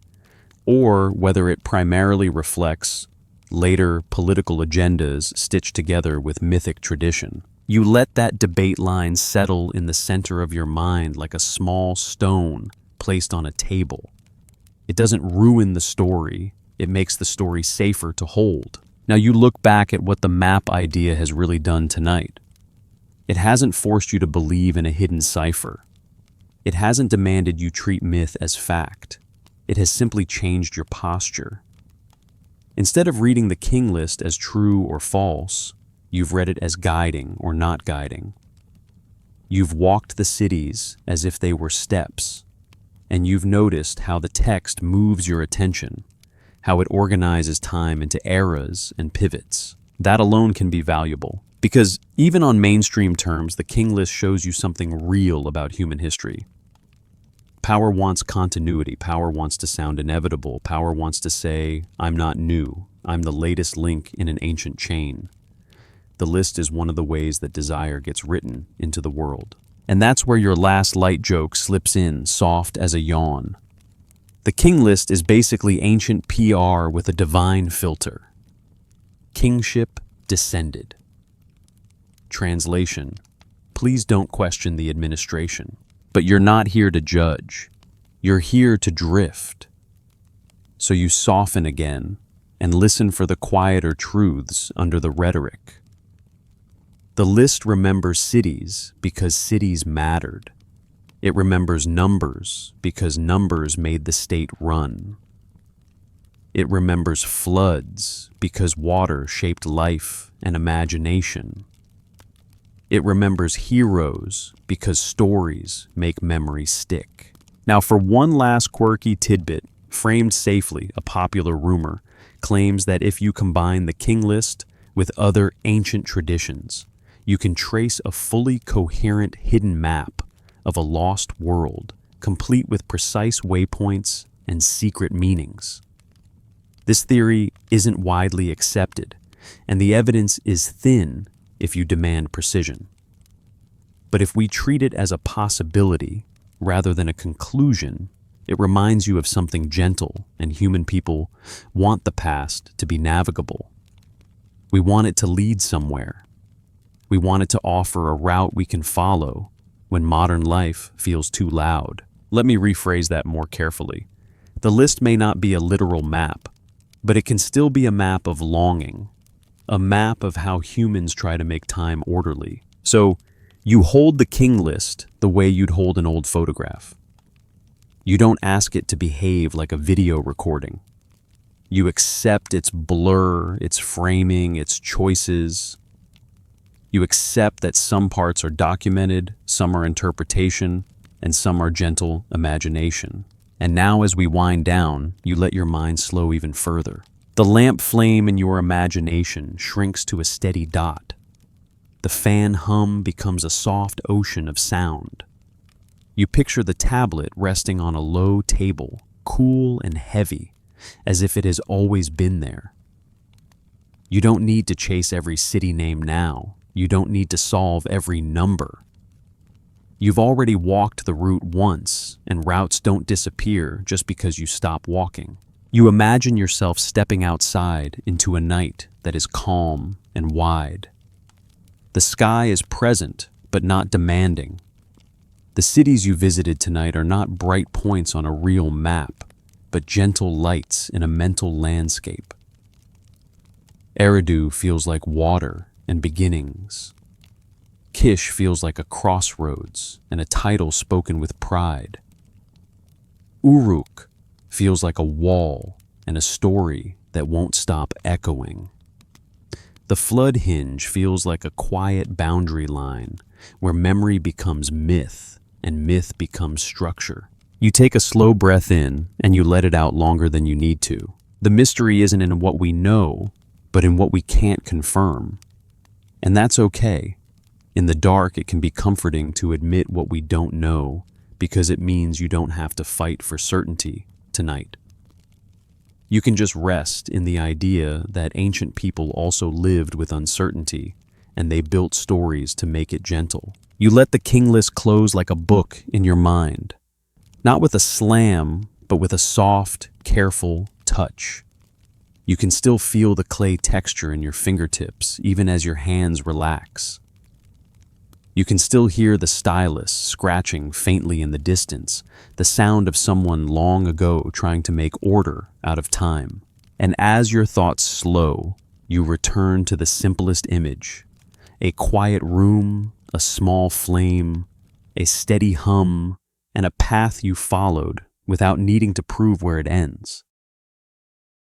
or whether it primarily reflects later political agendas stitched together with mythic tradition. You let that debate line settle in the center of your mind like a small stone placed on a table. It doesn't ruin the story, it makes the story safer to hold. Now you look back at what the map idea has really done tonight. It hasn't forced you to believe in a hidden cipher. It hasn't demanded you treat myth as fact. It has simply changed your posture. Instead of reading the King List as true or false, you've read it as guiding or not guiding. You've walked the cities as if they were steps, and you've noticed how the text moves your attention, how it organizes time into eras and pivots. That alone can be valuable, because even on mainstream terms, the King List shows you something real about human history. Power wants continuity. Power wants to sound inevitable. Power wants to say, I'm not new. I'm the latest link in an ancient chain. The list is one of the ways that desire gets written into the world. And that's where your last light joke slips in, soft as a yawn. The King List is basically ancient PR with a divine filter. Kingship descended. Translation: please don't question the administration. But you're not here to judge. You're here to drift. So you soften again and listen for the quieter truths under the rhetoric. The list remembers cities because cities mattered. It remembers numbers because numbers made the state run. It remembers floods because water shaped life and imagination. It remembers heroes because stories make memory stick. Now, for one last quirky tidbit, framed safely, a popular rumor claims that if you combine the King List with other ancient traditions, you can trace a fully coherent hidden map of a lost world, complete with precise waypoints and secret meanings. This theory isn't widely accepted, and the evidence is thin if you demand precision. But if we treat it as a possibility rather than a conclusion, it reminds you of something gentle, and human people want the past to be navigable. We want it to lead somewhere. We want it to offer a route we can follow when modern life feels too loud. Let me rephrase that more carefully. The list may not be a literal map, but it can still be a map of longing, a map of how humans try to make time orderly. So you hold the King List the way you'd hold an old photograph. You don't ask it to behave like a video recording. You accept its blur, its framing, its choices. You accept that some parts are documented, some are interpretation, and some are gentle imagination. And now as we wind down, you let your mind slow even further. The lamp flame in your imagination shrinks to a steady dot. The fan hum becomes a soft ocean of sound. You picture the tablet resting on a low table, cool and heavy, as if it has always been there. You don't need to chase every city name now. You don't need to solve every number. You've already walked the route once, and routes don't disappear just because you stop walking. You imagine yourself stepping outside into a night that is calm and wide. The sky is present, but not demanding. The cities you visited tonight are not bright points on a real map, but gentle lights in a mental landscape. Eridu feels like water and beginnings. Kish feels like a crossroads and a title spoken with pride. Uruk feels like a wall and a story that won't stop echoing. The flood hinge feels like a quiet boundary line where memory becomes myth and myth becomes structure. You take a slow breath in and you let it out longer than you need to. The mystery isn't in what we know, but in what we can't confirm. And that's okay. In the dark, it can be comforting to admit what we don't know because it means you don't have to fight for certainty tonight. You can just rest in the idea that ancient people also lived with uncertainty, and they built stories to make it gentle. You let the King List close like a book in your mind, not with a slam, but with a soft, careful touch. You can still feel the clay texture in your fingertips, even as your hands relax. You can still hear the stylus scratching faintly in the distance, the sound of someone long ago trying to make order out of time. And as your thoughts slow, you return to the simplest image: a quiet room, a small flame, a steady hum, and a path you followed without needing to prove where it ends.